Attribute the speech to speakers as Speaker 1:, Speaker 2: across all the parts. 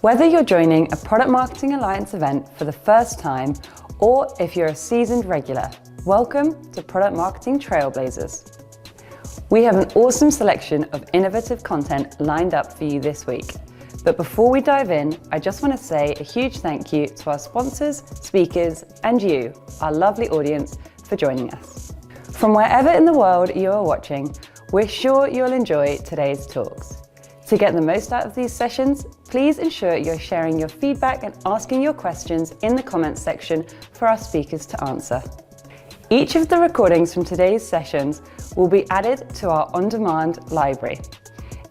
Speaker 1: Whether you're joining a Product Marketing Alliance event for the first time, or if you're a seasoned regular, welcome to Product Marketing Trailblazers. We have an awesome selection of innovative content lined up for you this week. But before we dive in, I just want to say a huge thank you to our sponsors, speakers, and you, our lovely audience, for joining us. From wherever in the world you are watching, we're sure you'll enjoy today's talks. To get the most out of these sessions, please ensure you're sharing your feedback and asking your questions in the comments section for our speakers to answer. Each of the recordings from today's sessions will be added to our on-demand library.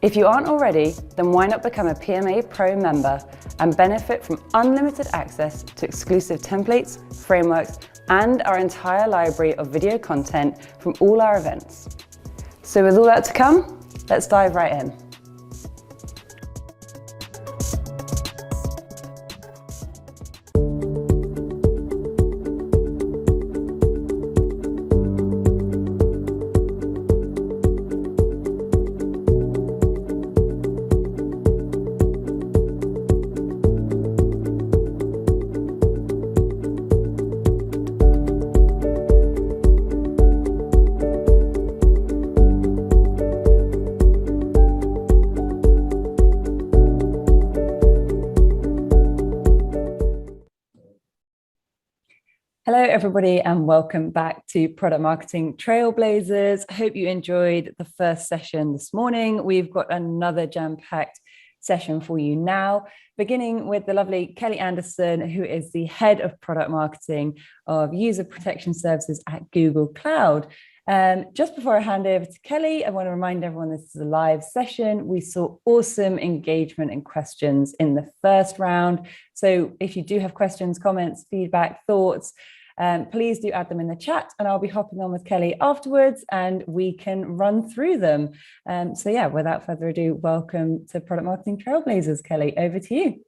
Speaker 1: If you aren't already, then why not become a PMA Pro member and benefit from unlimited access to exclusive templates, frameworks, and our entire library of video content from all our events. So with all that to come, let's dive right in. Hello, everybody, and welcome back to Product Marketing Trailblazers. Hope you enjoyed the first session this morning. We've got another jam-packed session for you now, beginning with the lovely Kelly Anderson, who is the head of product marketing of user protection services at Google Cloud. Just before I hand over to Kelly, I want to remind everyone this is a live session. We saw awesome engagement and questions in the first round. So if you do have questions, comments, feedback, thoughts, please do add them in the chat, and I'll be hopping on with Kelly afterwards and we can run through them. So yeah, without further ado, welcome to Product Marketing Trailblazers. Kelly, over to you.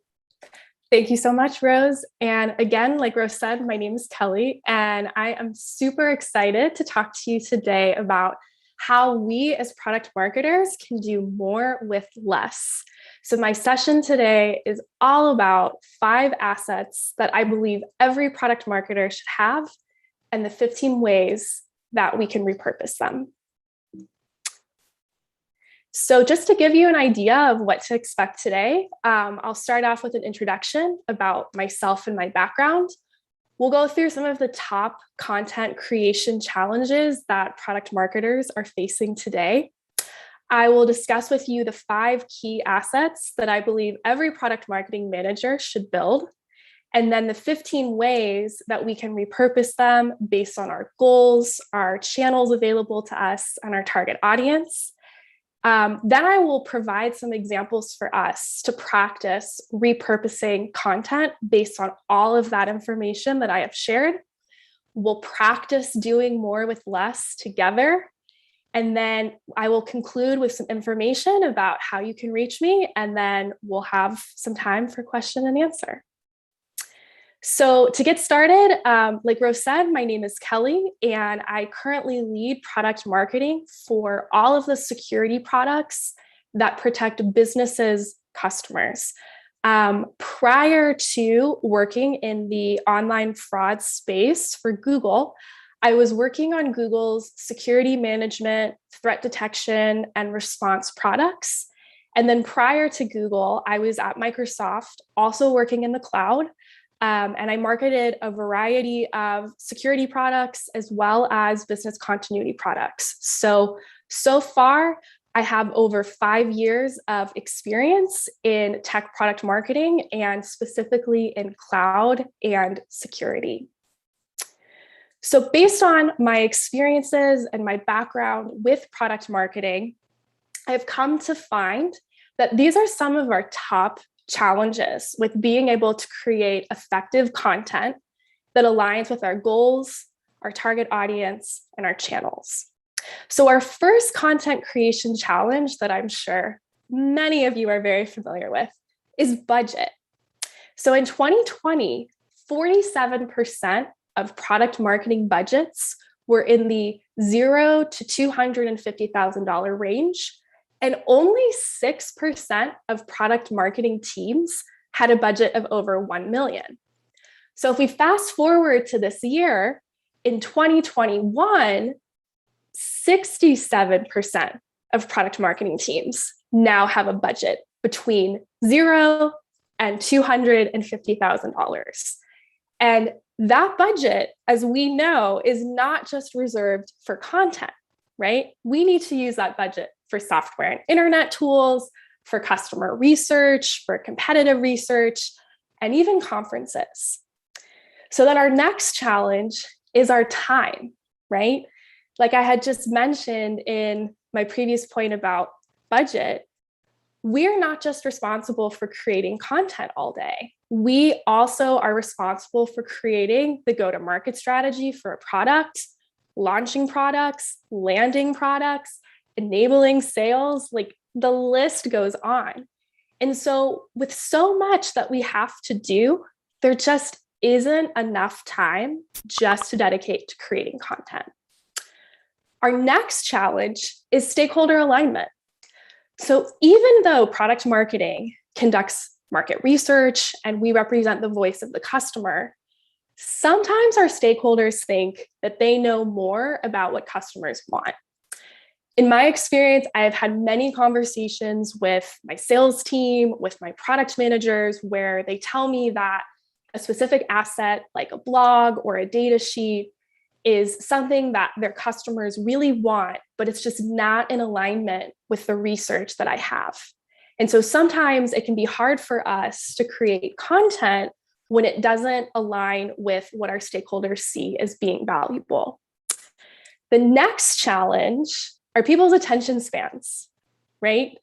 Speaker 2: Thank you so much, Rose. And again, like Rose said, my name is Kelly, and I am super excited to talk to you today about how we as product marketers can do more with less. So my session today is all about 5 assets that I believe every product marketer should have, and the 15 ways that we can repurpose them. So just to give you an idea of what to expect today, I'll start off with an introduction about myself and my background. We'll go through some of the top content creation challenges that product marketers are facing today. I will discuss with you the 5 key assets that I believe every product marketing manager should build, and then the 15 ways that we can repurpose them based on our goals, our channels available to us, and our target audience. Then I will provide some examples for us to practice repurposing content based on all of that information that I have shared. We'll practice doing more with less together. And then I will conclude with some information about how you can reach me, and then we'll have some time for question and answer. So to get started, like Rose said, my name is Kelly, and I currently lead product marketing for all of the security products that protect businesses' customers. Prior to working in the online fraud space for Google, I was working on Google's security management, threat detection, and response products. And then prior to Google, I was at Microsoft, also working in the cloud. And I marketed a variety of security products as well as business continuity products. So far, I have over 5 years of experience in tech product marketing, and specifically in cloud and security. So based on my experiences and my background with product marketing, I've come to find that these are some of our top challenges with being able to create effective content that aligns with our goals, our target audience, and our channels. So our first content creation challenge that I'm sure many of you are very familiar with is budget. So in 2020, 47% of product marketing budgets were in the $0 to $250,000 range, and only 6% of product marketing teams had a budget of over 1 million. So if we fast forward to this year, in 2021, 67% of product marketing teams now have a budget between $0 and $250,000. And that budget, as we know, is not just reserved for content, right? We need to use that budget for software and internet tools, for customer research, for competitive research, and even conferences. So then our next challenge is our time, right? Like I had just mentioned in my previous point about budget, we're not just responsible for creating content all day. We also are responsible for creating the go-to-market strategy for a product, launching products, landing products, enabling sales, like the list goes on. And so with so much that we have to do, there just isn't enough time just to dedicate to creating content. Our next challenge is stakeholder alignment. So even though product marketing conducts market research and we represent the voice of the customer, sometimes our stakeholders think that they know more about what customers want. In my experience, I have had many conversations with my sales team, with my product managers, where they tell me that a specific asset like a blog or a data sheet is something that their customers really want, but it's just not in alignment with the research that I have. And so sometimes it can be hard for us to create content when it doesn't align with what our stakeholders see as being valuable. The next challenge are people's attention spans, right?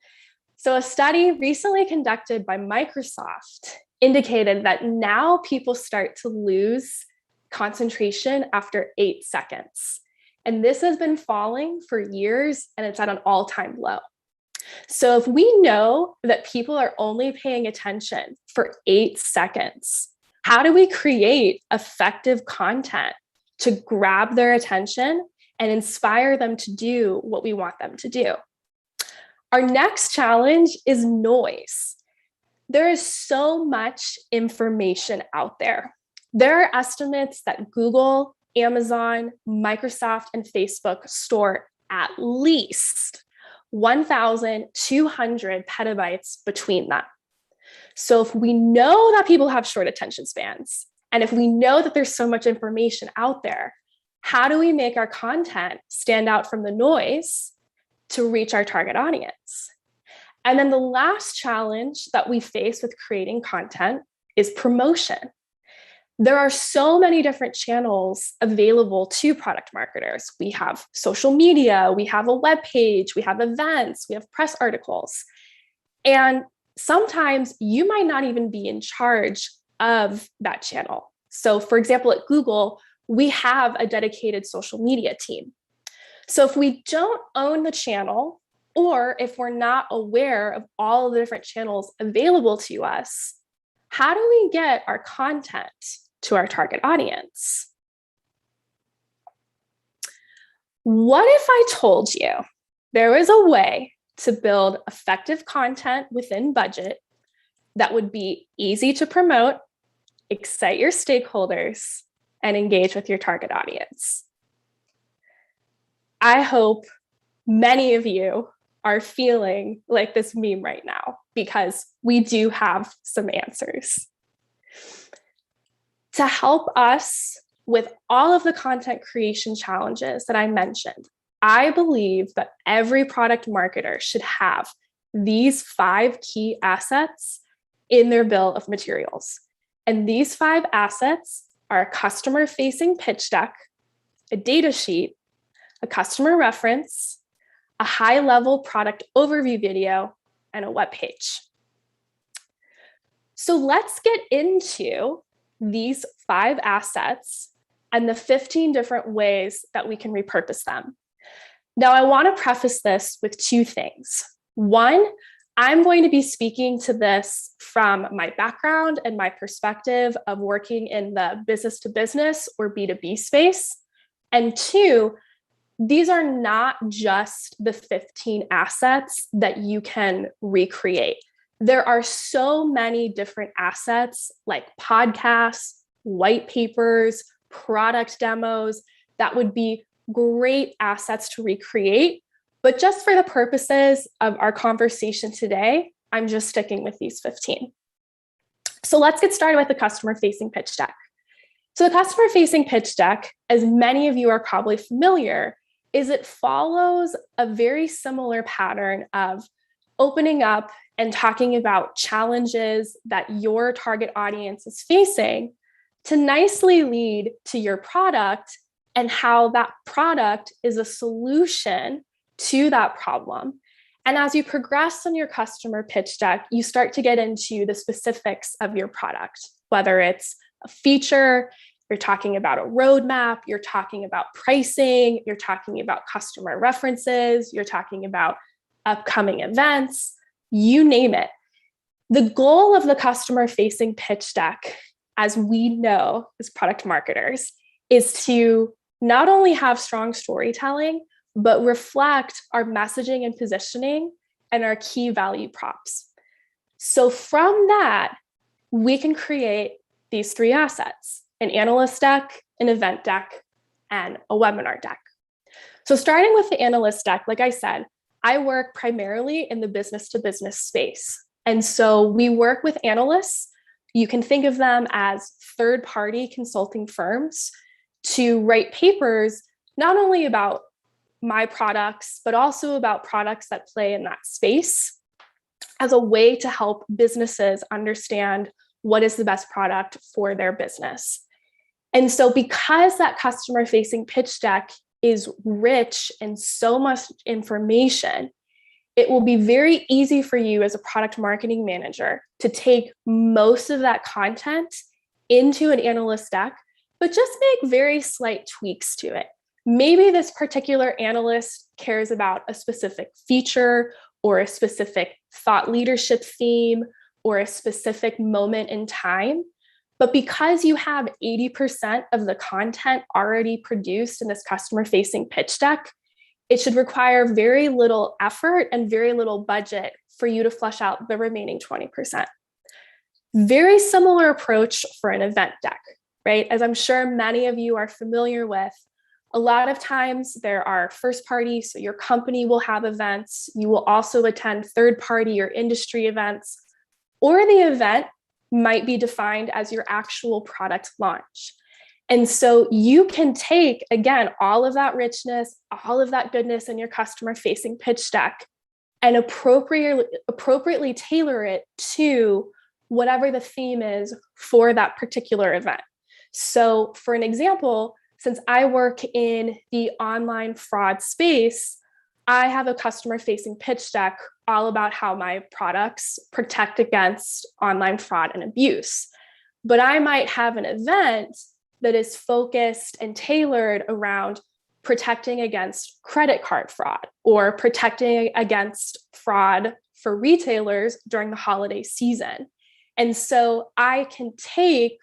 Speaker 2: So a study recently conducted by Microsoft indicated that now people start to lose concentration after 8 seconds. And this has been falling for years and it's at an all-time low. So if we know that people are only paying attention for 8 seconds, how do we create effective content to grab their attention and inspire them to do what we want them to do? Our next challenge is noise. There is so much information out there. There are estimates that Google, Amazon, Microsoft, and Facebook store at least 1,200 petabytes between them. So if we know that people have short attention spans, and if we know that there's so much information out there, how do we make our content stand out from the noise to reach our target audience? And then the last challenge that we face with creating content is promotion. There are so many different channels available to product marketers. We have social media, we have a web page, we have events, we have press articles. And sometimes you might not even be in charge of that channel. So for example, at Google, we have a dedicated social media team. So if we don't own the channel, or if we're not aware of all of the different channels available to us, how do we get our content to our target audience? What if I told you there was a way to build effective content within budget that would be easy to promote, excite your stakeholders, and engage with your target audience? I hope many of you are feeling like this meme right now, because we do have some answers. To help us with all of the content creation challenges that I mentioned, I believe that every product marketer should have these 5 key assets in their bill of materials. And these 5 assets are a customer-facing pitch deck, a data sheet, a customer reference, a high-level product overview video, and a web page. So let's get into these 5 assets and the 15 different ways that we can repurpose them. Now, I want to preface this with 2 things. One, I'm going to be speaking to this from my background and my perspective of working in the business to business or B2B space. And 2, these are not just the 15 assets that you can recreate. There are so many different assets like podcasts, white papers, product demos that would be great assets to recreate. But just for the purposes of our conversation today, I'm just sticking with these 15. So let's get started with the customer-facing pitch deck. So the customer-facing pitch deck, as many of you are probably familiar, is it follows a very similar pattern of opening up and talking about challenges that your target audience is facing to nicely lead to your product and how that product is a solution to that problem. And as you progress on your customer pitch deck, you start to get into the specifics of your product, whether it's a feature, you're talking about a roadmap, you're talking about pricing, you're talking about customer references, you're talking about upcoming events, you name it. The goal of the customer-facing pitch deck, as we know as product marketers, is to not only have strong storytelling, but reflect our messaging and positioning and our key value props. So from that, we can create these 3 assets: an analyst deck, an event deck, and a webinar deck. So starting with the analyst deck, like I said, I work primarily in the business to business space. And so we work with analysts. You can think of them as third-party consulting firms to write papers, not only about my products, but also about products that play in that space as a way to help businesses understand what is the best product for their business. And so because that customer-facing pitch deck is rich in so much information, it will be very easy for you as a product marketing manager to take most of that content into an analyst deck, but just make very slight tweaks to it. Maybe this particular analyst cares about a specific feature or a specific thought leadership theme or a specific moment in time. But because you have 80% of the content already produced in this customer-facing pitch deck, it should require very little effort and very little budget for you to flesh out the remaining 20%. Very similar approach for an event deck, right? As I'm sure many of you are familiar with, a lot of times there are first party, so your company will have events. You will also attend third party or industry events, or the event might be defined as your actual product launch. And so you can take, again, all of that richness, all of that goodness in your customer-facing pitch deck and appropriately tailor it to whatever the theme is for that particular event. So for an example, since I work in the online fraud space, I have a customer-facing pitch deck all about how my products protect against online fraud and abuse. But I might have an event that is focused and tailored around protecting against credit card fraud or protecting against fraud for retailers during the holiday season. And so I can take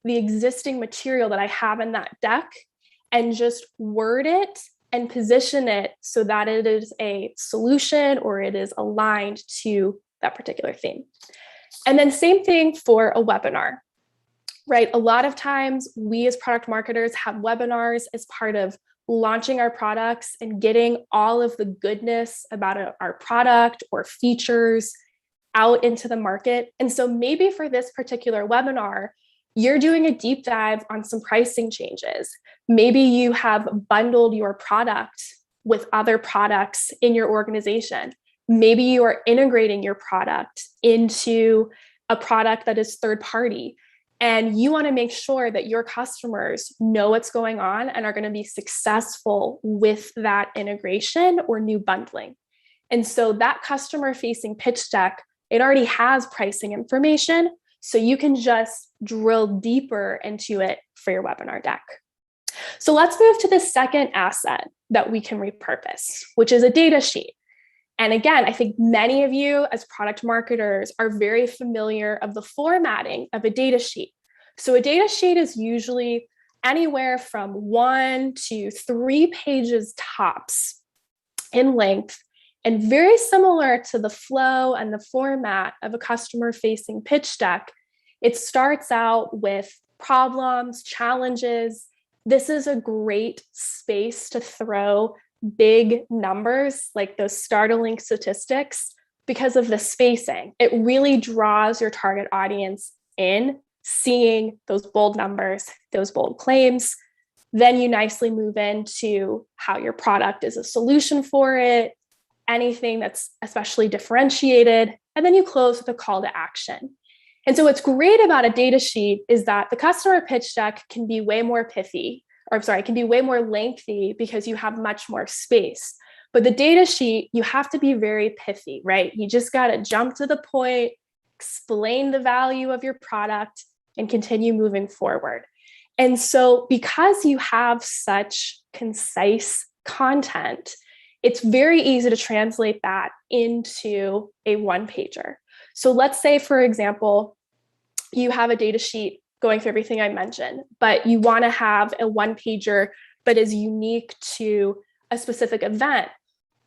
Speaker 2: the existing material that I have in that deck and just word it and position it so that it is a solution or it is aligned to that particular theme. And then same thing for a webinar, right? A lot of times we as product marketers have webinars as part of launching our products and getting all of the goodness about our product or features out into the market. And so maybe for this particular webinar, you're doing a deep dive on some pricing changes. Maybe you have bundled your product with other products in your organization. Maybe you are integrating your product into a product that is third party. And you want to make sure that your customers know what's going on and are going to be successful with that integration or new bundling. And so that customer-facing pitch deck, it already has pricing information. So you can just drill deeper into it for your webinar deck. So let's move to the second asset that we can repurpose, which is a data sheet. And again, I think many of you as product marketers are very familiar of the formatting of a data sheet. So a data sheet is usually anywhere from 1 to 3 pages tops in length. And very similar to the flow and the format of a customer-facing pitch deck, it starts out with problems, challenges. This is a great space to throw big numbers, like those startling statistics, because of the spacing. It really draws your target audience in, seeing those bold numbers, those bold claims. Then you nicely move into how your product is a solution for it, anything that's especially differentiated, and then you close with a call to action. And so what's great about a data sheet is that the customer pitch deck can be way more pithy, can be way more lengthy because you have much more space. But the data sheet, you have to be very pithy, right? You just got to jump to the point, explain the value of your product, and continue moving forward. And so because you have such concise content, it's very easy to translate that into a one-pager. So let's say, for example, you have a data sheet going through everything I mentioned, but you want to have a one-pager but is unique to a specific event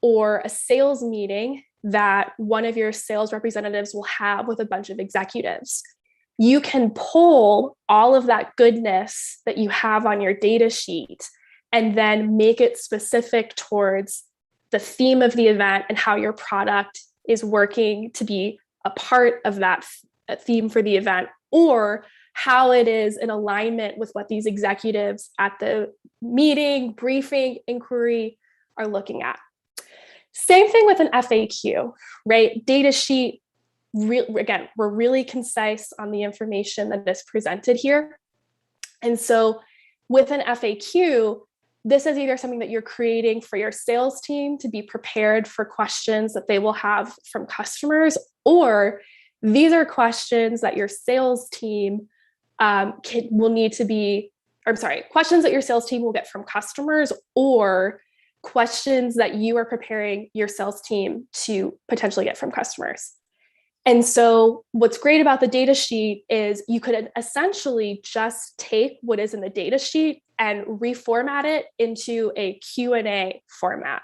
Speaker 2: or a sales meeting that one of your sales representatives will have with a bunch of executives. You can pull all of that goodness that you have on your data sheet and then make it specific towards the theme of the event and how your product is working to be a part of that theme for the event, or how it is in alignment with what these executives at the meeting, briefing, inquiry are looking at. Same thing with an FAQ, right? Data sheet, again, we're really concise on the information that is presented here. And so with an FAQ, this is either something that you're creating for your sales team to be prepared for questions that they will have from customers, or these are questions that your sales team questions that your sales team will get from customers, or questions that you are preparing your sales team to potentially get from customers. And so what's great about the data sheet is you could essentially just take what is in the data sheet and reformat it into a Q&A format.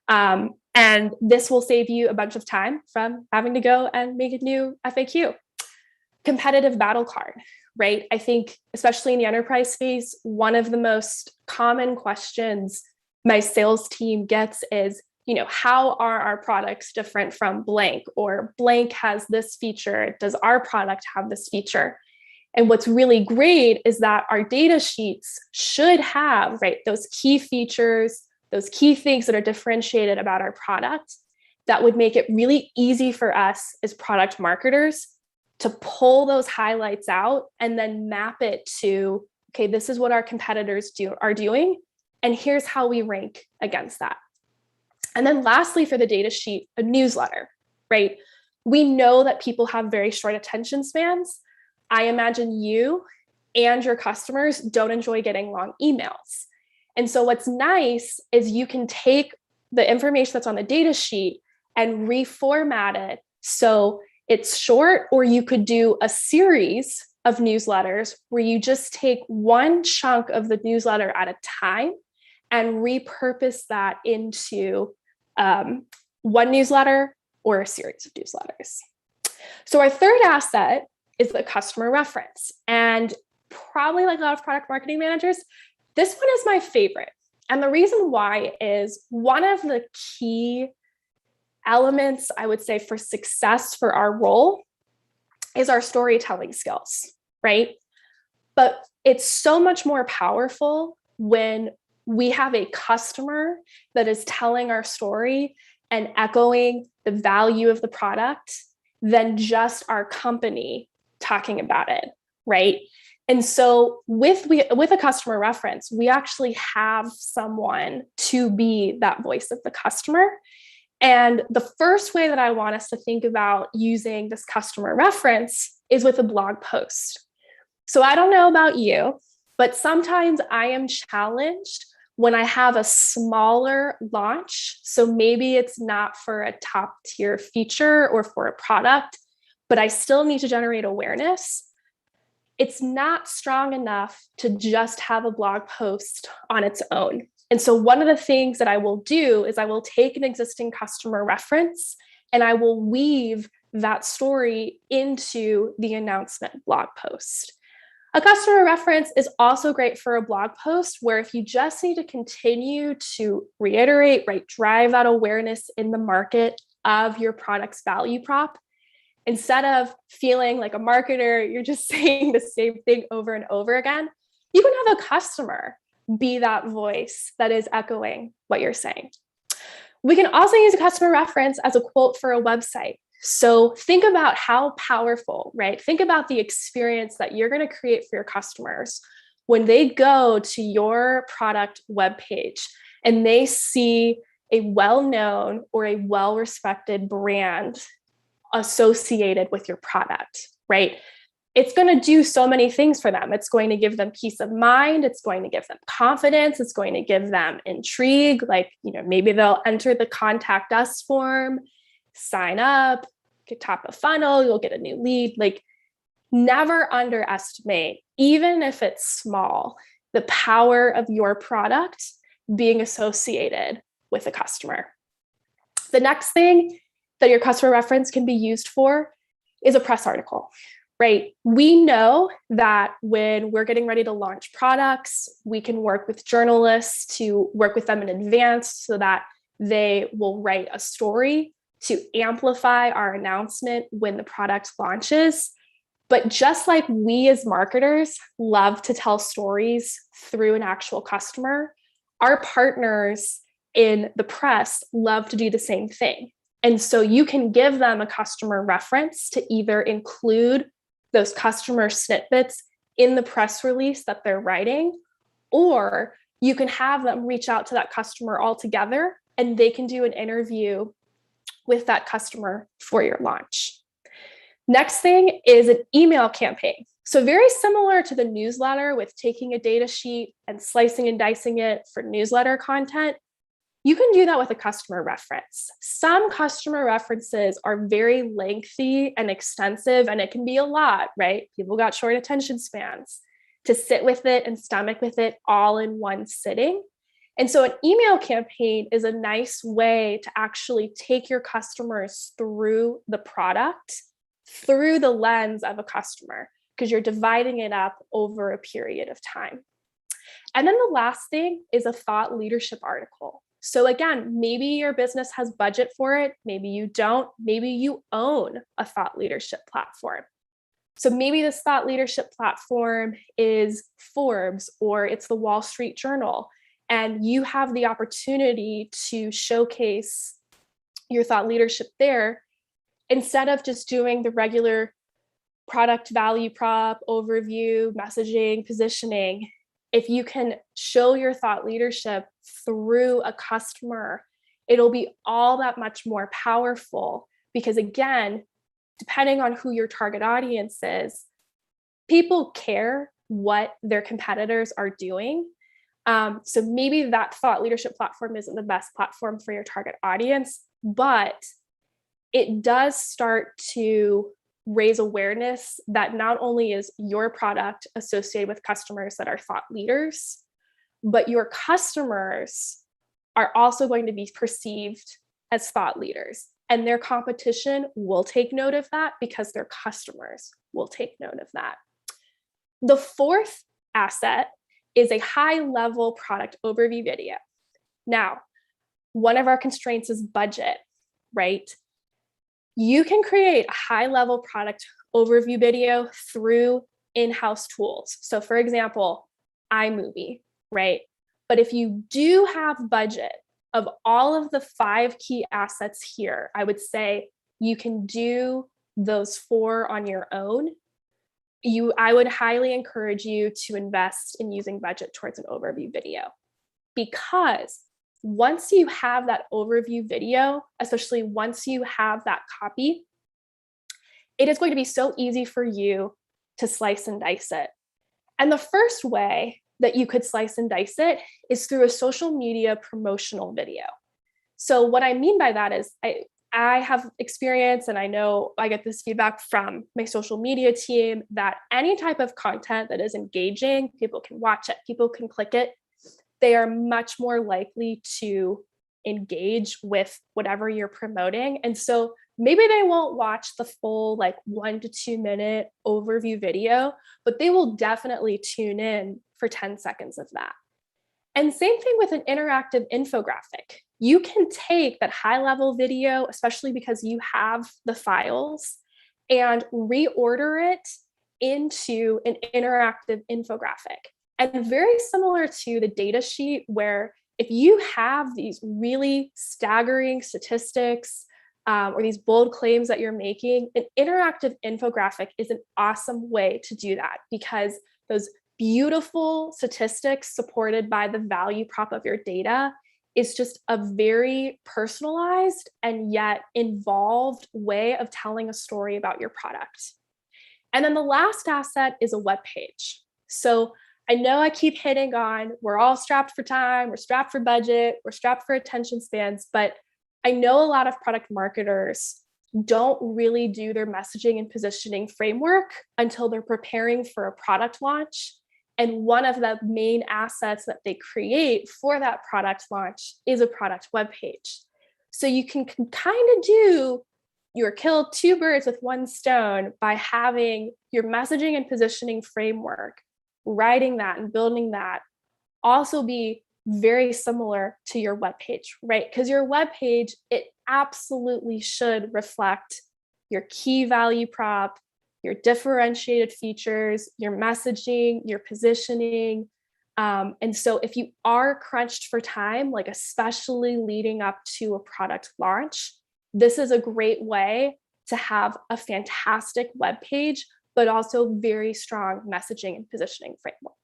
Speaker 2: And this will save you a bunch of time from having to go and make a new FAQ. Competitive battle card, right? I think, especially in the enterprise space, one of the most common questions my sales team gets is, how are our products different from blank, or blank has this feature, does our product have this feature? And what's really great is that our data sheets should have, right, those key features, those key things that are differentiated about our product that would make it really easy for us as product marketers to pull those highlights out and then map it to, okay, this is what our competitors are doing, and here's how we rank against that. And then lastly, for the data sheet, a newsletter, right? We know that people have very short attention spans. I imagine you and your customers don't enjoy getting long emails. And so what's nice is you can take the information that's on the data sheet and reformat it so it's short, or you could do a series of newsletters where you just take one chunk of the newsletter at a time and repurpose that into one newsletter or a series of newsletters. So our third asset is the customer reference. And probably like a lot of product marketing managers, this one is my favorite. And the reason why is one of the key elements, I would say, for success for our role is our storytelling skills, right? But it's so much more powerful when we have a customer that is telling our story and echoing the value of the product than just our company talking about it, right? And so with a customer reference, we actually have someone to be that voice of the customer. And the first way that I want us to think about using this customer reference is with a blog post. So I don't know about you, but sometimes I am challenged when I have a smaller launch. So maybe it's not for a top tier feature or for a product, but I still need to generate awareness. It's not strong enough to just have a blog post on its own. And so one of the things that I will do is I will take an existing customer reference and I will weave that story into the announcement blog post. A customer reference is also great for a blog post where if you just need to continue to reiterate, right, drive that awareness in the market of your product's value prop, instead of feeling like a marketer, you're just saying the same thing over and over again, you can have a customer be that voice that is echoing what you're saying. We can also use a customer reference as a quote for a website. So think about how powerful, right? Think about the experience that you're going to create for your customers when they go to your product webpage and they see a well-known or a well-respected brand associated with your product, right? It's going to do so many things for them. It's going to give them peace of mind. It's going to give them confidence. It's going to give them intrigue. Like, maybe they'll enter the contact us form, sign up, get top of funnel, you'll get a new lead. Like, never underestimate, even if it's small, the power of your product being associated with a customer. The next thing that your customer reference can be used for is a press article, right? We know that when we're getting ready to launch products, we can work with journalists to work with them in advance so that they will write a story to amplify our announcement when the product launches. But just like we as marketers love to tell stories through an actual customer, our partners in the press love to do the same thing. And so you can give them a customer reference to either include those customer snippets in the press release that they're writing, or you can have them reach out to that customer altogether and they can do an interview with that customer for your launch. Next thing is an email campaign. So very similar to the newsletter with taking a data sheet and slicing and dicing it for newsletter content, you can do that with a customer reference. Some customer references are very lengthy and extensive, and it can be a lot, right? People got short attention spans to sit with it and stomach with it all in one sitting. And so an email campaign is a nice way to actually take your customers through the product, through the lens of a customer, because you're dividing it up over a period of time. And then the last thing is a thought leadership article. So again, maybe your business has budget for it. Maybe you don't. Maybe you own a thought leadership platform. So maybe this thought leadership platform is Forbes or it's the Wall Street Journal, and you have the opportunity to showcase your thought leadership there instead of just doing the regular product value prop, overview, messaging, positioning. If you can show your thought leadership through a customer, it'll be all that much more powerful because, again, depending on who your target audience is, people care what their competitors are doing. So maybe that thought leadership platform isn't the best platform for your target audience, but it does start to raise awareness that not only is your product associated with customers that are thought leaders, but your customers are also going to be perceived as thought leaders. And their competition will take note of that because their customers will take note of that. The fourth asset is a high-level product overview video. Now, one of our constraints is budget, right? You can create a high-level product overview video through in-house tools. So for example, iMovie, right? But if you do have budget of all of the 5 key assets here, I would say you can do those 4 on your own. I would highly encourage you to invest in using budget towards an overview video, because once you have that overview video, especially once you have that copy, it is going to be so easy for you to slice and dice it. And the first way that you could slice and dice it is through a social media promotional video. So what I mean by that is I have experience, and I know I get this feedback from my social media team, that any type of content that is engaging, people can watch it, people can click it, they are much more likely to engage with whatever you're promoting. And so maybe they won't watch the full 1 to 2 minute overview video, but they will definitely tune in for 10 seconds of that. And same thing with an interactive infographic. You can take that high level video, especially because you have the files, and reorder it into an interactive infographic. And very similar to the data sheet, where if you have these really staggering statistics or these bold claims that you're making, an interactive infographic is an awesome way to do that, because those beautiful statistics supported by the value prop of your data is just a very personalized and yet involved way of telling a story about your product. And then the last asset is a web page. So I know I keep hitting on, we're all strapped for time, we're strapped for budget, we're strapped for attention spans, but I know a lot of product marketers don't really do their messaging and positioning framework until they're preparing for a product launch. And one of the main assets that they create for that product launch is a product web page. So you can kind of do your kill two birds with one stone by having your messaging and positioning framework, writing that and building that, also be very similar to your web page, right? Because your web page, it absolutely should reflect your key value prop, your differentiated features, your messaging, your positioning. And so if you are crunched for time, especially leading up to a product launch, this is a great way to have a fantastic web page, but also very strong messaging and positioning framework.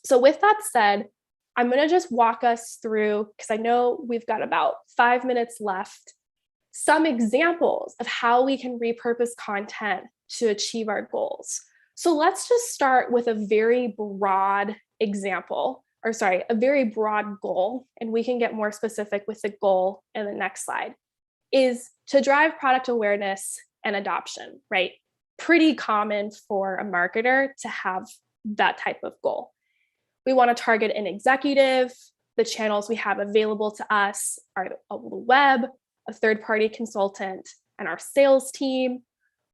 Speaker 2: So with that said, I'm going to just walk us through, because I know we've got about 5 minutes left, some examples of how we can repurpose content to achieve our goals. So let's just start with a very broad example, a very broad goal, and we can get more specific with the goal in the next slide, is to drive product awareness and adoption, right? Pretty common for a marketer to have that type of goal. We want to target an executive. The channels we have available to us are the web, a third-party consultant, and our sales team.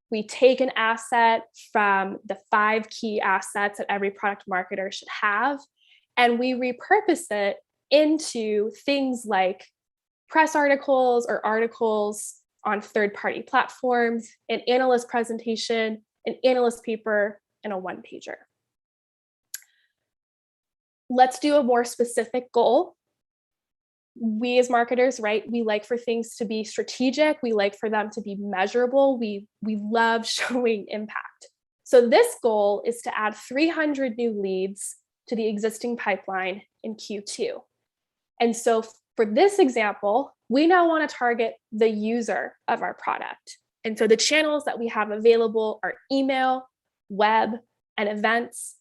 Speaker 2: We take an asset from the 5 key assets that every product marketer should have, and we repurpose it into things like press articles or articles on third-party platforms, an analyst presentation, an analyst paper, and a one-pager. Let's do a more specific goal. We as marketers, right, we like for things to be strategic. We like for them to be measurable. We love showing impact. So this goal is to add 300 new leads to the existing pipeline in Q2. And so for this example, we now want to target the user of our product. And so the channels that we have available are email, web, and events.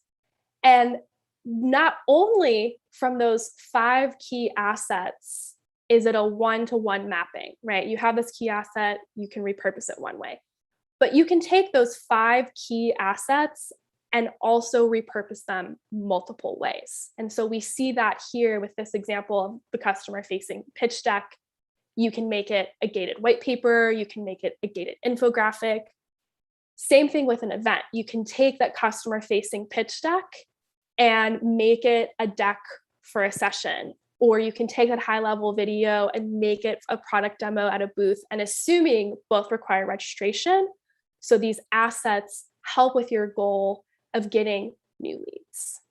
Speaker 2: And not only from those 5 key assets is it a one-to-one mapping, right? You have this key asset, you can repurpose it one way, but you can take those 5 key assets and also repurpose them multiple ways. And so we see that here with this example of the customer-facing pitch deck. You can make it a gated white paper, you can make it a gated infographic. Same thing with an event. You can take that customer-facing pitch deck and make it a deck for a session, or you can take that high-level video and make it a product demo at a booth, and assuming both require registration. So these assets help with your goal of getting new leads.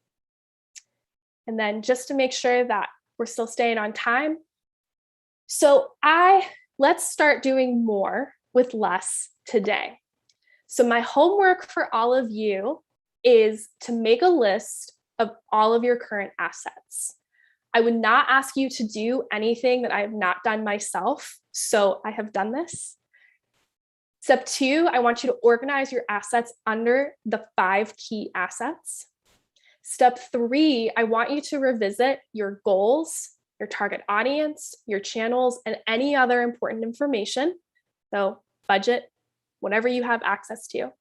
Speaker 2: And then just to make sure that we're still staying on time, let's start doing more with less today. So my homework for all of you is to make a list of all of your current assets. I would not ask you to do anything that I have not done myself, so I have done this. Step 2, I want you to organize your assets under the 5 key assets. Step 3, I want you to revisit your goals, your target audience, your channels, and any other important information, so budget, whatever you have access to.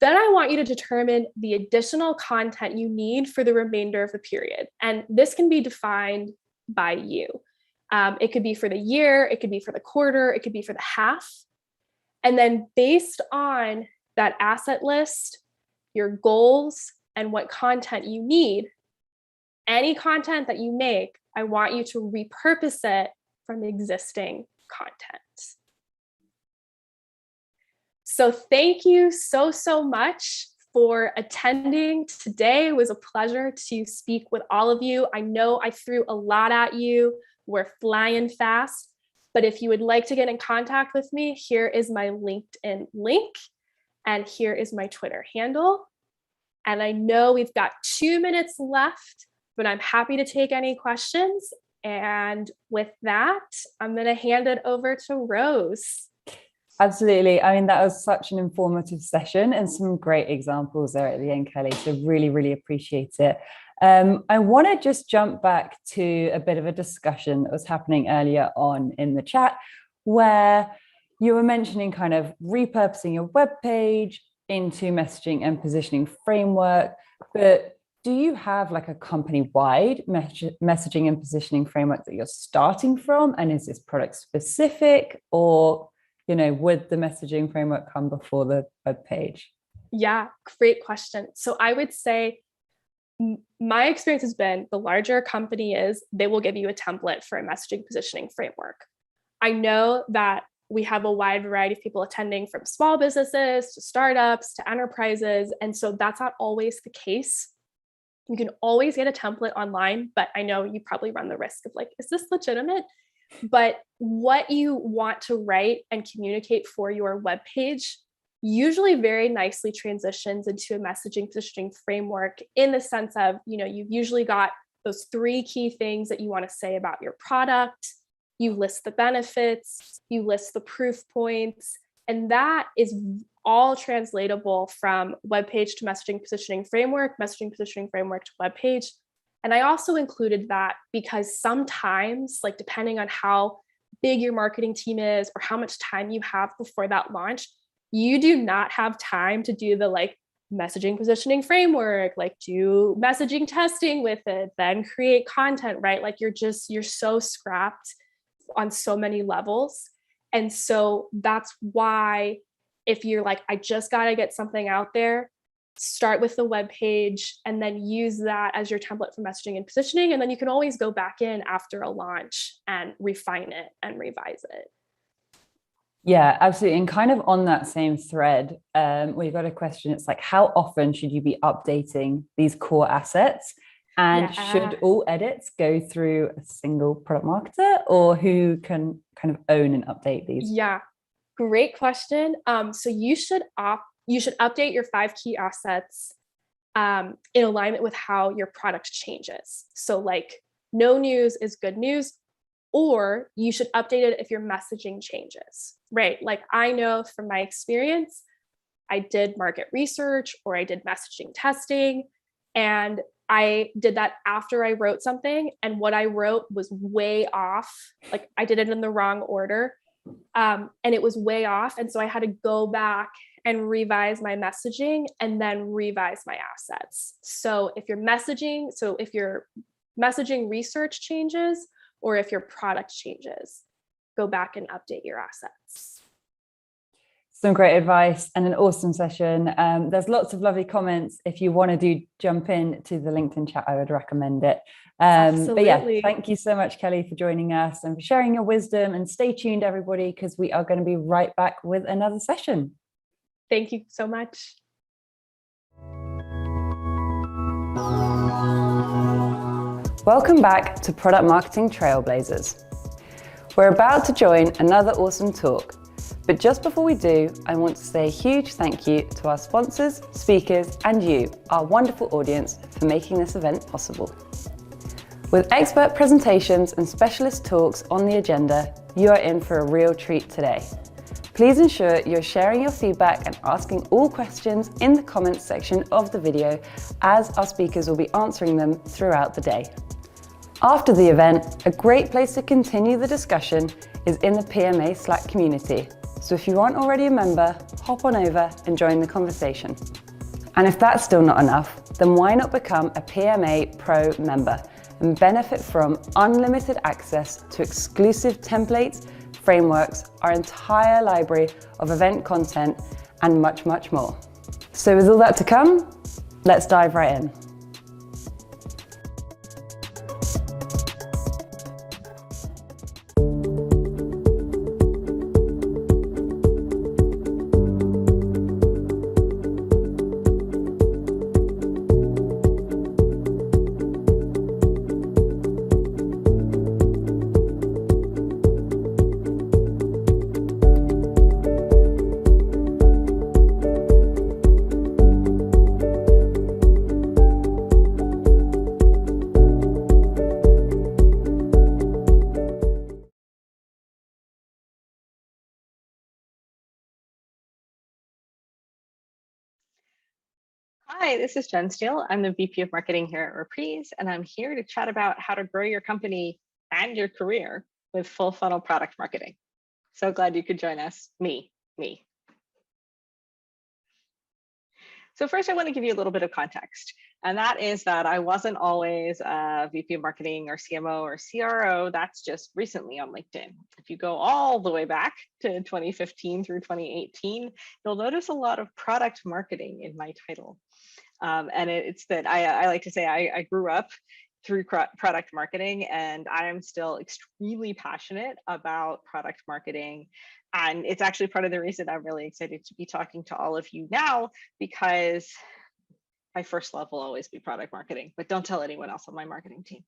Speaker 2: Then I want you to determine the additional content you need for the remainder of the period. And this can be defined by you. It could be for the year, it could be for the quarter, it could be for the half. And then based on that asset list, your goals, and what content you need, any content that you make, I want you to repurpose it from existing content. So thank you so much for attending today. It was a pleasure to speak with all of you. I know I threw a lot at you. We're flying fast, but if you would like to get in contact with me, here is my LinkedIn link, and here is my Twitter handle. And I know we've got 2 minutes left, but I'm happy to take any questions. And with that, I'm going to hand it over to Rose.
Speaker 1: Absolutely. I mean, that was such an informative session and some great examples there at the end, Kelly. So really appreciate it. I want to just jump back to a bit of a discussion that was happening earlier on in the chat, where you were mentioning kind of repurposing your web page into messaging and positioning framework. But do you have like a company-wide messaging and positioning framework that you're starting from? And is this product specific, or would the messaging framework come before the web page?
Speaker 2: Yeah, great question. So I would say my experience has been the larger a company is, they will give you a template for a messaging positioning framework. I know that we have a wide variety of people attending, from small businesses to startups to enterprises. And so that's not always the case. You can always get a template online, but I know you probably run the risk of like, is this legitimate? But what you want to write and communicate for your web page usually very nicely transitions into a messaging positioning framework, in the sense of, you've usually got those 3 key things that you want to say about your product. You list the benefits, you list the proof points, and that is all translatable from web page to messaging positioning framework to web page. And I also included that because sometimes, like depending on how big your marketing team is or how much time you have before that launch, you do not have time to do the like messaging positioning framework, like do messaging testing with it, then create content, right? Like you're so scrapped on so many levels. And so that's why, if you're like, I just got to get something out there, start with the web page and then use that as your template for messaging and positioning. And then you can always go back in after a launch and refine it and revise it.
Speaker 1: Yeah, absolutely. And kind of on that same thread, we've got a question. It's like, how often should you be updating these core assets? And should all edits go through a single product marketer, or who can kind of own and update these?
Speaker 2: Yeah, great question. So you should update your 5 key assets in alignment with how your product changes. So like, no news is good news, or you should update it if your messaging changes, right? Like I know from my experience, I did market research or I did messaging testing, and I did that after I wrote something, and what I wrote was way off. Like I did it in the wrong order, and it was way off. And so I had to go back and revise my messaging and then revise my assets. So if your messaging research changes, or if your product changes, go back and update your assets.
Speaker 1: Some great advice and an awesome session. There's lots of lovely comments. If you want to jump in to the LinkedIn chat, I would recommend it. But yeah, thank you so much, Kelly, for joining us and for sharing your wisdom. And stay tuned, everybody, because we are going to be right back with another session.
Speaker 2: Thank you so much.
Speaker 1: Welcome back to Product Marketing Trailblazers. We're about to join another awesome talk. But just before we do, I want to say a huge thank you to our sponsors, speakers, and you, our wonderful audience, for making this event possible. With expert presentations and specialist talks on the agenda, you are in for a real treat today. Please ensure you're sharing your feedback and asking all questions in the comments section of the video, as our speakers will be answering them throughout the day. After the event, a great place to continue the discussion is in the PMA Slack community. So if you aren't already a member, hop on over and join the conversation. And if that's still not enough, then why not become a PMA Pro member and benefit from unlimited access to exclusive templates, frameworks, our entire library of event content, and much, much more. So with all that to come, let's dive right in.
Speaker 3: Hi, this is Jen Steele. I'm the VP of Marketing here at Reprise, and I'm here to chat about how to grow your company and your career with full funnel product marketing. So glad you could join us, me. So first, I want to give you a little bit of context, and that is that I wasn't always a VP of Marketing or CMO or CRO. That's just recently on LinkedIn. If you go all the way back to 2015 through 2018, you'll notice a lot of product marketing in my title. And it's that I like to say I grew up through product marketing, and I am still extremely passionate about product marketing. And it's actually part of the reason I'm really excited to be talking to all of you now, because my first love will always be product marketing, but don't tell anyone else on my marketing team.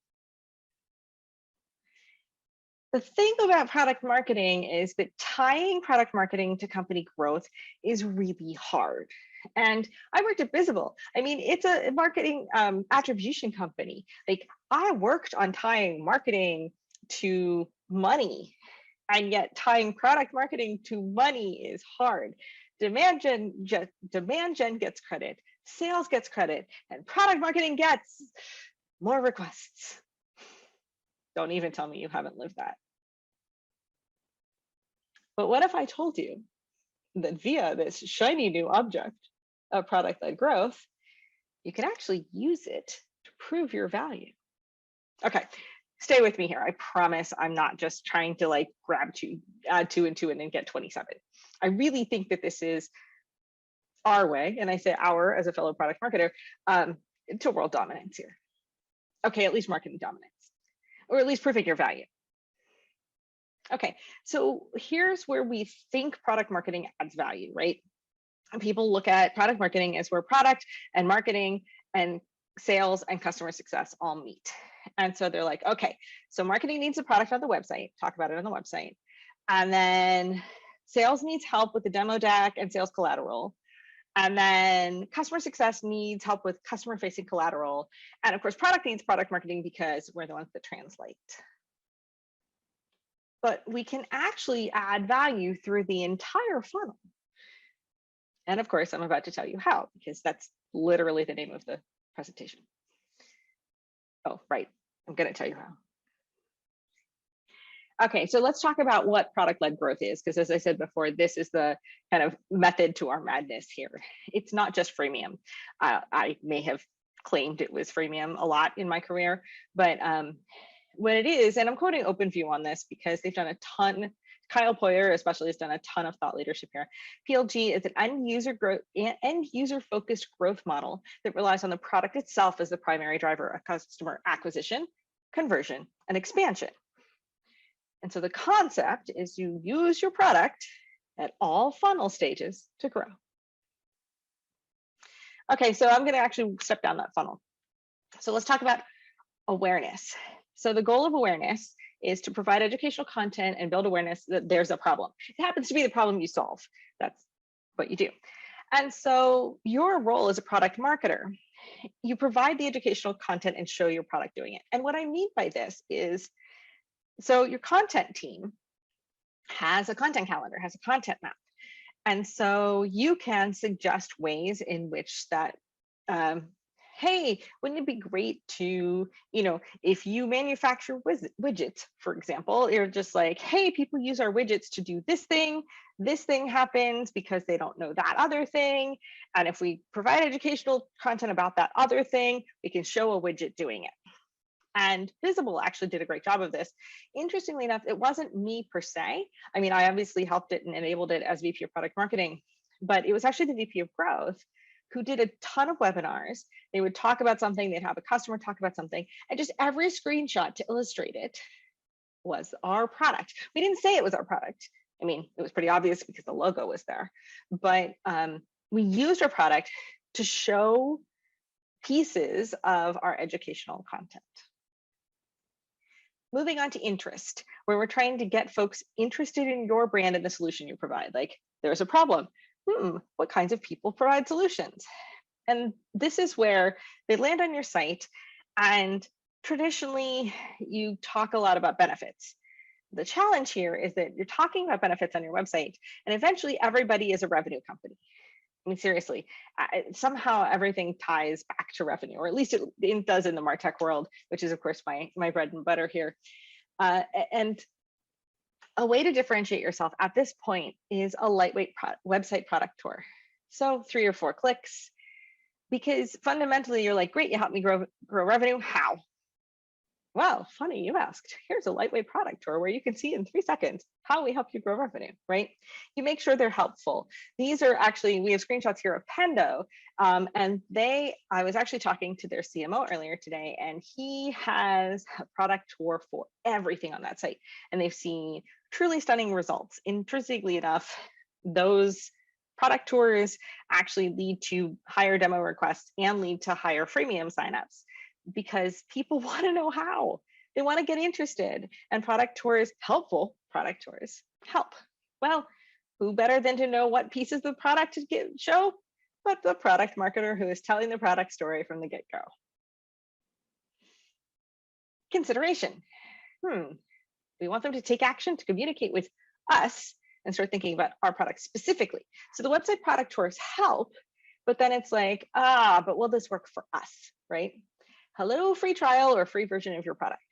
Speaker 3: The thing about product marketing is that tying product marketing to company growth is really hard. And I worked at Visible. I mean, it's a marketing attribution company. Like, I worked on tying marketing to money, and yet tying product marketing to money is hard. Demand gen gets credit, sales gets credit, and product marketing gets more requests. Don't even tell me you haven't lived that. But what if I told you that via this shiny new object of product-led growth, you can actually use it to prove your value? Okay, stay with me here. I promise I'm not just trying to like add two and two and then get 27. I really think that this is our way, and I say our as a fellow product marketer, to world dominance here. Okay, at least marketing dominance, or at least proving your value. Okay, so here's where we think product marketing adds value, right? And people look at product marketing as where product and marketing and sales and customer success all meet. And so they're like, okay, so marketing needs a product on the website, talk about it on the website. And then sales needs help with the demo deck and sales collateral. And then customer success needs help with customer facing collateral. And of course, product needs product marketing because we're the ones that translate. But we can actually add value through the entire funnel. And of course, I'm about to tell you how, because that's literally the name of the presentation. Oh, right. I'm going to tell you how. Okay, so let's talk about what product-led growth is, because as I said before, this is the kind of method to our madness here. It's not just freemium. I may have claimed it was freemium a lot in my career, but what it is, and I'm quoting OpenView on this because they've done a ton, Kyle Poyer especially has done a ton of thought leadership here. PLG is an end user focused growth model that relies on the product itself as the primary driver of customer acquisition, conversion, and expansion. And so the concept is you use your product at all funnel stages to grow. Okay, so I'm going to actually step down that funnel. So let's talk about awareness. So the goal of awareness is to provide educational content and build awareness that there's a problem. It happens to be the problem you solve. That's what you do. And so your role as a product marketer, you provide the educational content and show your product doing it. And what I mean by this is, so your content team has a content calendar, has a content map. And so you can suggest ways in which that hey, wouldn't it be great to, if you manufacture widgets, for example, you're just like, hey, people use our widgets to do this thing happens because they don't know that other thing. And if we provide educational content about that other thing, we can show a widget doing it. And Visible actually did a great job of this. Interestingly enough, it wasn't me per se. I mean, I obviously helped it and enabled it as VP of product marketing, but it was actually the VP of growth who did a ton of webinars. They would talk about something, they'd have a customer talk about something, and just every screenshot to illustrate it was our product. We didn't say it was our product. I mean, it was pretty obvious because the logo was there, but we used our product to show pieces of our educational content. Moving on to interest, where we're trying to get folks interested in your brand and the solution you provide. Like, there's a problem. What kinds of people provide solutions? And this is where they land on your site, and traditionally you talk a lot about benefits. The challenge here is that you're talking about benefits on your website, and eventually everybody is a revenue company. I mean, seriously, somehow everything ties back to revenue, or at least it does in the MarTech world, which is of course my bread and butter here. And a way to differentiate yourself at this point is a lightweight website product tour. So 3 or 4 clicks, because fundamentally you're like, great, you helped me grow revenue. How? Well, funny you asked. Here's a lightweight product tour where you can see in 3 seconds how we help you grow revenue, right? You make sure they're helpful. These are actually, we have screenshots here of Pendo, and I was actually talking to their CMO earlier today, and he has a product tour for everything on that site, and they've seen truly stunning results. Intrinsically enough, those product tours actually lead to higher demo requests and lead to higher freemium signups, because people want to know how. They want to get interested, and product tours, helpful product tours, help. Well, who better than to know what pieces of the product to show but the product marketer who is telling the product story from the get-go. Consideration. We want them to take action to communicate with us and start thinking about our product specifically. So the website product tours help, but then it's like, but will this work for us, right? Hello, free trial or free version of your product.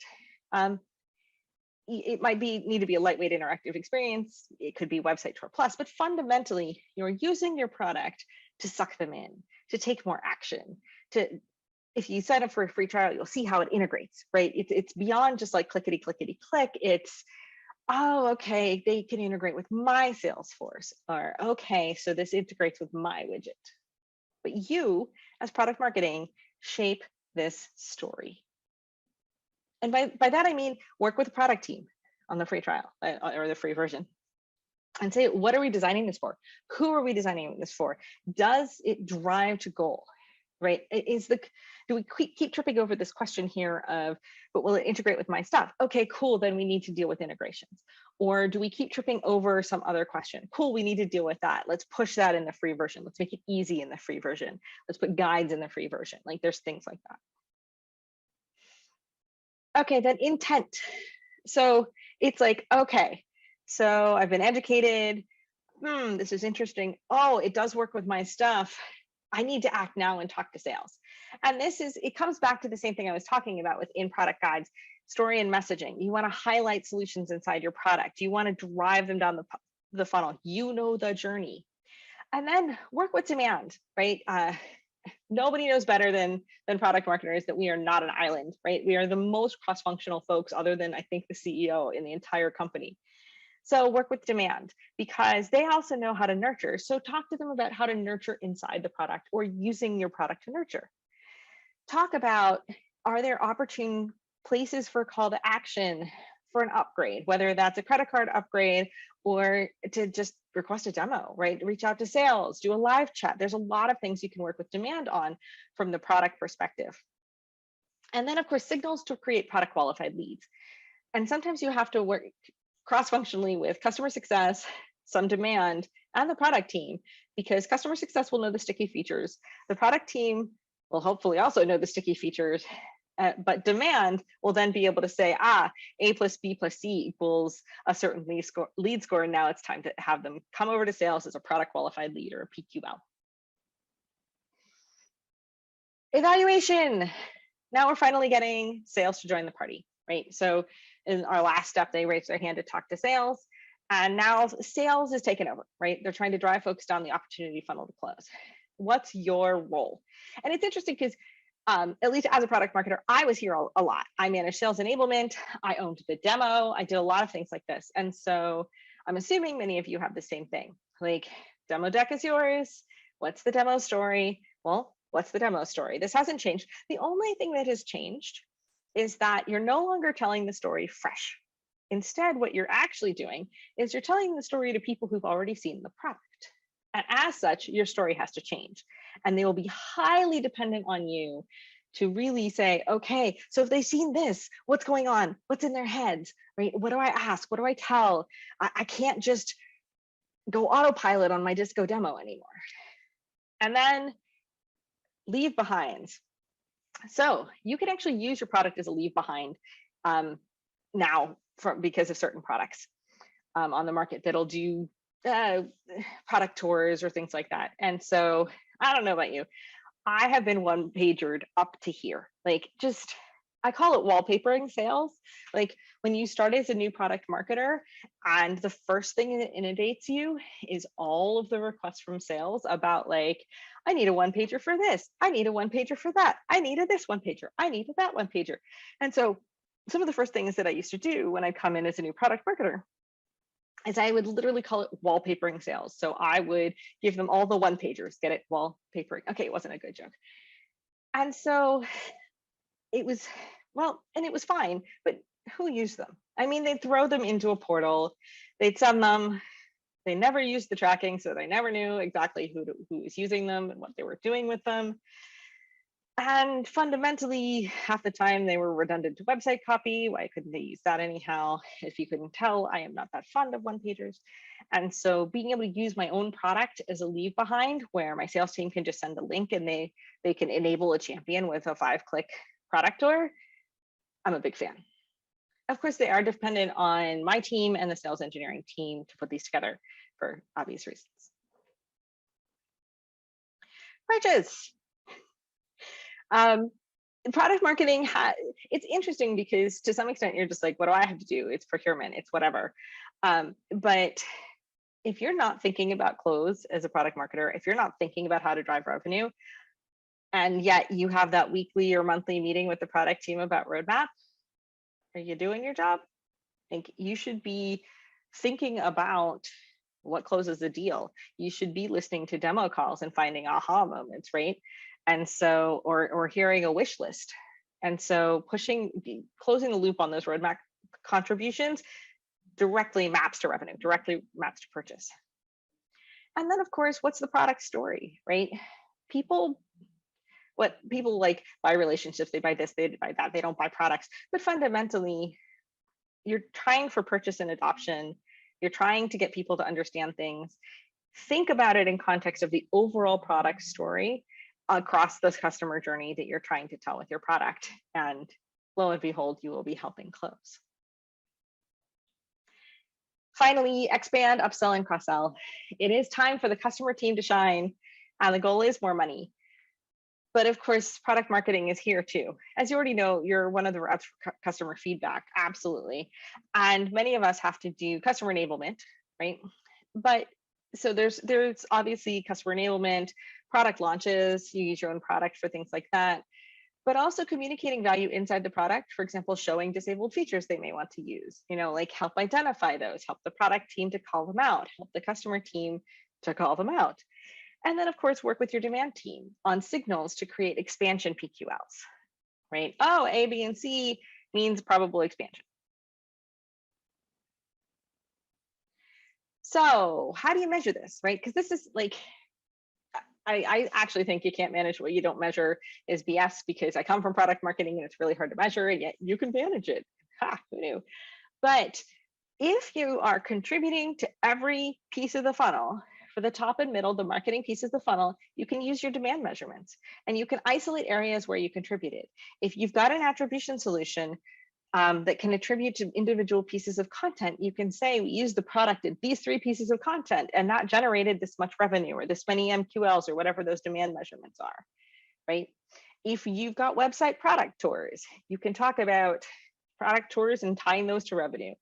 Speaker 3: It might need to be a lightweight interactive experience. It could be website tour plus, but fundamentally, you're using your product to suck them in, to take more action. If you sign up for a free trial, you'll see how it integrates, right? It's beyond just like clickety click. It's, oh, okay, they can integrate with my Salesforce, or okay, so this integrates with my widget. But you, as product marketing, shape this story. And by that, I mean, work with the product team on the free trial or the free version and say, what are we designing this for? Who are we designing this for? Does it drive to goal, right? Do we keep tripping over this question here of, but will it integrate with my stuff? Okay, cool, then we need to deal with integrations. Or do we keep tripping over some other question? Cool, we need to deal with that. Let's push that in the free version. Let's make it easy in the free version. Let's put guides in the free version. Like, there's things like that. Okay, then intent. So it's like, okay, so I've been educated. This is interesting. Oh, it does work with my stuff. I need to act now and talk to sales. And it comes back to the same thing I was talking about with in-product guides, story and messaging. You want to highlight solutions inside your product. You want to drive them down the funnel. You know the journey. And then work with demand, right? Nobody knows better than product marketers that we are not an island, right? We are the most cross-functional folks other than, I think, the CEO in the entire company. So work with demand, because they also know how to nurture. So talk to them about how to nurture inside the product or using your product to nurture. Talk about, are there opportune places for call to action for an upgrade, whether that's a credit card upgrade or to just request a demo, right? Reach out to sales, do a live chat. There's a lot of things you can work with demand on from the product perspective. And then of course, signals to create product qualified leads. And sometimes you have to work cross-functionally with customer success, some demand, and the product team, because customer success will know the sticky features. The product team will hopefully also know the sticky features, but demand will then be able to say, A plus B plus C equals a certain lead score. And now it's time to have them come over to sales as a product qualified lead or a PQL. Evaluation. Now we're finally getting sales to join the party, right? So in our last step, they raised their hand to talk to sales. And now sales is taken over, right? They're trying to drive folks down the opportunity funnel to close. What's your role? And it's interesting because at least as a product marketer, I was here a lot. I managed sales enablement. I owned the demo. I did a lot of things like this. And so I'm assuming many of you have the same thing. Like, demo deck is yours. What's the demo story? Well, what's the demo story? This hasn't changed. The only thing that has changed is that you're no longer telling the story fresh. Instead, what you're actually doing is you're telling the story to people who've already seen the product. And as such, your story has to change. And they will be highly dependent on you to really say, okay, so if they've seen this, what's going on? What's in their heads, right? What do I ask? What do I tell? I can't just go autopilot on my disco demo anymore. And then leave behinds. So you can actually use your product as a leave behind now because of certain products on the market that'll do product tours or things like that. And so I don't know about you, I have been one pagered up to here. Like, just, I call it wallpapering sales. Like, when you start as a new product marketer and the first thing that inundates you is all of the requests from sales about, like, I need a one pager for this, I need a one pager for that, I needed this one pager, I needed that one pager. And so some of the first things that I used to do when I'd come in as a new product marketer is I would literally call it wallpapering sales. So I would give them all the one pagers, get it, wallpapering. Okay, it wasn't a good joke. And so it was, well, and it was fine, but who used them? I mean, they'd throw them into a portal, they'd send them, they never used the tracking, so they never knew exactly who was using them and what they were doing with them. And fundamentally, half the time they were redundant to website copy. Why couldn't they use that anyhow? If you couldn't tell, I am not that fond of one pagers. And so being able to use my own product as a leave behind, where my sales team can just send a link and they can enable a champion with a 5-click product tour, I'm a big fan. Of course, they are dependent on my team and the sales engineering team to put these together for obvious reasons. Bridges. Product marketing, it's interesting because to some extent you're just like, what do I have to do? It's procurement, it's whatever. But if you're not thinking about close as a product marketer, if you're not thinking about how to drive revenue, and yet you have that weekly or monthly meeting with the product team about roadmap, are you doing your job? I think you should be thinking about what closes the deal. You should be listening to demo calls and finding aha moments, right? And so, or hearing a wish list. And so closing the loop on those roadmap contributions directly maps to revenue, directly maps to purchase. And then of course, what's the product story, right? What people like buy relationships, they buy this, they buy that, they don't buy products. But fundamentally, you're trying for purchase and adoption. You're trying to get people to understand things. Think about it in context of the overall product story across this customer journey that you're trying to tell with your product. And lo and behold, you will be helping close. Finally, expand, upsell, and cross-sell. It is time for the customer team to shine, and the goal is more money. But of course, product marketing is here too. As you already know, you're one of the routes for customer feedback, absolutely. And many of us have to do customer enablement, right? But so there's obviously customer enablement, product launches, you use your own product for things like that, but also communicating value inside the product. For example, showing disabled features they may want to use, like help identify those, help the product team to call them out, help the customer team to call them out. And then of course, work with your demand team on signals to create expansion PQLs, right? Oh, A, B, and C means probable expansion. So how do you measure this, right? Because this is like, I actually think you can't manage what you don't measure is BS, because I come from product marketing and it's really hard to measure, and yet you can manage it. Ha, who knew? But if you are contributing to every piece of the funnel, for the top and middle, the marketing piece of the funnel, you can use your demand measurements and you can isolate areas where you contributed. If you've got an attribution solution that can attribute to individual pieces of content, you can say, we use the product in these 3 pieces of content and that generated this much revenue or this many MQLs or whatever those demand measurements are, right? If you've got website product tours, you can talk about product tours and tying those to revenue,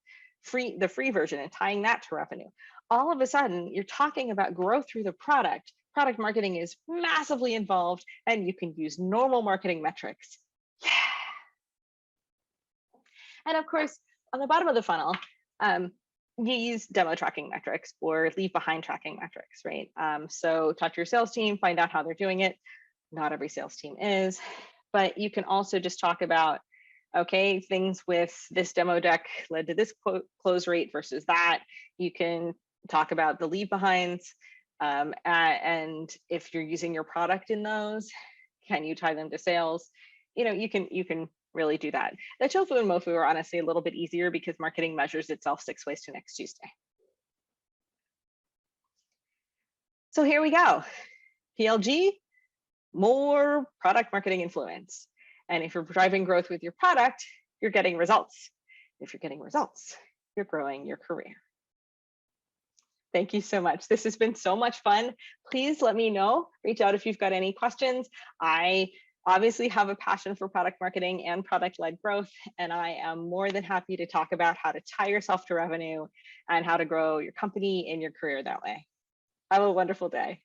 Speaker 3: the free version and tying that to revenue. All of a sudden, you're talking about growth through the product. Product marketing is massively involved, and you can use normal marketing metrics. Yeah. And of course, on the bottom of the funnel, you use demo tracking metrics or leave behind tracking metrics, right? So talk to your sales team, find out how they're doing it. Not every sales team is, but you can also just talk about, okay, things with this demo deck led to this close rate versus that. You can talk about the leave behinds, and if you're using your product in those, can you tie them to sales? You know, you can really do that. The tofu and mofu are honestly a little bit easier because marketing measures itself 6 ways to next Tuesday. So here we go. PLG, more product marketing influence. And if you're driving growth with your product, you're getting results. If you're getting results, you're growing your career. Thank you so much. This has been so much fun. Please let me know, reach out if you've got any questions. I obviously have a passion for product marketing and product-led growth, and I am more than happy to talk about how to tie yourself to revenue and how to grow your company and your career that way. Have a wonderful day.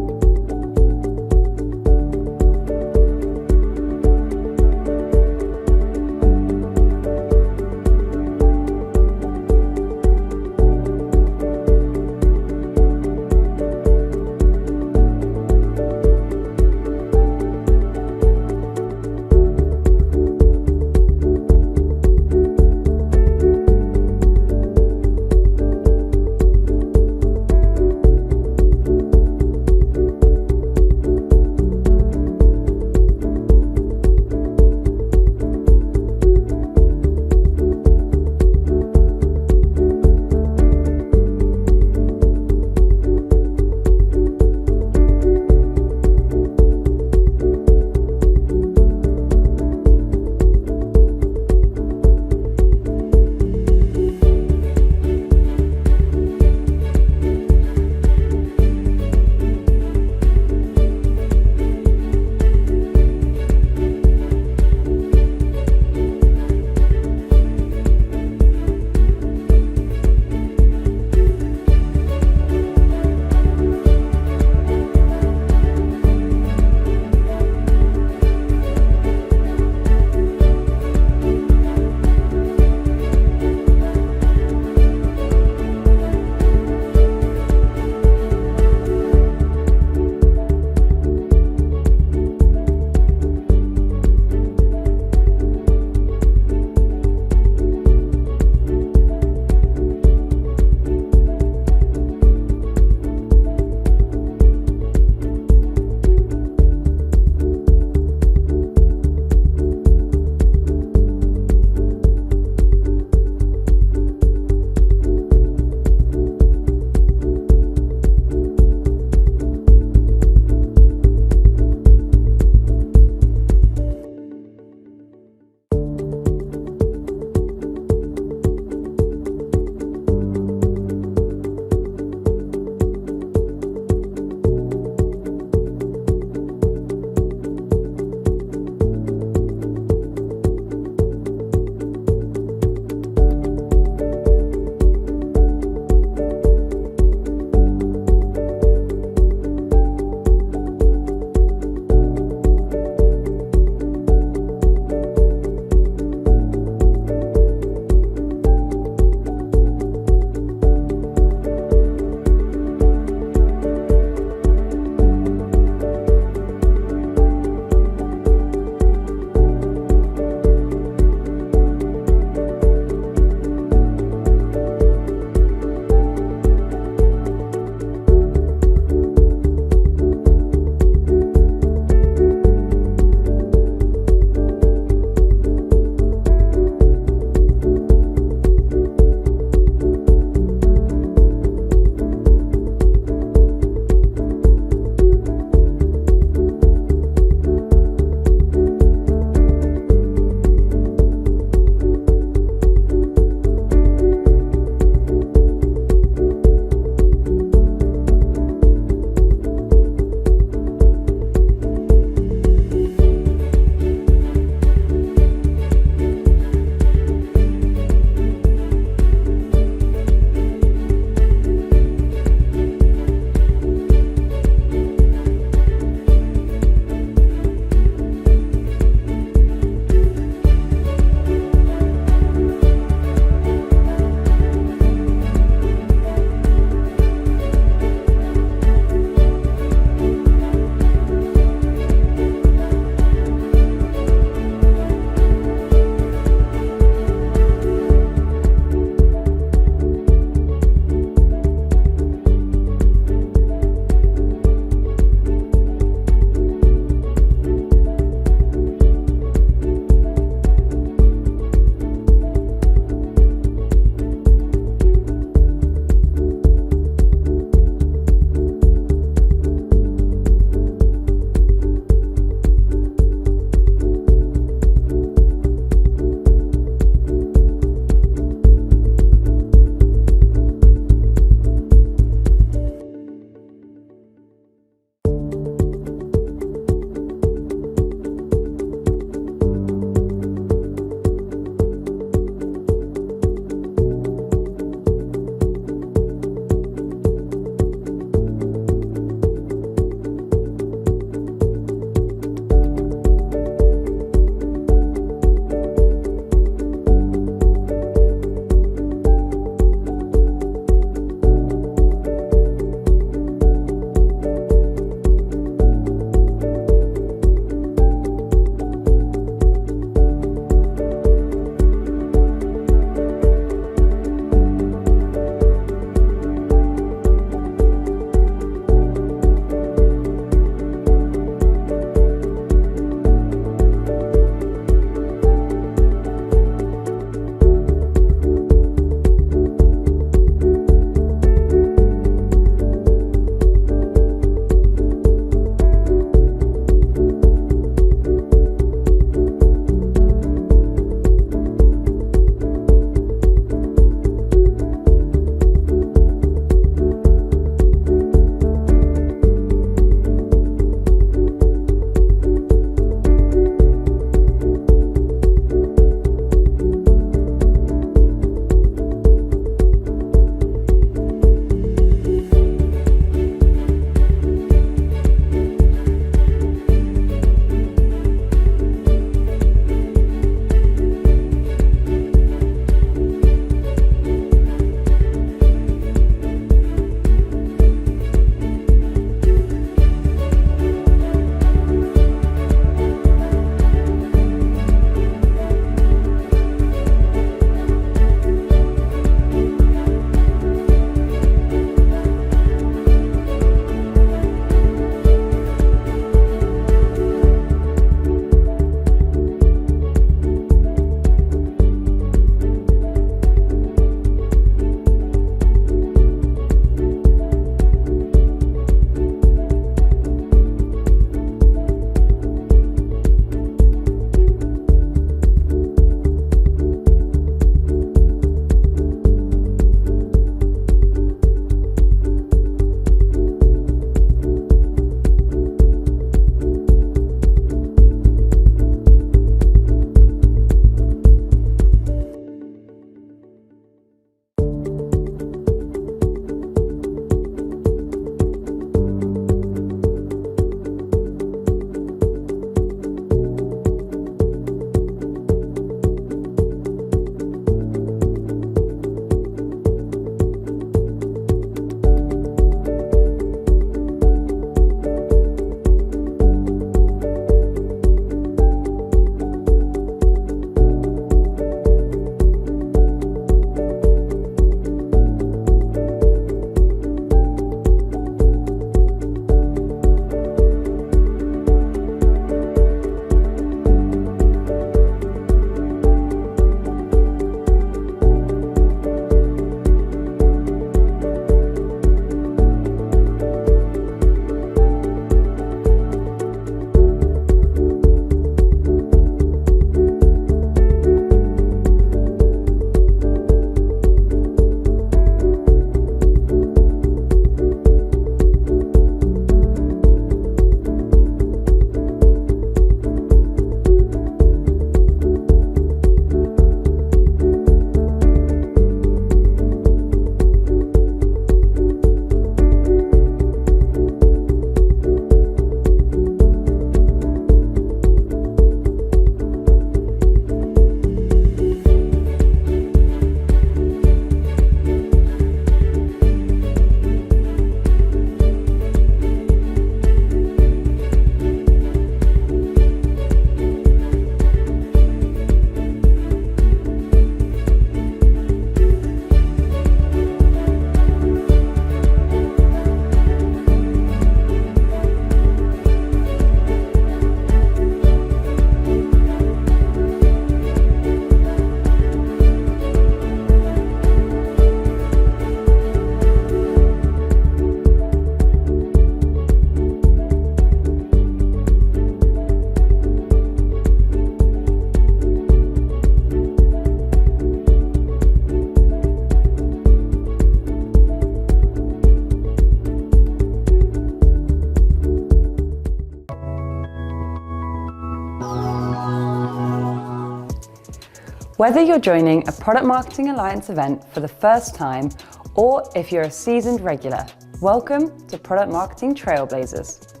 Speaker 1: Whether you're joining a Product Marketing Alliance event for the first time, or if you're a seasoned regular, welcome to Product Marketing Trailblazers.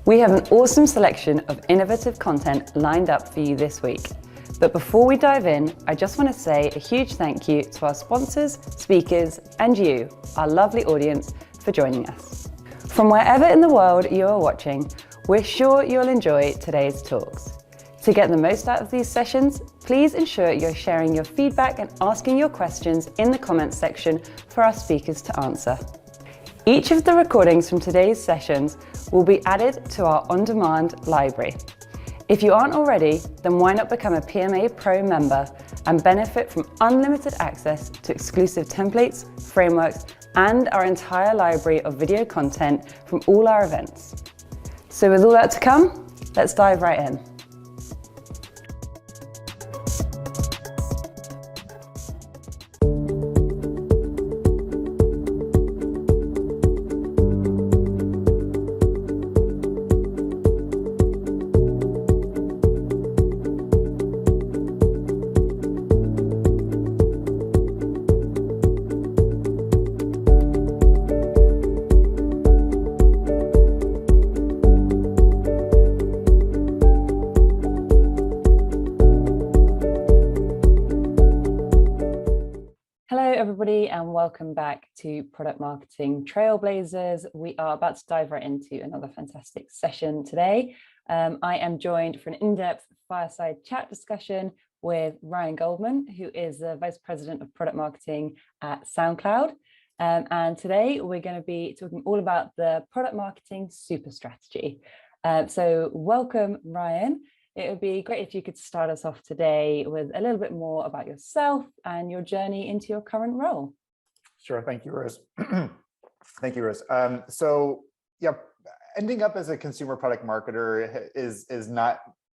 Speaker 1: We have an awesome selection of innovative content lined up for you this week. But before we dive in, I just want to say a huge thank you to our sponsors, speakers, and you, our lovely audience, for joining us. From wherever in the world you are watching, we're sure you'll enjoy today's talks. To get the most out of these sessions, please ensure you're sharing your feedback and asking your questions in the comments section for our speakers to answer. Each of the recordings from today's sessions will be added to our on-demand library. If you aren't already, then why not become a PMA Pro member and benefit from unlimited access to exclusive templates, frameworks, and our entire library of video content from all our events. So with all that to come, let's dive right in. Everybody, and welcome back to Product Marketing Trailblazers. We are about to dive right into another fantastic session today. I am joined for an in-depth fireside chat discussion with Ryan Goldman, who is the Vice President of Product Marketing at SoundCloud. And today we're going to be talking all about the product marketing super strategy. So welcome, Ryan. It would be great if you could start us off today with a little bit more about yourself and your journey into your current role.
Speaker 4: Sure. Thank you, Rose. Thank you, Rose. So yeah, ending up as a consumer product marketer is not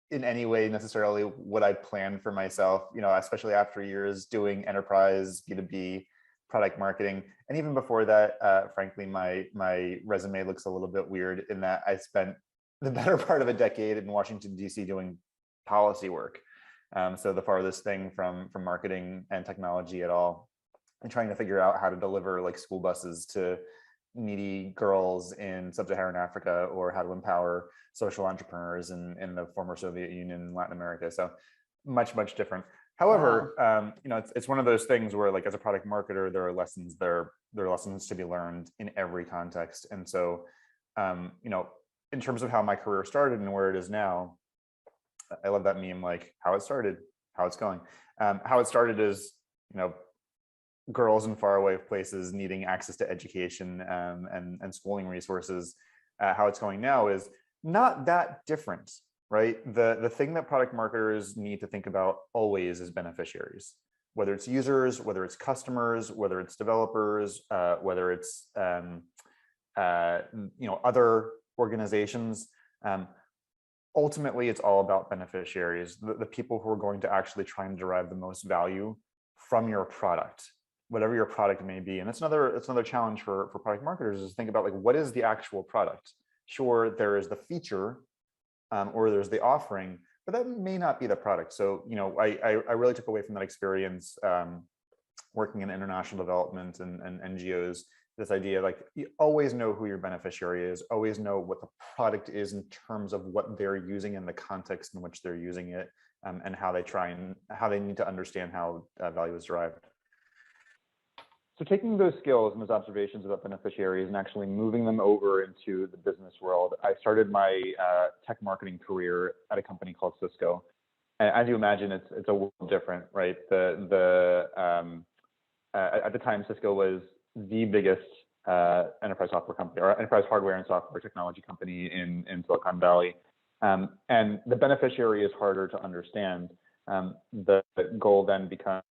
Speaker 4: in any way necessarily what I planned for myself, especially after years doing enterprise B2B product marketing. And even before that, frankly, my resume looks a little bit weird in that I spent the better part of a decade in Washington, D.C. doing policy work. So the farthest thing from marketing and technology at all, and trying to figure out how to deliver like school buses to needy girls in sub-Saharan Africa, or how to empower social entrepreneurs in the former Soviet Union and Latin America. So much different. However, wow. It's one of those things where, like, as a product marketer, there are lessons to be learned in every context. And so, in terms of how my career started and where it is now, I love that meme, like how it started, how it's going. How it started is, girls in faraway places needing access to education and schooling resources. How it's going now is not that different, right? The thing that product marketers need to think about always is beneficiaries, whether it's users, whether it's customers, whether it's developers, whether it's other organizations. Ultimately, it's all about beneficiaries, the people who are going to actually try and derive the most value from your product, whatever your product may be. And it's another challenge for product marketers, is to think about, like, what is the actual product? Sure, there is the feature or there's the offering, but that may not be the product. So, I really took away from that experience working in international development and NGOs, this idea, like, you always know who your beneficiary is, always know what the product is in terms of what they're using and the context in which they're using it, and how they need to understand how value is derived. So taking those skills and those observations about beneficiaries and actually moving them over into the business world, I started my tech marketing career at a company called Cisco. And as you imagine, it's a world different, right? At the time, Cisco was the biggest enterprise software company, or enterprise hardware and software technology company in Silicon Valley. And the beneficiary is harder to understand. The goal then becomes,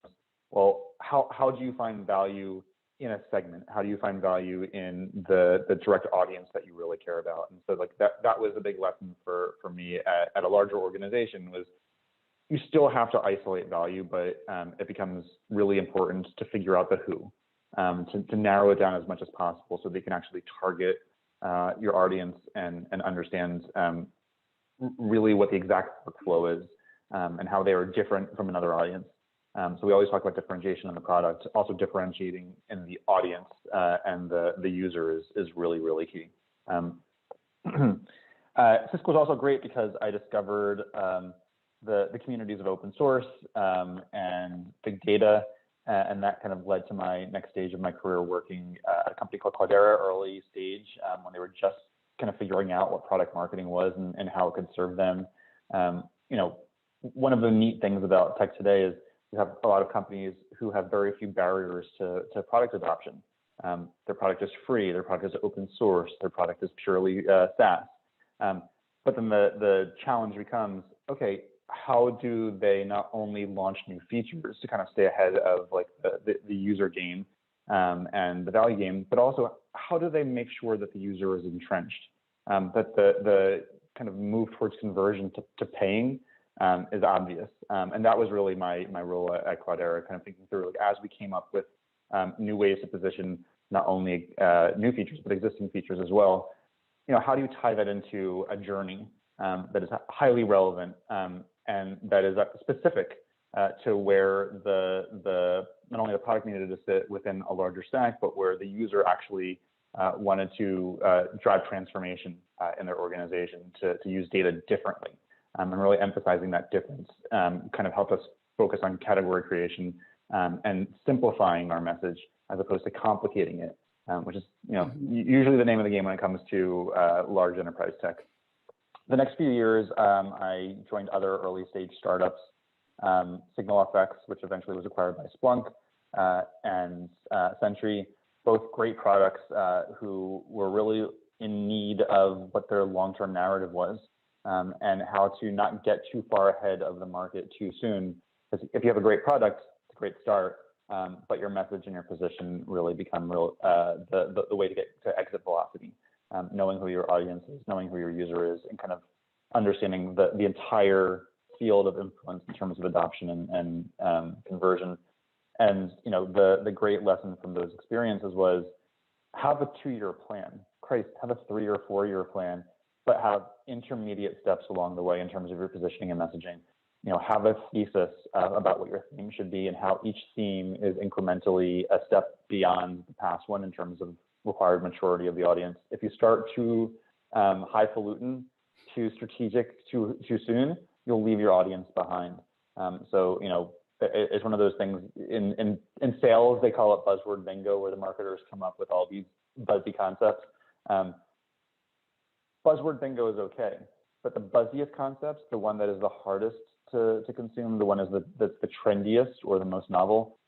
Speaker 4: well, how do you find value in a segment? How do you find value in the direct audience that you really care about? And so, like, that was a big lesson for me at a larger organization, was you still have to isolate value, but it becomes really important to figure out the who, to narrow it down as much as possible so they can actually target your audience and understand really what the exact workflow is, and how they are different from another audience. So we always talk about differentiation in the product. Also differentiating in the audience and the user is really, really key. Cisco is also great because I discovered the communities of open source and big data, and that kind of led to my next stage of my career working at a company called Cloudera, early stage, when they were just kind of figuring out what product marketing was and how it could serve them. One of the neat things about tech today is we have a lot of companies who have very few barriers to product adoption. Their product is free, their product is open source, their product is purely SaaS. But then the challenge becomes, okay, how do they not only launch new features to kind of stay ahead of like the user game and the value game, but also how do they make sure that the user is entrenched, that the kind of move towards conversion to paying is obvious. And that was really my role at Cloudera, kind of thinking through, like, as we came up with new ways to position not only new features, but existing features as well. How do you tie that into a journey that is highly relevant and that is specific to where not only the product needed to sit within a larger stack, but where the user actually wanted to drive transformation in their organization to use data differently. And really emphasizing that difference kind of helped us focus on category creation and simplifying our message as opposed to complicating it, which is usually the name of the game when it comes to large enterprise tech. The next few years, I joined other early stage startups, SignalFX, which eventually was acquired by Splunk, and Sentry, both great products who were really in need of what their long-term narrative was. And how to not get too far ahead of the market too soon. Because if you have a great product, it's a great start, but your message and your position really become the way to get to exit velocity. Knowing who your audience is, knowing who your user is, and kind of understanding the entire field of influence in terms of adoption and conversion. And the great lesson from those experiences was have a 2-year plan. Christ, have a 3 or 4-year plan, but have intermediate steps along the way in terms of your positioning and messaging. Have a thesis about what your theme should be and how each theme is incrementally a step beyond the past one in terms of required maturity of the audience. If you start too highfalutin, too strategic, too soon, you'll leave your audience behind. So it's one of those things in sales, they call it buzzword bingo, where the marketers come up with all these buzzy concepts. Buzzword bingo is okay, but the buzziest concepts, the one that is the hardest to consume, the one that's the trendiest or the most novel,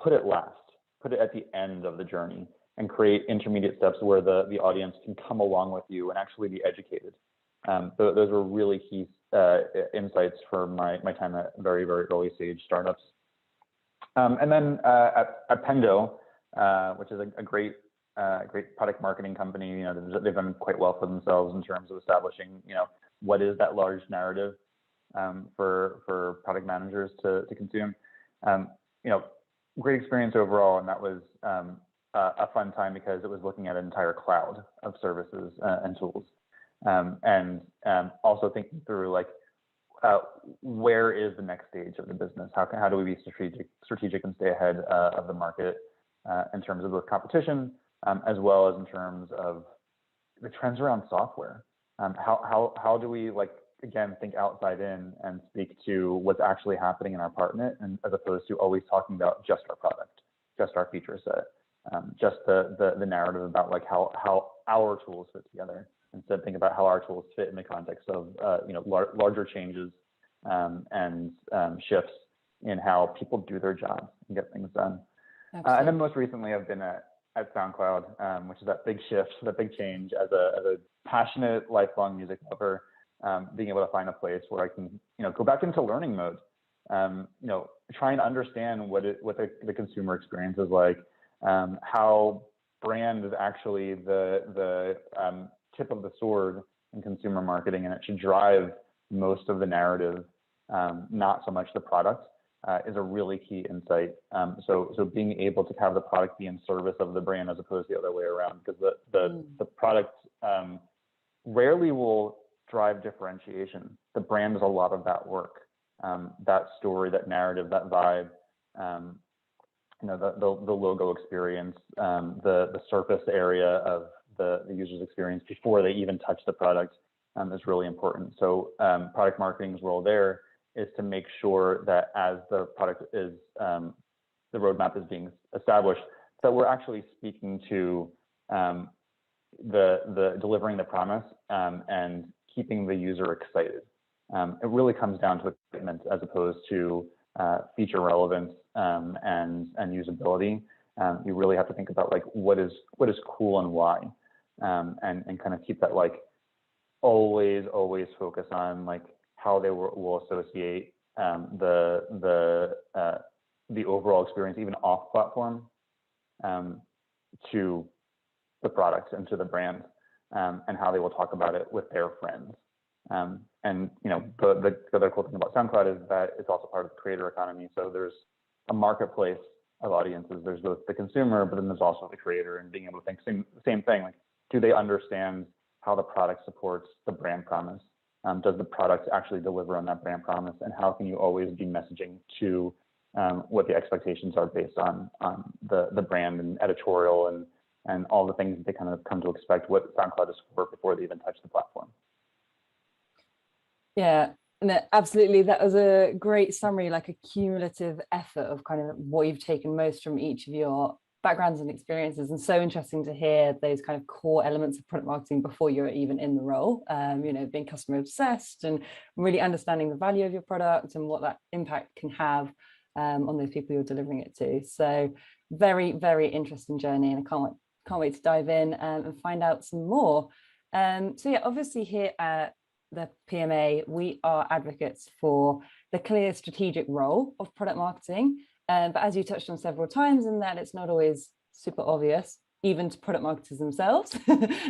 Speaker 4: put it last, put it at the end of the journey, and create intermediate steps where the audience can come along with you and actually be educated. Those were really key insights for my time at very, very early stage startups. And then at Pendo, which is a great product marketing company, they've done quite well for themselves in terms of establishing, what is that large narrative for product managers to consume. Great experience overall, and that was a fun time because it was looking at an entire cloud of services and tools, and also thinking through where is the next stage of the business? How do we be strategic and stay ahead of the market in terms of both competition as well as in terms of the trends around software? How do we again think outside in and speak to what's actually happening in our partner, and as opposed to always talking about just our product, just our feature set, just the narrative about how our tools fit together. Instead, think about how our tools fit in the context of larger changes and shifts in how people do their jobs and get things done. And then most recently, I've been at SoundCloud, which is that big shift, that big change. As a passionate, lifelong music lover, being able to find a place where I can, go back into learning mode. Trying to understand what the consumer experience is like, how brand is actually the tip of the sword in consumer marketing, and it should drive most of the narrative, not so much the product, is a really key insight. So being able to have the product be in service of the brand as opposed to the other way around, because the product rarely will drive differentiation. The brand is a lot of that work, that story, that narrative, that vibe. the logo experience, the surface area of the user's experience before they even touch the product is really important. So product marketing's role there is to make sure that as the product is, the roadmap is being established, that we're actually speaking to the delivering the promise and keeping the user excited. It really comes down to excitement as opposed to feature relevance and usability. You really have to think about like what is cool and why, and kind of keep that like always focus on like how they will associate the overall experience, even off platform, to the product and to the brand, and how they will talk about it with their friends. And the other cool thing about SoundCloud is that it's also part of the creator economy. So there's a marketplace of audiences. There's both the consumer, but then there's also the creator, and being able to think same thing. Like, do they understand how the product supports the brand promise? Does the product actually deliver on that brand promise? And how can you always be messaging to what the expectations are based on the brand and editorial and all the things that they kind of come to expect what SoundCloud is for before they even touch the platform.
Speaker 1: Yeah, no, absolutely. That was a great summary, like a cumulative effort of kind of what you've taken most from each of your backgrounds and experiences. And so interesting to hear those kind of core elements of product marketing before you're even in the role, being customer obsessed and really understanding the value of your product and what that impact can have on those people you're delivering it to. So very, very interesting journey. And I can't wait to dive in and find out some more. So yeah, obviously here at the PMA, we are advocates for the clear strategic role of product marketing. But as you touched on several times, in that it's not always super obvious, even to product marketers themselves,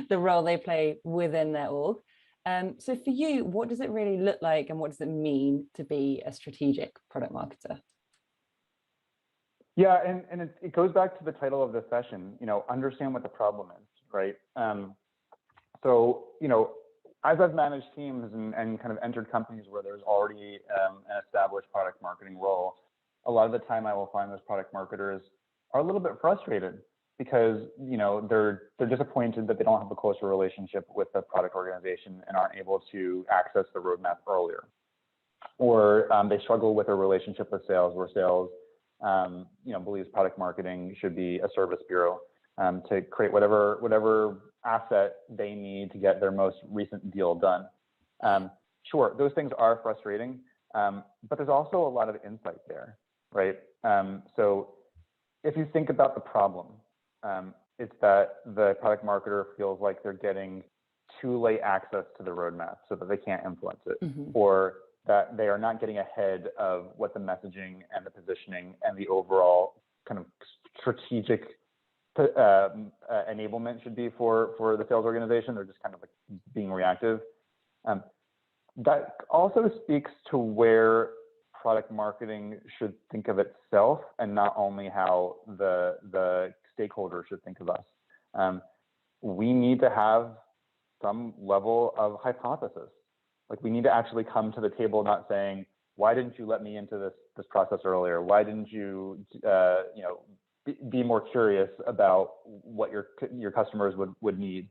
Speaker 1: the role they play within their org. So for you, what does it really look like and what does it mean to be a strategic product marketer?
Speaker 4: Yeah, and it goes back to the title of the session, understand what the problem is, right? So, as I've managed teams and kind of entered companies where there's already an established product marketing role, a lot of the time I will find those product marketers are a little bit frustrated because, they're disappointed that they don't have a closer relationship with the product organization and aren't able to access the roadmap earlier. Or they struggle with a relationship with sales where sales, believes product marketing should be a service bureau to create whatever asset they need to get their most recent deal done. Sure, those things are frustrating, but there's also a lot of insight there, right? So if you think about the problem, it's that the product marketer feels like they're getting too late access to the roadmap so that they can't influence it, or that they are not getting ahead of what the messaging and the positioning and the overall kind of strategic enablement should be for the sales organization. They're just kind of like being reactive. That also speaks to where product marketing should think of itself and not only how the stakeholder should think of us. We need to have some level of hypothesis. Like, we need to actually come to the table not saying, why didn't you let me into this process earlier? Why didn't you be more curious about what your customers would need?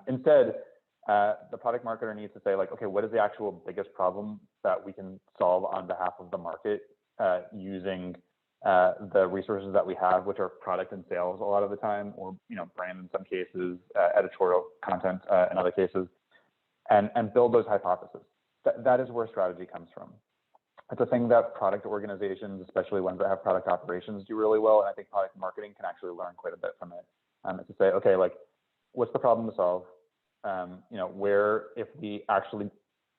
Speaker 4: Instead, the product marketer needs to say, like, okay, what is the actual biggest problem that we can solve on behalf of the market using the resources that we have, which are product and sales a lot of the time, or brand in some cases, editorial content in other cases, and build those hypotheses. That is where strategy comes from. It's a thing that product organizations, especially ones that have product operations, do really well, and I think product marketing can actually learn quite a bit from it. It's to say, okay, like, what's the problem to solve? Where, if we actually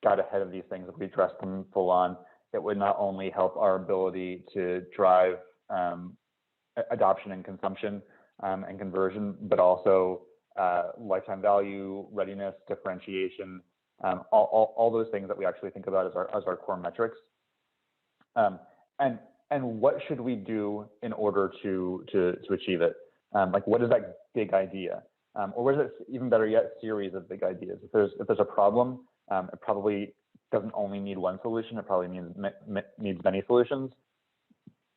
Speaker 4: got ahead of these things, if we addressed them full on, it would not only help our ability to drive adoption and consumption and conversion, but also lifetime value, readiness, differentiation, all those things that we actually think about as our core metrics. And what should we do in order to achieve it? Like, what is that big idea? Or what is it, even better yet, series of big ideas? If there's a problem, it probably doesn't only need one solution. It probably needs many solutions.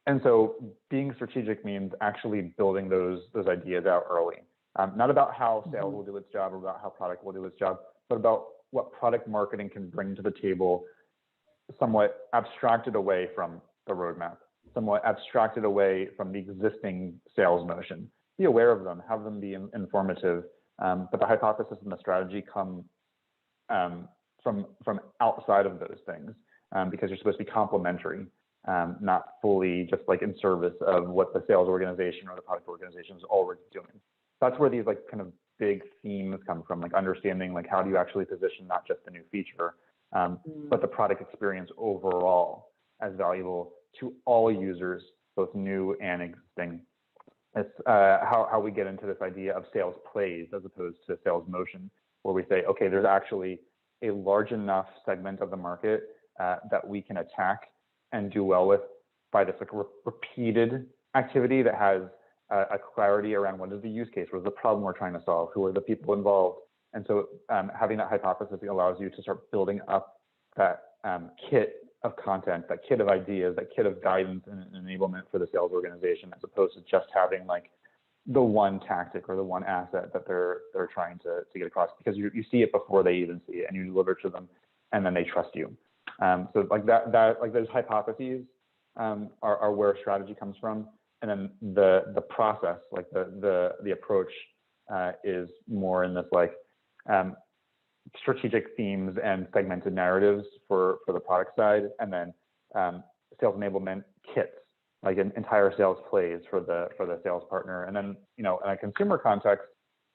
Speaker 4: And so being strategic means actually building those ideas out early. Not about how sales will do its job or about how product will do its job, but about what product marketing can bring to the table, somewhat abstracted away from the roadmap, somewhat abstracted away from the existing sales motion. Be aware of them, have them be informative, but the hypothesis and the strategy come from outside of those things, because you're supposed to be complementary, not fully just like in service of what the sales organization or the product organization is already doing. That's where these like kind of big themes come from, like understanding like how do you actually position not just the new feature, but the product experience overall as valuable to all users, both new and existing. It's how we get into this idea of sales plays as opposed to sales motion, where we say, okay, there's actually a large enough segment of the market that we can attack and do well with by this like repeated activity that has a clarity around what is the use case, what is the problem we're trying to solve, who are the people involved. And so having that hypothesis allows you to start building up that kit of content, that kit of ideas, that kit of guidance and enablement for the sales organization, as opposed to just having like the one tactic or the one asset that they're trying to get across, because you see it before they even see it and you deliver to them and then they trust you. So like that like those hypotheses are where strategy comes from. And then the process, like the approach is more in this like strategic themes and segmented narratives for the product side, and then sales enablement kits, like an entire sales plays for the sales partner. And then, you know, in a consumer context,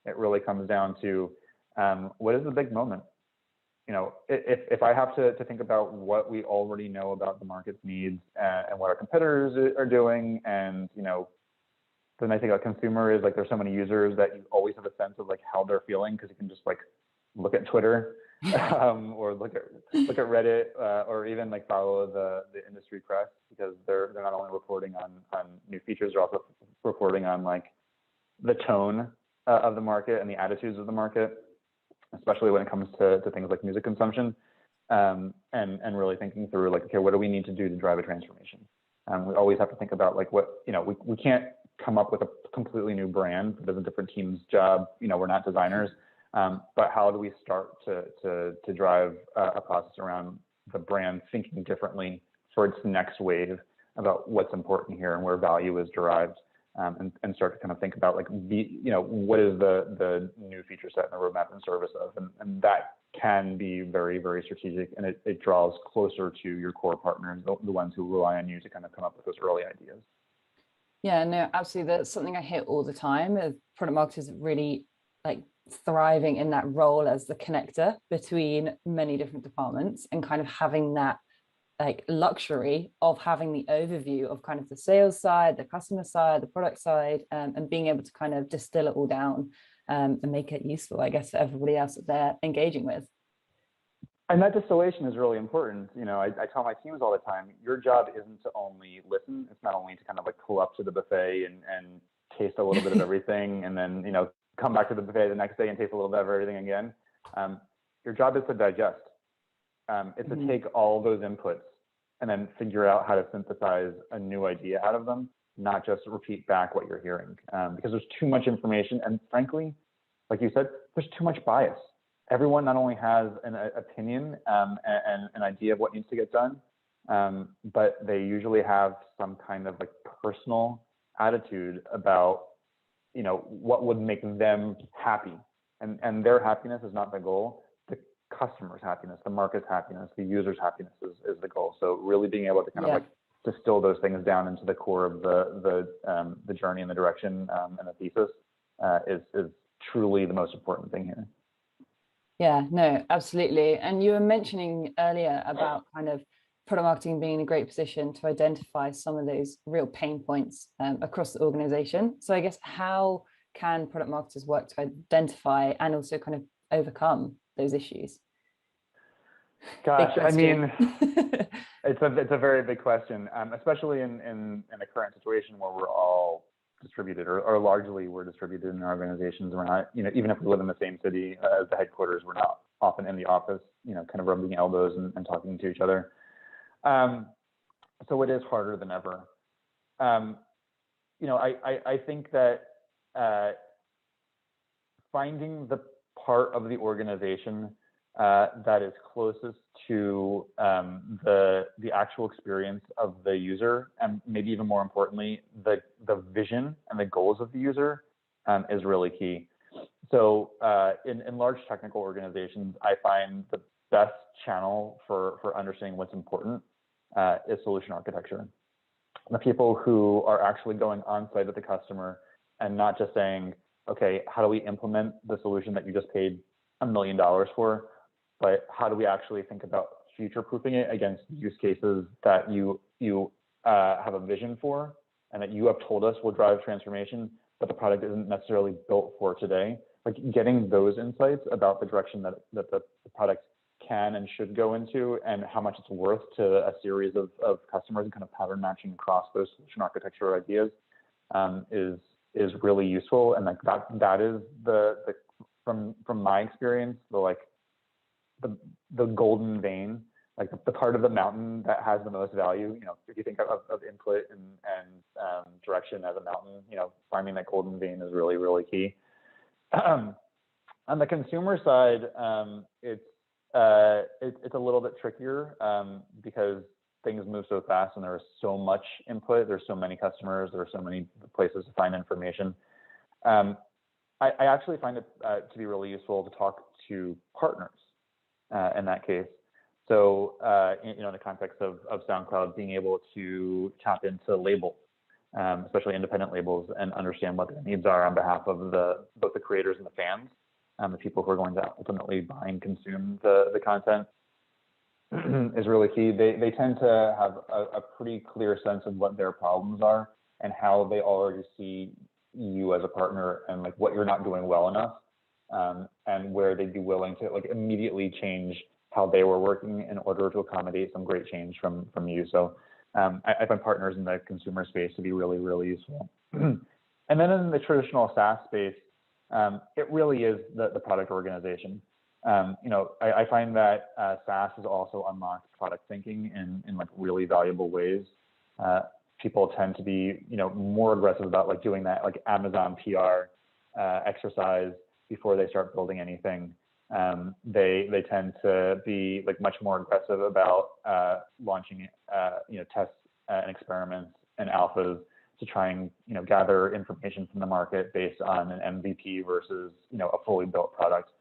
Speaker 4: it really comes down to what is the big moment? You know, if I have to think about what we already know about the market's needs and what our competitors are doing, and, you know, the nice thing about consumer is like there's so many users that you always have a sense of like how they're feeling, because you can just like look at Twitter or look at Reddit or even like follow the industry press, because they're not only reporting on new features, they're also reporting on like the tone of the market and the attitudes of the market, especially when it comes to things like music consumption, and really thinking through like, okay, what do we need to do to drive a transformation? We always have to think about like what, you know, we can't come up with a completely new brand. It is a different team's job. You know, we're not designers, but how do we start to drive a process around the brand thinking differently for its next wave about what's important here and where value is derived, and start to kind of think about like you know, what is the new feature set and the roadmap in service of, and that can be very, very strategic, and it draws closer to your core partners, the ones who rely on you to kind of come up with those early ideas.
Speaker 1: Yeah, no, absolutely. That's something I hear all the time. Product marketers really like thriving in that role as the connector between many different departments, and kind of having that like luxury of having the overview of kind of the sales side, the customer side, the product side, and being able to kind of distill it all down and make it useful, I guess, for everybody else that they're engaging with.
Speaker 4: And that distillation is really important. You know, I tell my teams all the time, your job isn't to only listen. It's not only to kind of like pull up to the buffet and taste a little bit of everything, and then, you know, come back to the buffet the next day and taste a little bit of everything again. Your job is to digest. It's to take all those inputs and then figure out how to synthesize a new idea out of them, not just repeat back what you're hearing, because there's too much information. And frankly, like you said, there's too much bias. Everyone not only has an opinion and an idea of what needs to get done, but they usually have some kind of like personal attitude about, you know, what would make them happy. And their happiness is not the goal. The customer's happiness, the market's happiness, the user's happiness is the goal. So really being able to kind of like distill those things down into the core of the journey and the direction and the thesis is truly the most important thing here.
Speaker 1: Yeah, no, absolutely. And you were mentioning earlier about kind of product marketing being in a great position to identify some of those real pain points across the organization. So I guess how can product marketers work to identify and also kind of overcome those issues?
Speaker 4: Gosh, I mean, it's a very big question, especially in the current situation where we're all distributed, or largely we're distributed in our organizations. We're not, you know, even if we live in the same city as the headquarters, we're not often in the office, you know, kind of rubbing elbows and talking to each other. So it is harder than ever.
Speaker 5: you know, I think that finding the part of the organization that is closest to the actual experience of the user, and maybe even more importantly, the vision and the goals of the user is really key. So in large technical organizations, I find the best channel for understanding what's important is solution architecture. The people who are actually going on site with the customer and not just saying, okay, how do we implement the solution that you just paid $1 million for, but how do we actually think about future-proofing it against use cases that you have a vision for and that you have told us will drive transformation, but the product isn't necessarily built for today. Like getting those insights about the direction that the product can and should go into and how much it's worth to a series of customers and kind of pattern matching across those solution architecture ideas is really useful. And like that is from my experience, the golden vein, like the part of the mountain that has the most value. You know, if you think of input and direction as a mountain, you know, finding that golden vein is really, really key. On the consumer side, it's a little bit trickier because things move so fast and there's so much input. There's so many customers. There are so many places to find information. I actually find it to be really useful to talk to partners in that case. So, you know, in the context of SoundCloud, being able to tap into labels, especially independent labels, and understand what their needs are on behalf of both the creators and the fans, the people who are going to ultimately buy and consume the content is really key. They tend to have a pretty clear sense of what their problems are and how they already see you as a partner and like what you're not doing well enough, and where they'd be willing to like immediately change how they were working in order to accommodate some great change from you. So I find partners in the consumer space to be really, really useful. And then in the traditional SaaS space, it really is the product organization. You know, I find that SaaS has also unlocked product thinking in like really valuable ways. People tend to be, you know, more aggressive about like doing that like Amazon PR exercise before they start building anything. They tend to be like much more aggressive about launching you know, tests and experiments and alphas to try and, you know, gather information from the market based on an MVP versus, you know, a fully built product.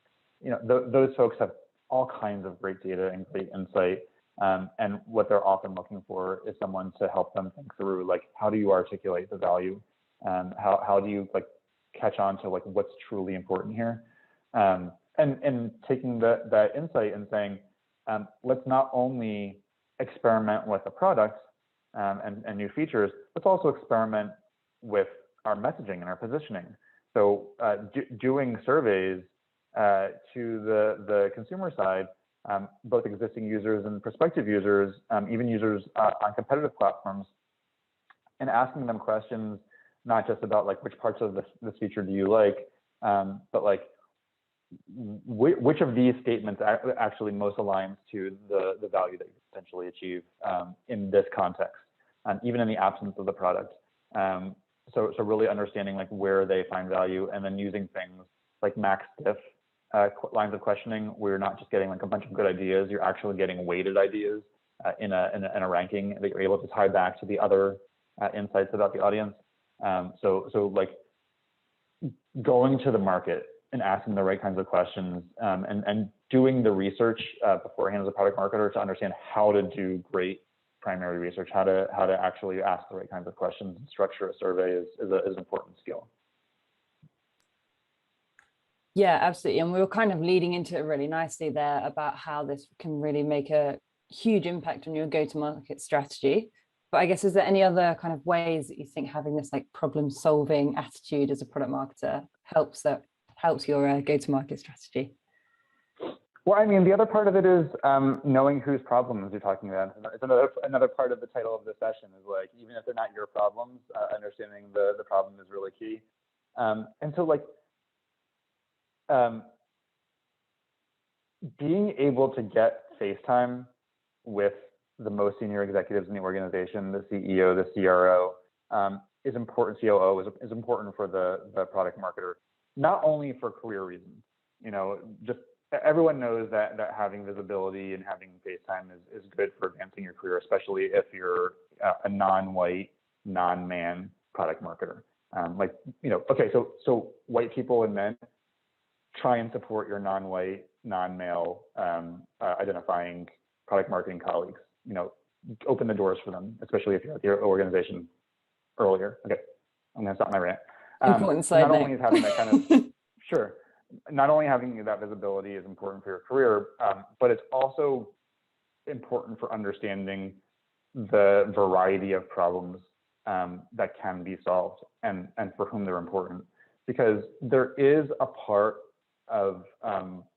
Speaker 5: You know, those folks have all kinds of great data and great insight. And what they're often looking for is someone to help them think through, like, how do you articulate the value? How do you like catch on to like what's truly important here? And taking that insight and saying, let's not only experiment with the product and new features, let's also experiment with our messaging and our positioning. So doing surveys to the consumer side, both existing users and prospective users, even users on competitive platforms, and asking them questions, not just about like which parts of this feature do you like, but like which of these statements actually most aligns to the value that you potentially achieve in this context, even in the absence of the product. So really understanding like where they find value, and then using things like max diff lines of questioning, where you're not just getting like a bunch of good ideas, you're actually getting weighted ideas in a ranking that you're able to tie back to the other insights about the audience. So like going to the market and asking the right kinds of questions, and doing the research beforehand as a product marketer to understand how to do great primary research, how to actually ask the right kinds of questions and structure a survey is an important skill.
Speaker 1: Yeah, absolutely. And we were kind of leading into it really nicely there about how this can really make a huge impact on your go-to-market strategy. But I guess, is there any other kind of ways that you think having this like problem-solving attitude as a product marketer helps your go-to-market strategy?
Speaker 5: Well, I mean, the other part of it is knowing whose problems you're talking about. It's another part of the title of the session is like, even if they're not your problems, understanding the problem is really key. And so like, being able to get FaceTime with the most senior executives in the organization, the CEO, the CRO, is important. COO is important for the product marketer, not only for career reasons. You know, just everyone knows that having visibility and having face time is good for advancing your career, especially if you're a non-white, non-man product marketer. Like, you know, okay, so white people and men, try and support your non-white, non-male identifying product marketing colleagues. You know, open the doors for them, especially if you're at your organization earlier. Okay, I'm gonna stop my rant.
Speaker 1: Important side
Speaker 5: not
Speaker 1: note.
Speaker 5: only is having that kind of, sure, not only having that visibility is important for your career, but it's also important for understanding the variety of problems that can be solved and for whom they're important. Because there is a part of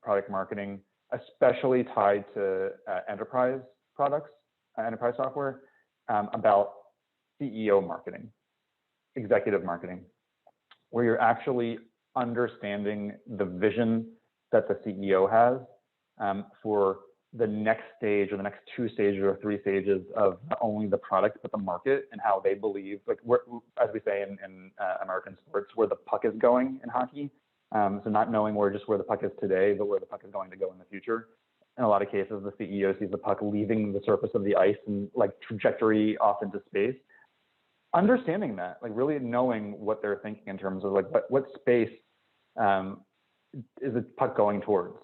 Speaker 5: product marketing, especially tied to enterprise products, enterprise software, about CEO marketing, executive marketing, where you're actually understanding the vision that the CEO has for the next stage or the next 2 stages or 3 stages of not only the product, but the market and how they believe, like as we say in American sports, where the puck is going in hockey. So not knowing where the puck is today, but where the puck is going to go in the future. In a lot of cases, the CEO sees the puck leaving the surface of the ice and like trajectory off into space. Understanding that, like really knowing what they're thinking in terms of like what space is the puck going towards,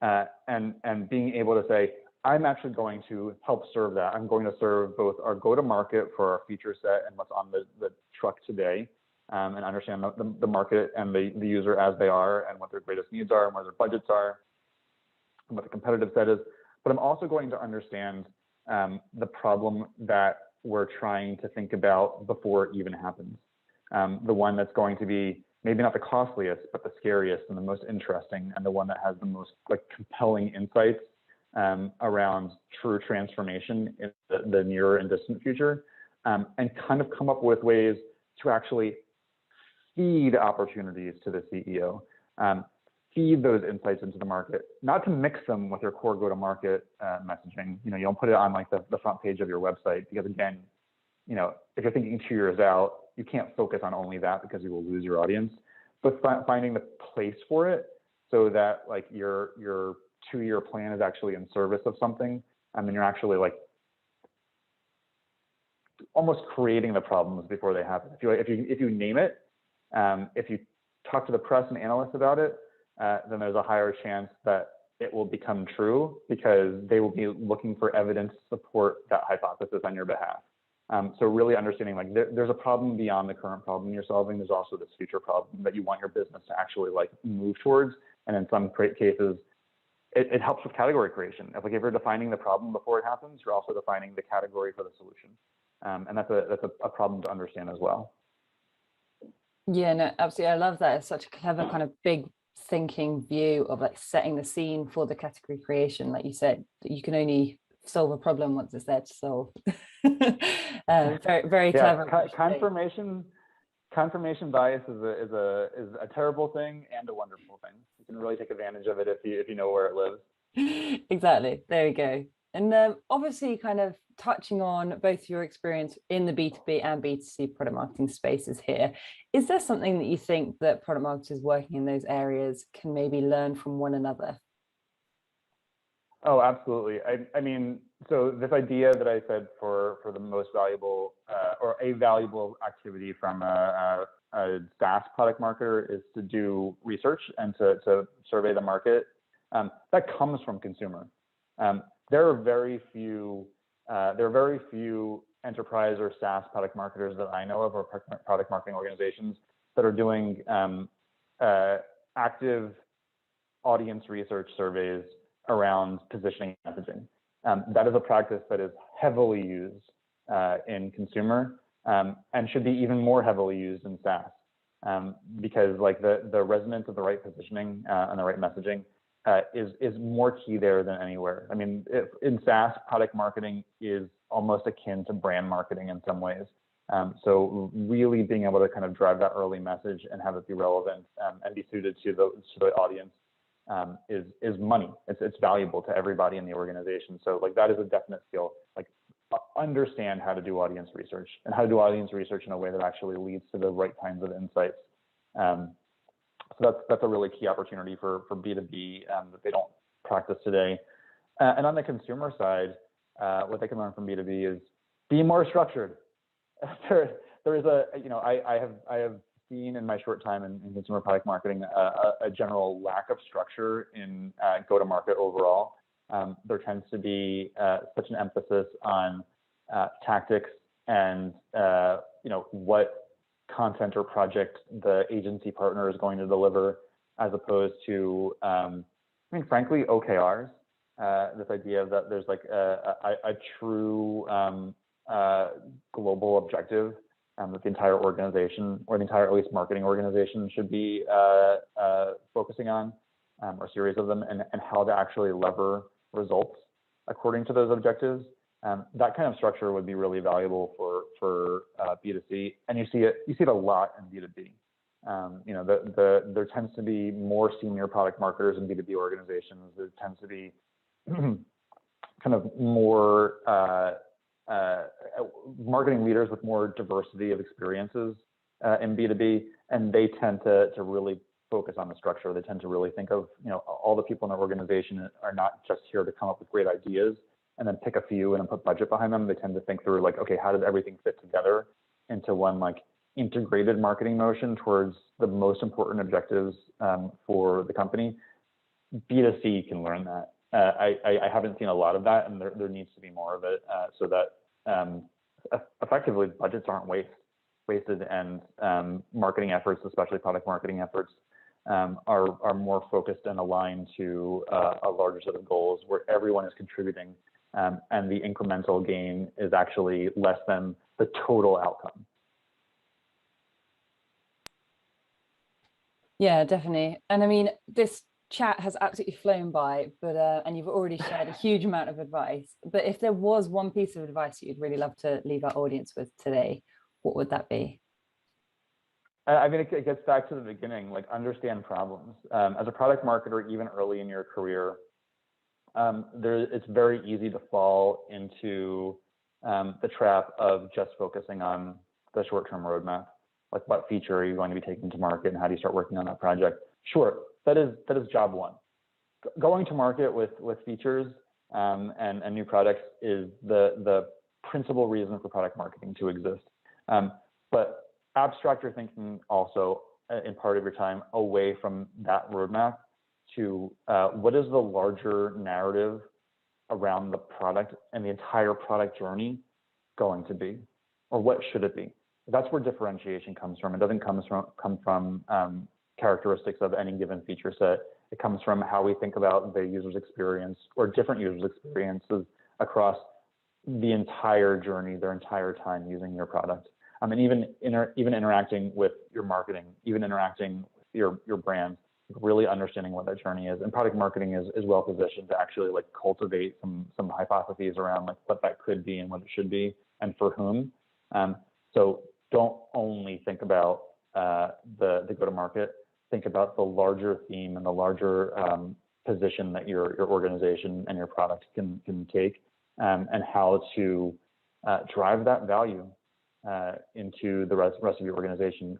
Speaker 5: and being able to say, I'm actually going to help serve that. I'm going to serve both our go-to-market for our feature set and what's on the truck today, and understand the market and the user as they are and what their greatest needs are and where their budgets are and what the competitive set is. But I'm also going to understand the problem that we're trying to think about before it even happens. The one that's going to be maybe not the costliest, but the scariest and the most interesting, and the one that has the most like compelling insights around true transformation in the near and distant future, and kind of come up with ways to actually feed opportunities to the CEO, feed those insights into the market, not to mix them with your core go-to-market messaging. You know, you don't put it on like the front page of your website, because again, you know, if you're thinking 2 years out, you can't focus on only that because you will lose your audience. But finding the place for it so that like your 2-year plan is actually in service of something, and you're actually like almost creating the problems before they happen. If you name it, if you talk to the press and analysts about it, then there's a higher chance that it will become true, because they will be looking for evidence to support that hypothesis on your behalf. So really understanding like there's a problem beyond the current problem you're solving. There's also this future problem that you want your business to actually like move towards. And in some cases, it helps with category creation. If you're defining the problem before it happens, you're also defining the category for the solution. And that's a problem to understand as well.
Speaker 1: Yeah, no, absolutely. I love that. It's such a clever kind of big thinking view of like setting the scene for the category creation. Like you said, you can only solve a problem once it's there to solve. Very, very clever.
Speaker 5: Confirmation bias is a terrible thing and a wonderful thing. You can really take advantage of it if you know where it lives.
Speaker 1: Exactly. There we go. And obviously kind of touching on both your experience in the B2B and B2C product marketing spaces here, is there something that you think that product marketers working in those areas can maybe learn from one another?
Speaker 5: Oh, absolutely. I mean, so this idea that I said for the most valuable or a valuable activity from a SaaS product marketer is to do research and to survey the market. That comes from consumer. There are very few enterprise or SaaS product marketers that I know of, or product marketing organizations that are doing active audience research surveys around positioning and messaging. That is a practice that is heavily used in consumer, and should be even more heavily used in SaaS, because like the resonance of the right positioning and the right messaging is more key there than anywhere. I mean, in SaaS, product marketing is almost akin to brand marketing in some ways. So really being able to kind of drive that early message and have it be relevant and be suited to the audience is money. It's valuable to everybody in the organization. So like that is a definite skill. Like understand how to do audience research and how to do audience research in a way that actually leads to the right kinds of insights. So that's a really key opportunity for B2B that they don't practice today. And on the consumer side, what they can learn from B2B is be more structured. There is I have seen in my short time in consumer product marketing a general lack of structure in go-to-market overall. There tends to be such an emphasis on tactics and what content or project the agency partner is going to deliver, as opposed to frankly OKRs. This idea that there's like a true global objective that the entire organization, or the entire at least marketing organization, should be focusing on, or a series of them, and how to actually lever results according to those objectives. That kind of structure would be really valuable for B2C, and you see it a lot in B2B. There tends to be more senior product marketers in B2B organizations. There tends to be kind of more marketing leaders with more diversity of experiences in B2B, and they tend to really focus on the structure. They tend to really think of, all the people in their organization are not just here to come up with great ideas and then pick a few and then put budget behind them. They tend to think through like, okay, how does everything fit together into one like integrated marketing motion towards the most important objectives for the company. B2C can learn that. I haven't seen a lot of that, and there needs to be more of it, so that effectively budgets aren't wasted, and marketing efforts, especially product marketing efforts, are more focused and aligned to a larger set of goals where everyone is contributing, and the incremental gain is actually less than the total outcome.
Speaker 1: Yeah, definitely. And I mean, this chat has absolutely flown by, but and you've already shared a huge amount of advice. But if there was one piece of advice you'd really love to leave our audience with today, what would that be?
Speaker 5: I mean, it gets back to the beginning, like understand problems. As a product marketer, even early in your career, it's very easy to fall into the trap of just focusing on the short-term roadmap. Like, what feature are you going to be taking to market, and how do you start working on that project? Sure, that is job one. Going to market with features and new products is the principal reason for product marketing to exist. But abstract your thinking also in part of your time away from that roadmap to what is the larger narrative around the product and the entire product journey going to be, or what should it be? That's where differentiation comes from. It doesn't come from characteristics of any given feature set. It comes from how we think about the user's experience, or different users' experiences across the entire journey, their entire time using your product. And even interacting with your marketing, even interacting with your brand, really understanding what that journey is. And product marketing is well positioned to actually like cultivate some hypotheses around like what that could be and what it should be and for whom. So don't only think about the go-to-market. Think about the larger theme and the larger position that your organization and your product can take, and how to drive that value into the rest of your organization.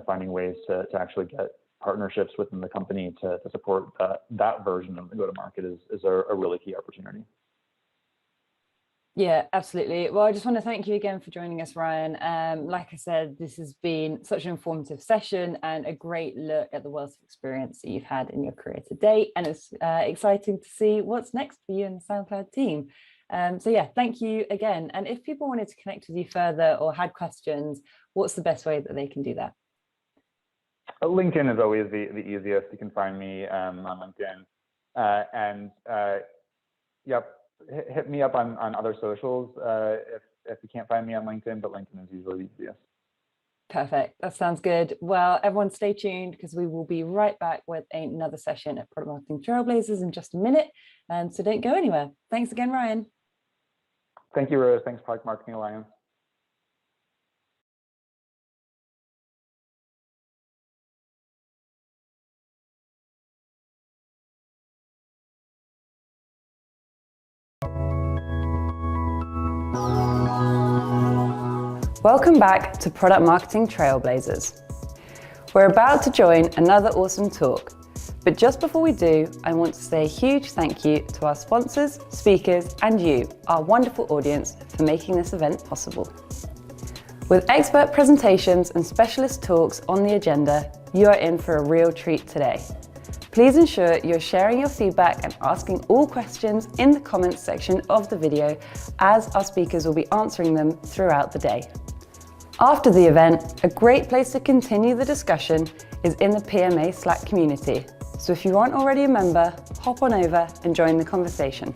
Speaker 5: Finding ways to actually get partnerships within the company to support that version of the go-to-market is a really key opportunity.
Speaker 1: Yeah, absolutely. Well, I just want to thank you again for joining us, Ryan. Like I said, this has been such an informative session and a great look at the wealth of experience that you've had in your career to date. And it's exciting to see what's next for you and the SoundCloud team. So yeah, thank you again. And if people wanted to connect with you further or had questions, what's the best way that they can do that?
Speaker 5: LinkedIn is always the easiest. You can find me on LinkedIn. Yep. Hit me up on other socials if you can't find me on LinkedIn, but LinkedIn is usually the easiest.
Speaker 1: Perfect. That sounds good. Well, everyone stay tuned, because we will be right back with another session at Product Marketing Trailblazers in just a minute. So don't go anywhere. Thanks again, Ryan.
Speaker 5: Thank you, Rose. Thanks, Product Marketing Alliance.
Speaker 1: Welcome back to Product Marketing Trailblazers. We're about to join another awesome talk, but just before we do, I want to say a huge thank you to our sponsors, speakers, and you, our wonderful audience, for making this event possible. With expert presentations and specialist talks on the agenda, you are in for a real treat today. Please ensure you're sharing your feedback and asking all questions in the comments section of the video, as our speakers will be answering them throughout the day. After the event, a great place to continue the discussion is in the PMA Slack community. So if you aren't already a member, hop on over and join the conversation.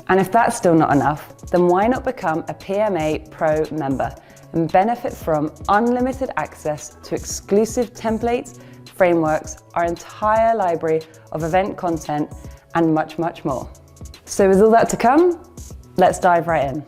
Speaker 1: And if that's still not enough, then why not become a PMA Pro member and benefit from unlimited access to exclusive templates, frameworks, our entire library of event content, and much, much more. So with all that to come, let's dive right in.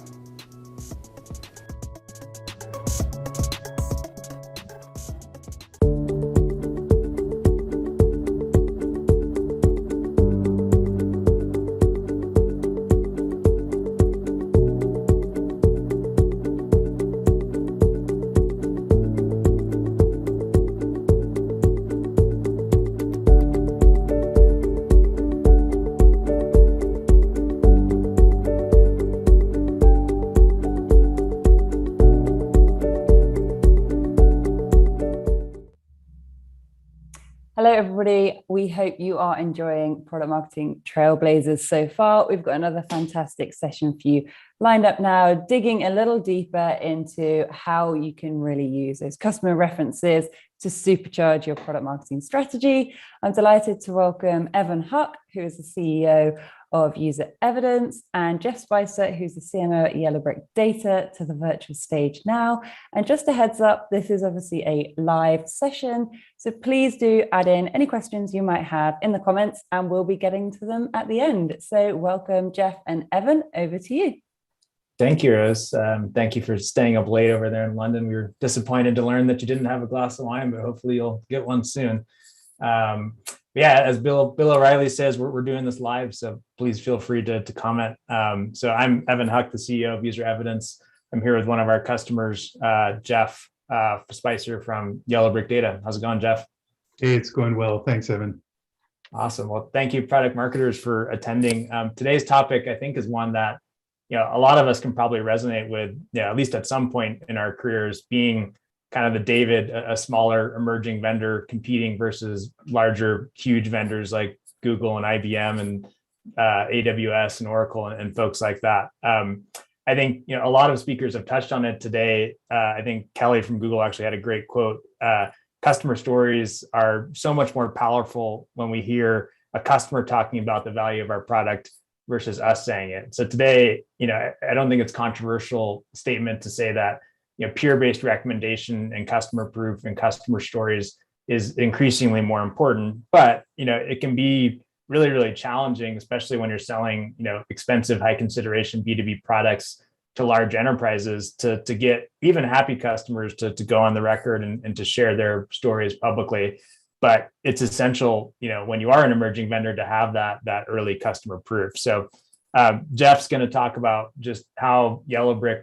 Speaker 1: Hello, everybody. We hope you are enjoying Product Marketing Trailblazers so far. We've got another fantastic session for you lined up now, digging a little deeper into how you can really use those customer references to supercharge your product marketing strategy. I'm delighted to welcome Evan Huck, who is the CEO of User Evidence, and Jeff Spicer, who's the CMO at Yellowbrick Data, to the virtual stage now. And just a heads up, this is obviously a live session, so please do add in any questions you might have in the comments, and we'll be getting to them at the end. So welcome, Jeff and Evan, over to you.
Speaker 6: Thank you, Rose. Thank you for staying up late over there in London. We were disappointed to learn that you didn't have a glass of wine, but hopefully you'll get one soon. Yeah, as Bill O'Reilly says, we're doing this live, so please feel free to comment. So I'm Evan Huck, the CEO of User Evidence. I'm here with one of our customers, Jeff Spicer from Yellowbrick Data. How's it going, Jeff?
Speaker 7: Hey, it's going well. Thanks, Evan.
Speaker 6: Awesome. Well, thank you, product marketers, for attending. Today's topic, I think, is one that a lot of us can probably resonate with, at least at some point in our careers, being kind of the David, a smaller emerging vendor competing versus larger, huge vendors like Google and IBM and AWS and Oracle and folks like that. I think a lot of speakers have touched on it today. I think Kelly from Google actually had a great quote. Customer stories are so much more powerful when we hear a customer talking about the value of our product versus us saying it. So today, I don't think it's a controversial statement to say that peer-based recommendation and customer proof and customer stories is increasingly more important, but it can be really, really challenging, especially when you're selling expensive, high consideration B2B products to large enterprises to get even happy customers to go on the record and to share their stories publicly. But it's essential, when you are an emerging vendor, to have that early customer proof. So Jeff's going to talk about just how Yellowbrick,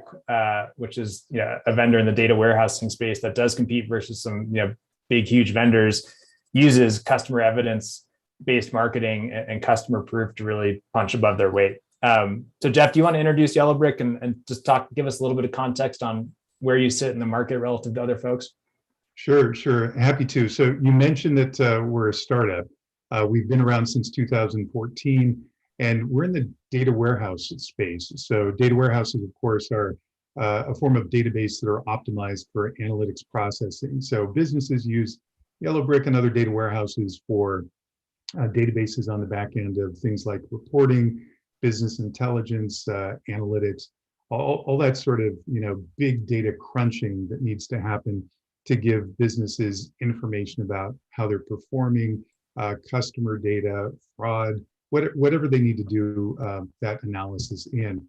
Speaker 6: which is a vendor in the data warehousing space that does compete versus some big, huge vendors, uses customer evidence-based marketing and customer proof to really punch above their weight. So Jeff, do you want to introduce Yellowbrick and just give us a little bit of context on where you sit in the market relative to other folks?
Speaker 7: Sure. Happy to. So you mentioned that we're a startup. We've been around since 2014, and we're in the data warehouse space. So data warehouses, of course, are a form of database that are optimized for analytics processing. So businesses use Yellowbrick and other data warehouses for databases on the back end of things like reporting, business intelligence, analytics, all that sort of big data crunching that needs to happen to give businesses information about how they're performing, customer data, fraud, whatever they need to do that analysis in.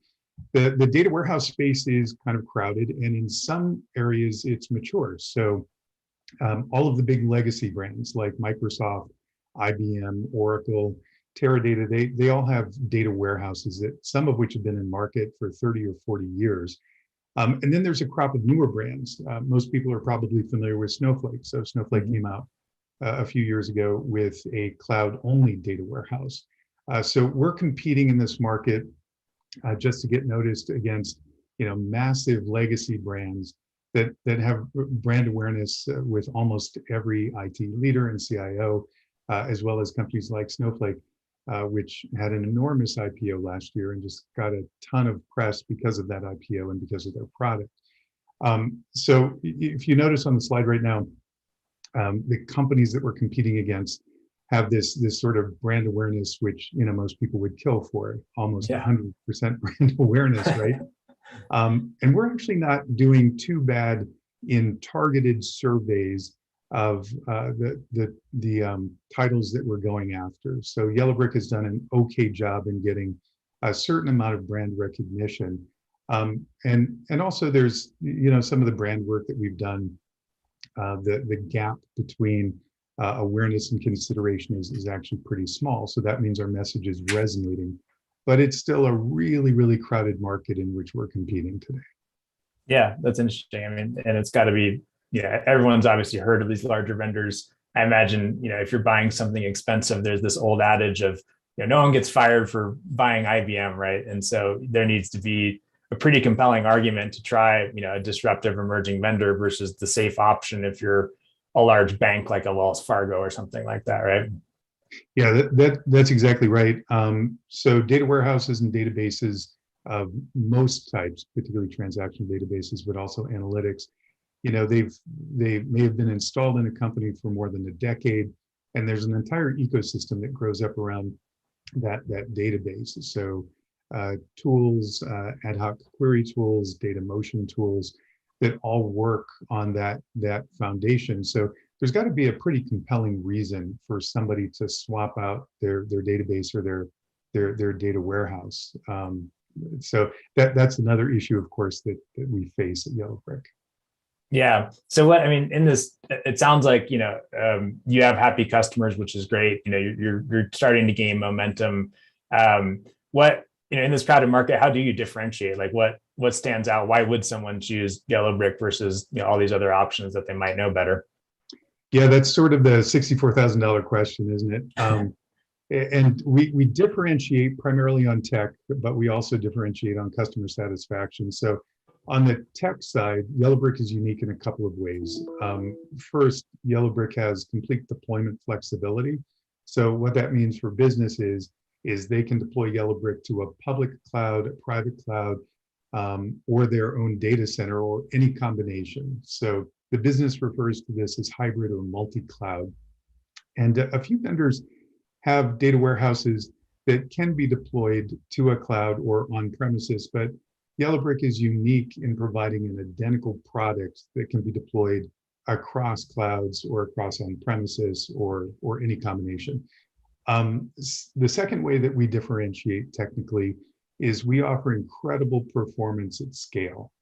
Speaker 7: The data warehouse space is kind of crowded, and in some areas it's mature. So all of the big legacy brands like Microsoft, IBM, Oracle, Teradata, they all have data warehouses, that some of which have been in market for 30 or 40 years. And then there's a crop of newer brands. Most people are probably familiar with Snowflake. So Snowflake came out a few years ago with a cloud-only data warehouse. So we're competing in this market just to get noticed against, massive legacy brands that have brand awareness with almost every IT leader and CIO, as well as companies like Snowflake, which had an enormous IPO last year and just got a ton of press because of that IPO and because of their product. So if you notice on the slide right now, the companies that we're competing against have this sort of brand awareness, which most people would kill for, almost 100% brand awareness, right? And we're actually not doing too bad in targeted surveys of the titles that we're going after. So Yellowbrick has done an okay job in getting a certain amount of brand recognition, and also there's some of the brand work that we've done. The gap between awareness and consideration is actually pretty small. So that means our message is resonating, but it's still a really, really crowded market in which we're competing today.
Speaker 6: Yeah, that's interesting. I mean, and it's got to be, everyone's obviously heard of these larger vendors. I imagine, if you're buying something expensive, there's this old adage of, no one gets fired for buying IBM, right? And so there needs to be a pretty compelling argument to try, a disruptive emerging vendor versus the safe option if you're a large bank like a Wells Fargo or something like that, right?
Speaker 7: Yeah, that's exactly right. So data warehouses and databases of most types, particularly transaction databases, but also analytics, they may have been installed in a company for more than a decade, and there's an entire ecosystem that grows up around that database. So tools, ad hoc query tools, data motion tools that all work on that foundation. So there's got to be a pretty compelling reason for somebody to swap out their database or their data warehouse. So that's another issue, of course, that we face at Yellowbrick. Yeah.
Speaker 6: So in this, it sounds like, you have happy customers, which is great. You're starting to gain momentum. In this crowded market, how do you differentiate? Like what stands out? Why would someone choose Yellowbrick versus all these other options that they might know better?
Speaker 7: Yeah, that's sort of the $64,000 question, isn't it? And we differentiate primarily on tech, but we also differentiate on customer satisfaction. So on the tech side, Yellowbrick is unique in a couple of ways. First, Yellowbrick has complete deployment flexibility. So what that means for businesses is they can deploy Yellowbrick to a public cloud, a private cloud, or their own data center, or any combination. So the business refers to this as hybrid or multi-cloud. And a few vendors have data warehouses that can be deployed to a cloud or on premises, but Yellowbrick is unique in providing an identical product that can be deployed across clouds or across on premises or any combination. The second way that we differentiate technically is we offer incredible performance at scale,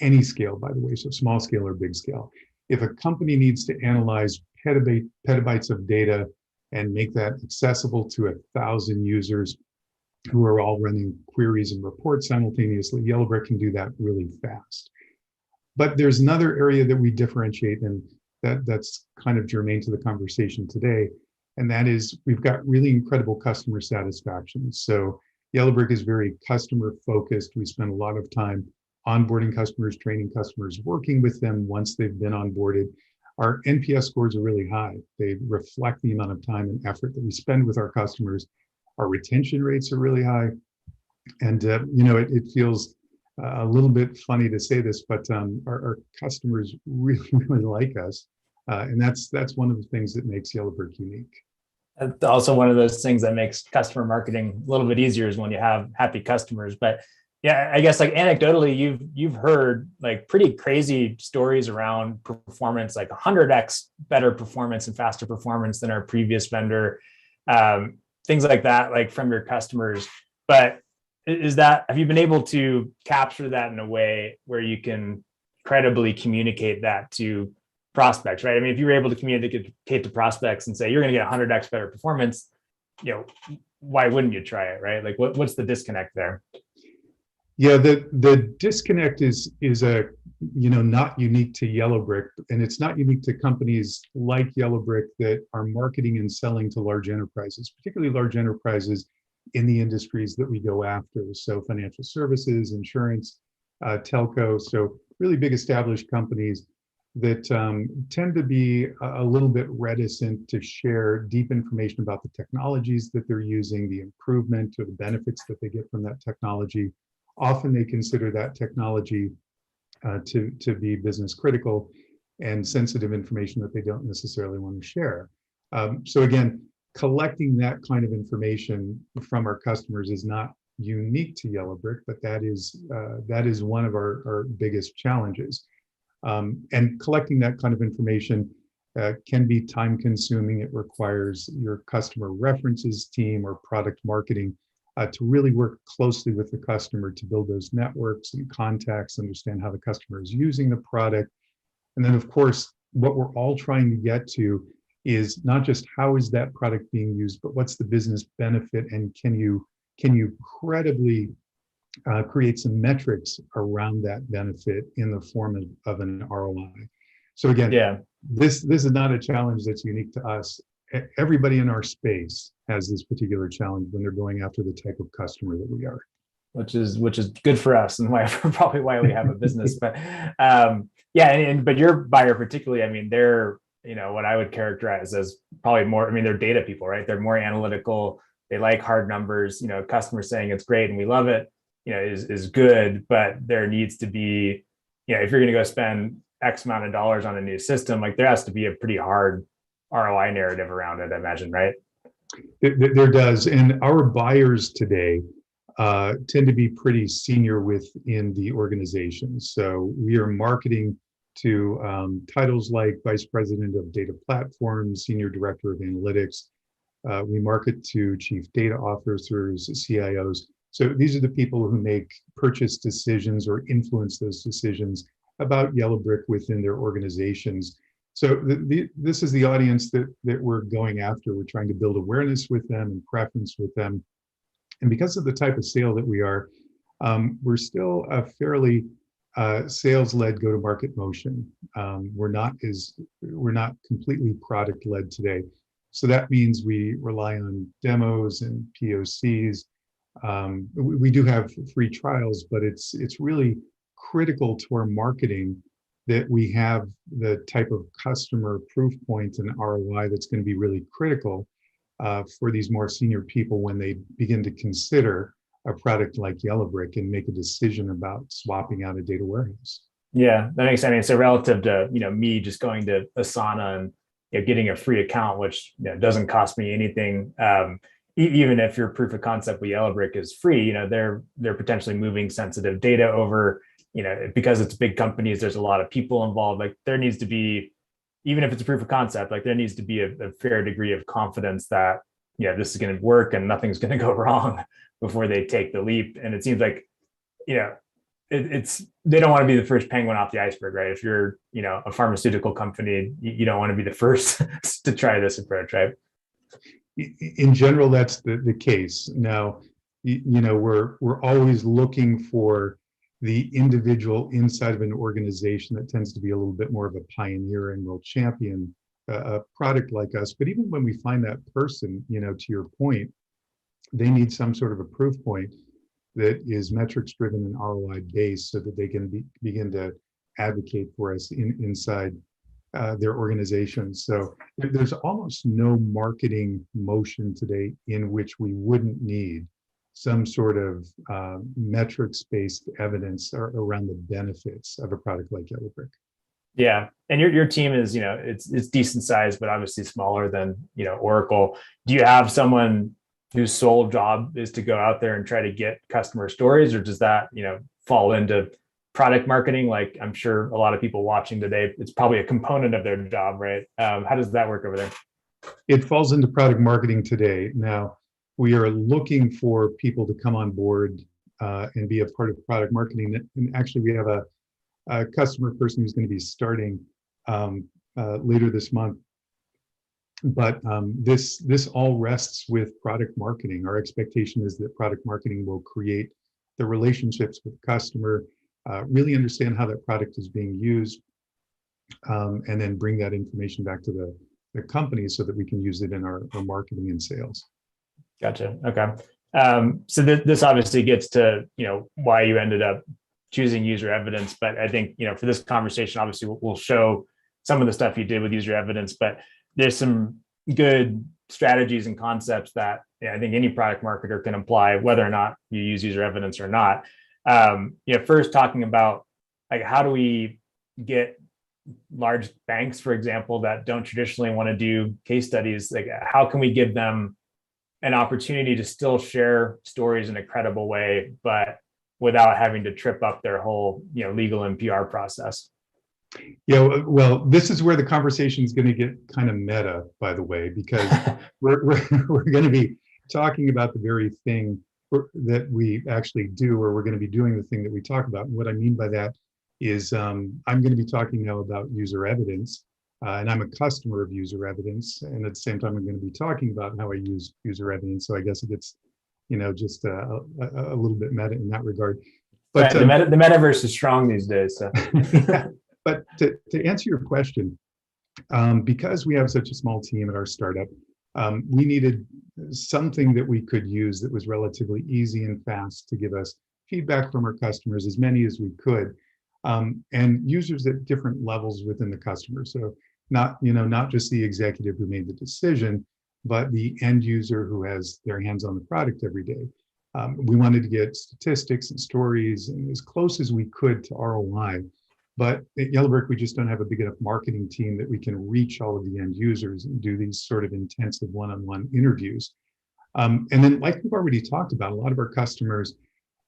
Speaker 7: any scale, by the way, so small scale or big scale. If a company needs to analyze petabytes of data and make that accessible to 1,000 users who are all running queries and reports simultaneously, Yellowbrick can do that really fast. But there's another area that we differentiate, and that's kind of germane to the conversation today, and that is we've got really incredible customer satisfaction. So Yellowbrick is very customer focused. We spend a lot of time onboarding customers, training customers, working with them once they've been onboarded. Our NPS scores are really high. They reflect the amount of time and effort that we spend with our customers. Our retention rates are really high. And, it feels a little bit funny to say this, but our customers really, really like us. And that's one of the things that makes Yellowbrick unique.
Speaker 6: Also, one of those things that makes customer marketing a little bit easier is when you have happy customers. But yeah, I guess like anecdotally, you've heard like pretty crazy stories around performance, like 100x better performance and faster performance than our previous vendor, things like that, like from your customers. But have you been able to capture that in a way where you can credibly communicate that to prospects, right? I mean, if you were able to communicate to prospects and say, you're going to get 100x better performance, why wouldn't you try it, right? Like what's the disconnect there?
Speaker 7: Yeah, the disconnect is a not unique to Yellowbrick, and it's not unique to companies like Yellowbrick that are marketing and selling to large enterprises, particularly large enterprises in the industries that we go after. So financial services, insurance, telco, so really big established companies that tend to be a little bit reticent to share deep information about the technologies that they're using, the improvement or the benefits that they get from that technology. Often they consider that technology to be business critical and sensitive information that they don't necessarily want to share. So again, collecting that kind of information from our customers is not unique to Yellowbrick, but that is one of our biggest challenges. And collecting that kind of information can be time consuming. It requires your customer references team or product marketing to really work closely with the customer to build those networks and contacts, understand how the customer is using the product. And then of course, what we're all trying to get to is not just how is that product being used, but what's the business benefit, and can you credibly create some metrics around that benefit in the form of an ROI. So again,
Speaker 6: Yeah.
Speaker 7: this is not a challenge that's unique to us. Everybody in our space has this particular challenge when they're going after the type of customer that we are.
Speaker 6: Which is good for us, and why probably why we have a business. But but your buyer particularly, I mean, they're what I would characterize as probably more. I mean, they're data people, right? They're more analytical. They like hard numbers. Customers saying it's great and we love it, is good. But there needs to be, if you're going to go spend X amount of dollars on a new system, like there has to be a pretty hard ROI narrative around it, I imagine, right?
Speaker 7: There does, and our buyers today tend to be pretty senior within the organization. So we are marketing to titles like Vice President of Data Platforms, Senior Director of Analytics. We market to Chief Data Officers, CIOs. So these are the people who make purchase decisions or influence those decisions about Yellowbrick within their organizations. So this is the audience that we're going after. We're trying to build awareness with them and preference with them. And because of the type of sale that we are, we're still a fairly sales-led go-to-market motion. We're not completely product-led today. So that means we rely on demos and POCs. We do have free trials, but it's really critical to our marketing that we have the type of customer proof points and ROI that's going to be really critical for these more senior people when they begin to consider a product like Yellowbrick and make a decision about swapping out a data warehouse.
Speaker 6: Yeah, that makes sense. I mean, so relative to me just going to Asana and getting a free account, which doesn't cost me anything. Even if your proof of concept with Yellowbrick is free, they're potentially moving sensitive data over. Because it's big companies, there's a lot of people involved. Like there needs to be, even if it's a proof of concept, like there needs to be a fair degree of confidence that this is going to work and nothing's going to go wrong before they take the leap. And it seems like it's they don't want to be the first penguin off the iceberg, right? If you're a pharmaceutical company, you don't want to be the first to try this approach, right?
Speaker 7: In general, that's the case. Now, we're always looking for the individual inside of an organization that tends to be a little bit more of a pioneer and will champion a product like us. But even when we find that person, to your point, they need some sort of a proof point that is metrics driven and ROI based so that they can begin to advocate for us inside their organizations. So there's almost no marketing motion today in which we wouldn't need some sort of metrics-based evidence around the benefits of a product like Yellowbrick.
Speaker 6: Yeah, and your team is it's decent size, but obviously smaller than Oracle. Do you have someone whose sole job is to go out there and try to get customer stories, or does that fall into product marketing? Like I'm sure a lot of people watching today, it's probably a component of their job, right? How does that work over there?
Speaker 7: It falls into product marketing today. Now, we are looking for people to come on board and be a part of product marketing. And actually, we have a customer person who's going to be starting later this month. But this all rests with product marketing. Our expectation is that product marketing will create the relationships with the customer, really understand how that product is being used, and then bring that information back to the company so that we can use it in our marketing and sales.
Speaker 6: Gotcha. Okay. So this obviously gets to, why you ended up choosing user evidence, but I think, for this conversation, obviously we'll show some of the stuff you did with user evidence, but there's some good strategies and concepts that I think any product marketer can apply, whether or not you use user evidence or not. First talking about like, how do we get large banks, for example, that don't traditionally want to do case studies, like how can we give them an opportunity to still share stories in a credible way, but without having to trip up their whole, legal and PR process?
Speaker 7: Yeah, well, this is where the conversation is going to get kind of meta, by the way, because we're going to be talking about the very thing that we actually do, or we're going to be doing the thing that we talk about. And what I mean by that is I'm going to be talking now about user evidence, and I'm a customer of user evidence. And at the same time, I'm going to be talking about how I use user evidence. So I guess it gets, just a little bit meta in that regard. But
Speaker 6: right, the metaverse is strong these days. So.
Speaker 7: But to answer your question, because we have such a small team at our startup, we needed something that we could use that was relatively easy and fast to give us feedback from our customers, as many as we could, and users at different levels within the customer. So not just the executive who made the decision, but the end user who has their hands on the product every day. We wanted to get statistics and stories and as close as we could to ROI. But at Yellowbrick, we just don't have a big enough marketing team that we can reach all of the end users and do these sort of intensive one-on-one interviews. And then, like we've already talked about, a lot of our customers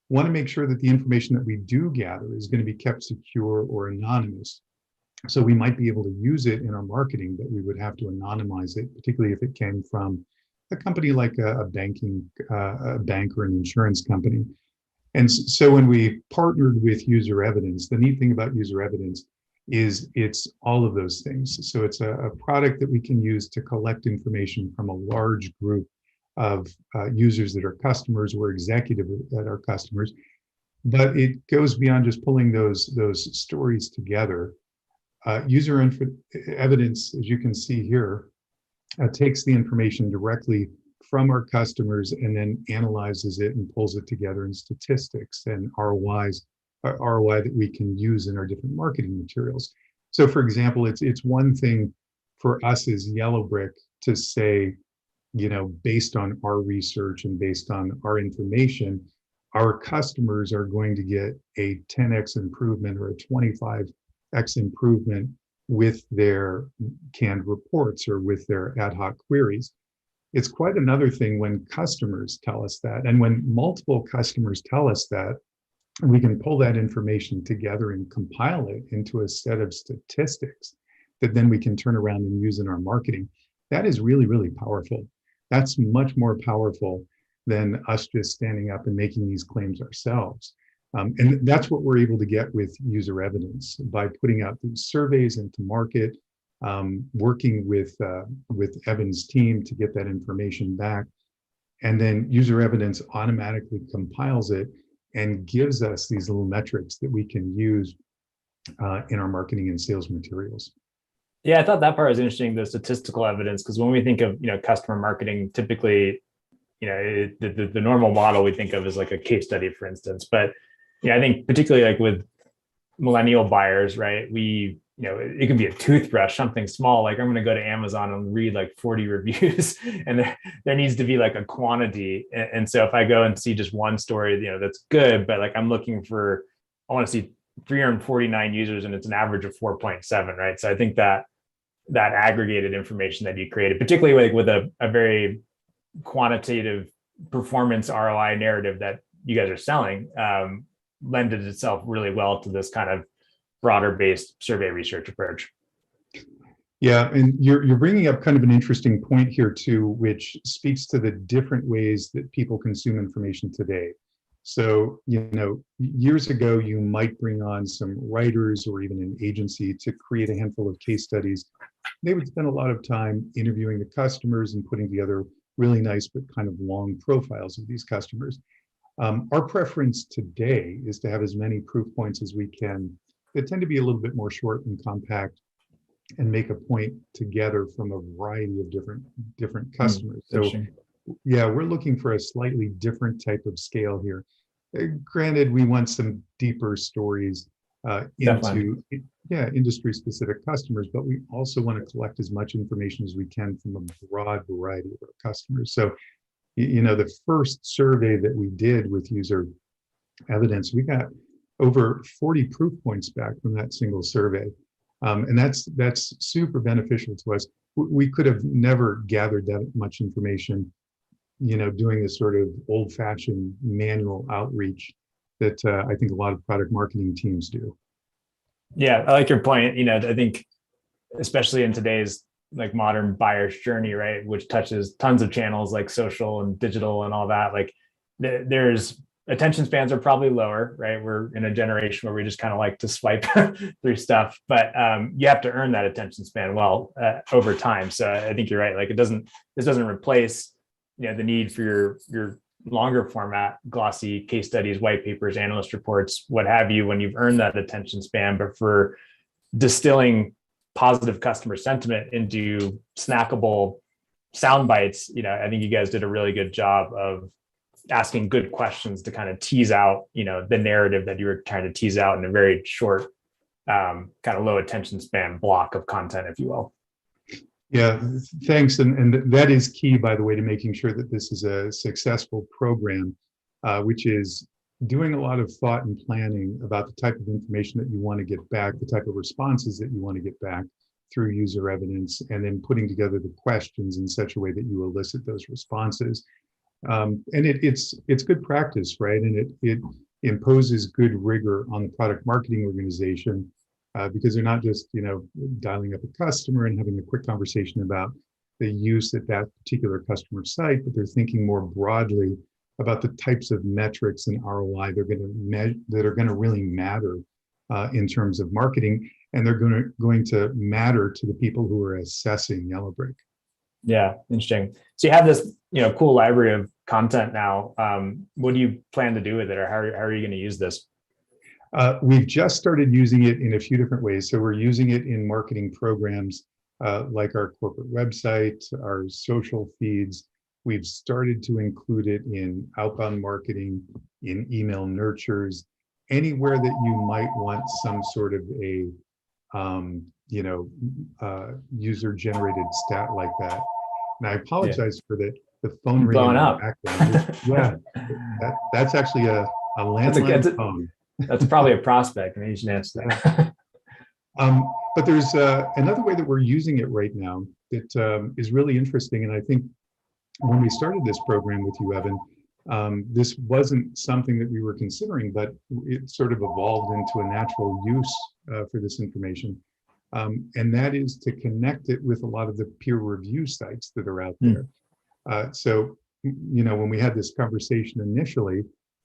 Speaker 7: want to make sure that the information that we do gather is going to be kept secure or anonymous. So we might be able to use it in our marketing, but we would have to anonymize it, particularly if it came from a company like a bank or an insurance company. And so when we partnered with user evidence, the neat thing about user evidence is it's all of those things. So it's a product that we can use to collect information from a large group of users that are customers or executive that are customers. But it goes beyond just pulling those stories together. User evidence, as you can see here, takes the information directly from our customers and then analyzes it and pulls it together in statistics and ROI that we can use in our different marketing materials. So for example, it's one thing for us as Yellowbrick to say, based on our research and based on our information, our customers are going to get a 10x improvement or a 25x improvement with their canned reports or with their ad hoc queries. It's quite another thing when customers tell us that. And when multiple customers tell us that, we can pull that information together and compile it into a set of statistics that then we can turn around and use in our marketing. That is really, really powerful. That's much more powerful than us just standing up and making these claims ourselves. And that's what we're able to get with user evidence by putting out these surveys into market, working with Evan's team to get that information back. And then user evidence automatically compiles it and gives us these little metrics that we can use in our marketing and sales materials.
Speaker 6: Yeah, I thought that part was interesting, the statistical evidence, because when we think of customer marketing, typically, the normal model we think of is like a case study, for instance. But I think particularly like with millennial buyers, right? It can be a toothbrush, something small. Like I'm going to go to Amazon and read like 40 reviews, and there needs to be like a quantity. And so if I go and see just one story, that's good, but like I want to see 349 users and it's an average of 4.7, right? So I think that aggregated information that you created, particularly like with a very quantitative performance ROI narrative that you guys are selling, lended itself really well to this kind of broader based survey research approach.
Speaker 7: Yeah, and you're bringing up kind of an interesting point here too, which speaks to the different ways that people consume information today. So, years ago, you might bring on some writers or even an agency to create a handful of case studies. They would spend a lot of time interviewing the customers and putting together really nice but kind of long profiles of these customers. Our preference today is to have as many proof points as we can that tend to be a little bit more short and compact and make a point together from a variety of different customers. So yeah, we're looking for a slightly different type of scale here. Granted, we want some deeper stories into industry specific customers, but we also want to collect as much information as we can from a broad variety of our customers. So, the first survey that we did with user evidence, we got over 40 proof points back from that single survey. And that's super beneficial to us. We could have never gathered that much information, doing this sort of old-fashioned manual outreach that I think a lot of product marketing teams do.
Speaker 6: Yeah, I like your point. I think especially in today's like modern buyer's journey, right, which touches tons of channels like social and digital and all that, like there's attention spans are probably lower, right? We're in a generation where we just kind of like to swipe through stuff, but you have to earn that attention span well over time. So I think you're right. Like this doesn't replace, the need for your longer format, glossy case studies, white papers, analyst reports, what have you, when you've earned that attention span. But for distilling positive customer sentiment into snackable sound bites, I think you guys did a really good job of asking good questions to kind of tease out, the narrative that you were trying to tease out in a very short, kind of low attention span block of content, if you will.
Speaker 7: Yeah, thanks. And that is key, by the way, to making sure that this is a successful program, which is doing a lot of thought and planning about the type of information that you want to get back, the type of responses that you want to get back through user evidence, and then putting together the questions in such a way that you elicit those responses. And it's good practice, right? And it imposes good rigor on the product marketing organization because they're not just dialing up a customer and having a quick conversation about the use at that particular customer site, but they're thinking more broadly about the types of metrics and ROI that are going to really matter in terms of marketing, and they're going to matter to the people who are assessing Yellowbrick.
Speaker 6: Yeah, interesting. So you have this, cool library of content now. What do you plan to do with it, or how are you going to use this?
Speaker 7: We've just started using it in a few different ways. So we're using it in marketing programs like our corporate website, our social feeds. We've started to include it in outbound marketing, in email nurtures, anywhere that you might want some sort of a user-generated stat like that. And I apologize for the phone ringing.
Speaker 6: Blowing up.
Speaker 7: Yeah, that's actually a landline phone.
Speaker 6: That's probably a prospect, and you should answer that.
Speaker 7: But there's another way that we're using it right now that is really interesting. And I think when we started this program with you, Evan, this wasn't something that we were considering, but it sort of evolved into a natural use for this information. And that is to connect it with a lot of the peer review sites that are out there. So, when we had this conversation initially,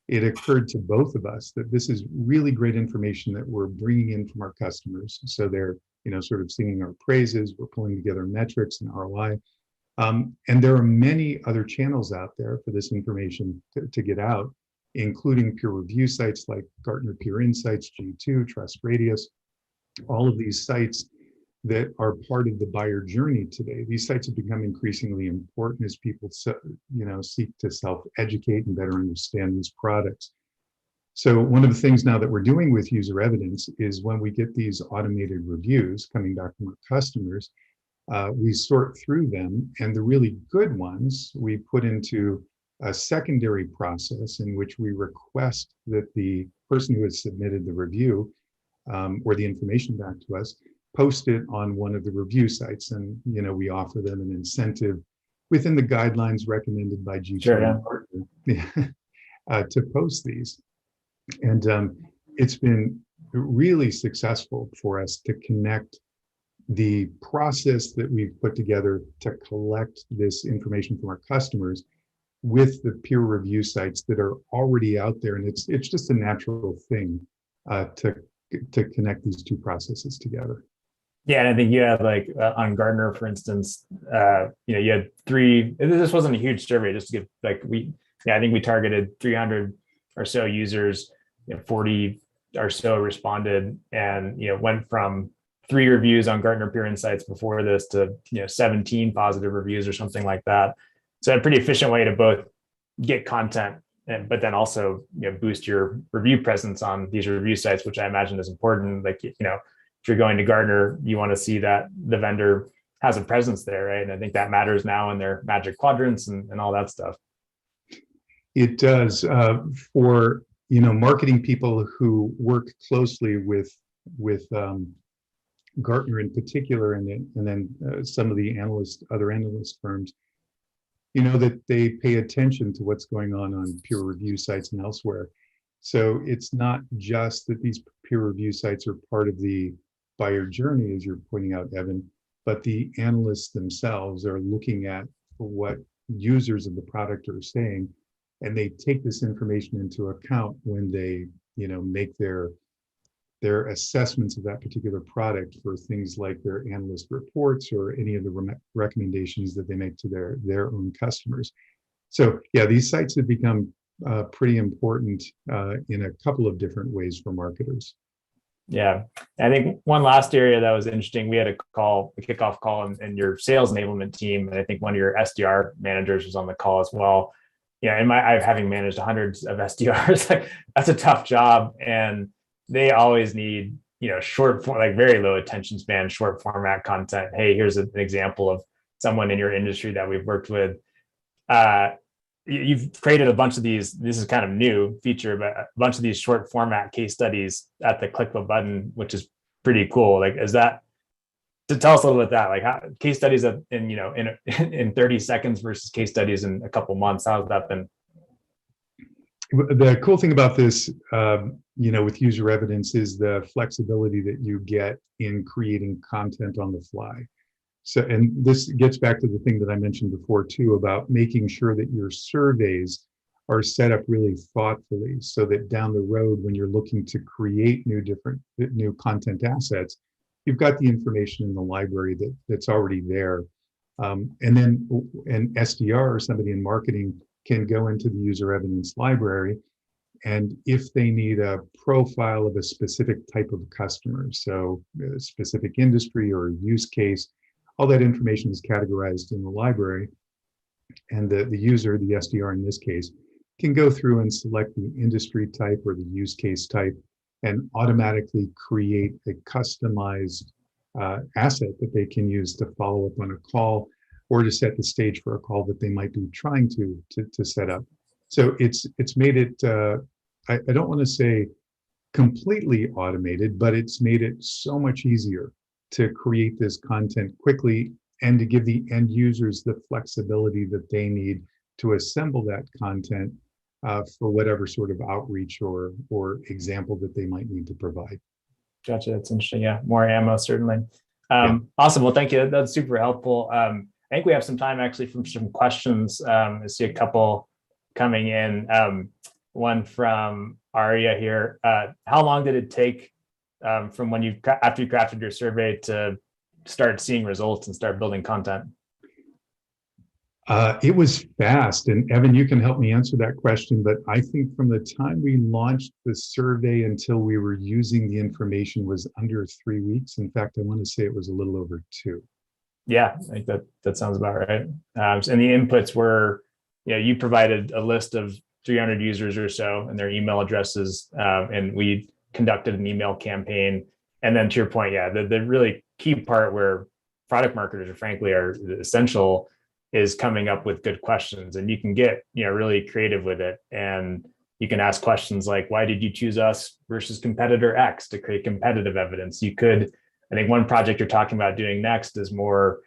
Speaker 7: it occurred to both of us that this is really great information that we're bringing in from our customers. So they're, sort of singing our praises. We're pulling together metrics and ROI. And there are many other channels out there for this information to get out, including peer review sites like Gartner Peer Insights, G2, Trust Radius, all of these sites that are part of the buyer journey today. These sites have become increasingly important as people, seek to self-educate and better understand these products. So one of the things now that we're doing with user evidence is when we get these automated reviews coming back from our customers, we sort through them, and the really good ones we put into a secondary process in which we request that the person who has submitted the review or the information back to us post it on one of the review sites, and we offer them an incentive within the guidelines recommended by G2 to post these. And it's been really successful for us to connect the process that we've put together to collect this information from our customers with the peer review sites that are already out there, and it's just a natural thing to connect these two processes together.
Speaker 6: Yeah, and I think you had on Gartner, for instance, you had 3. This wasn't a huge survey, just to give I think we targeted 300 or so users, 40 or so responded, and went from 3 reviews on Gartner Peer Insights before this to 17 positive reviews or something like that. So a pretty efficient way to both get content, but then also boost your review presence on these review sites, which I imagine is important. Like if you're going to Gartner, you want to see that the vendor has a presence there, right? And I think that matters now in their Magic Quadrants and all that stuff.
Speaker 7: It does for marketing people who work closely with Gartner in particular, and then some of the other analyst firms. That they pay attention to what's going on peer review sites and elsewhere. So it's not just that these peer review sites are part of the buyer journey, as you're pointing out, Evan, but the analysts themselves are looking at what users of the product are saying, and they take this information into account when they, make their assessments of that particular product for things like their analyst reports or any of the recommendations that they make to their own customers. So yeah, these sites have become pretty important in a couple of different ways for marketers.
Speaker 6: Yeah, I think one last area that was interesting, we had a kickoff call in your sales enablement team, and I think one of your SDR managers was on the call as well. Having managed hundreds of SDRs, like that's a tough job, and they always need short form, like very low attention span, short format content. Hey, here's an example of someone in your industry that we've worked with. You've created a bunch of these, this is kind of new feature, but a bunch of these short format case studies at the click of a button, which is pretty cool. Like, is that, to tell us a little bit that, like how case studies in 30 seconds versus case studies in a couple months, how's that been?
Speaker 7: The cool thing about this, with user evidence is the flexibility that you get in creating content on the fly. So, and this gets back to the thing that I mentioned before too, about making sure that your surveys are set up really thoughtfully so that down the road, when you're looking to create new content assets, you've got the information in the library that's already there. And then an SDR or somebody in marketing can go into the user evidence library, and if they need a profile of a specific type of customer, so a specific industry or use case, all that information is categorized in the library, and the user, the SDR in this case, can go through and select the industry type or the use case type and automatically create a customized asset that they can use to follow up on a call or to set the stage for a call that they might be trying to set up. So it's made it, I don't want to say completely automated, but it's made it so much easier to create this content quickly and to give the end users the flexibility that they need to assemble that content for whatever sort of outreach or example that they might need to provide.
Speaker 6: Gotcha, that's interesting. Yeah, more ammo, certainly. Awesome, well, thank you. That's super helpful. I think we have some time actually from some questions. I see a couple coming in. One from Aria here. How long did it take from when after you crafted your survey to start seeing results and start building content?
Speaker 7: It was fast, and Evan, you can help me answer that question, but I think from the time we launched the survey until we were using the information was under 3 weeks. In fact, I want to say it was a little over 2.
Speaker 6: Yeah, I think that sounds about right. And the inputs were, you provided a list of 300 users or so and their email addresses, and we conducted an email campaign. And then to your point, the really key part where product marketers are essential is coming up with good questions. And you can get really creative with it, and you can ask questions like, why did you choose us versus competitor X to create competitive evidence? You could, I think one project you're talking about doing next is more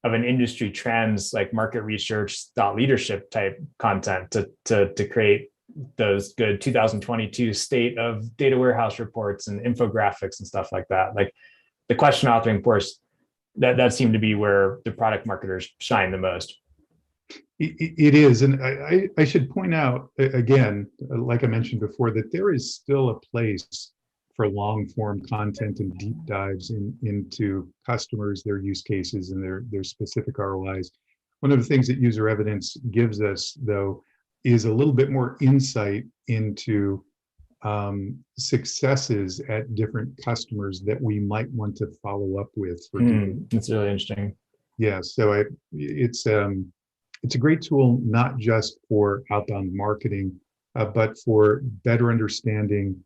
Speaker 6: of an industry trends, like market research, thought leadership type content to create those good 2022 state of data warehouse reports and infographics and stuff like that. Like the question authoring course, that seemed to be where the product marketers shine the most.
Speaker 7: It is, and I should point out again, like I mentioned before, that there is still a place for long form content and deep dives into customers, their use cases, and their specific ROIs. One of the things that user evidence gives us, though, is a little bit more insight into successes at different customers that we might want to follow up with.
Speaker 6: That's really interesting.
Speaker 7: Yeah, so it's a great tool, not just for outbound marketing, but for better understanding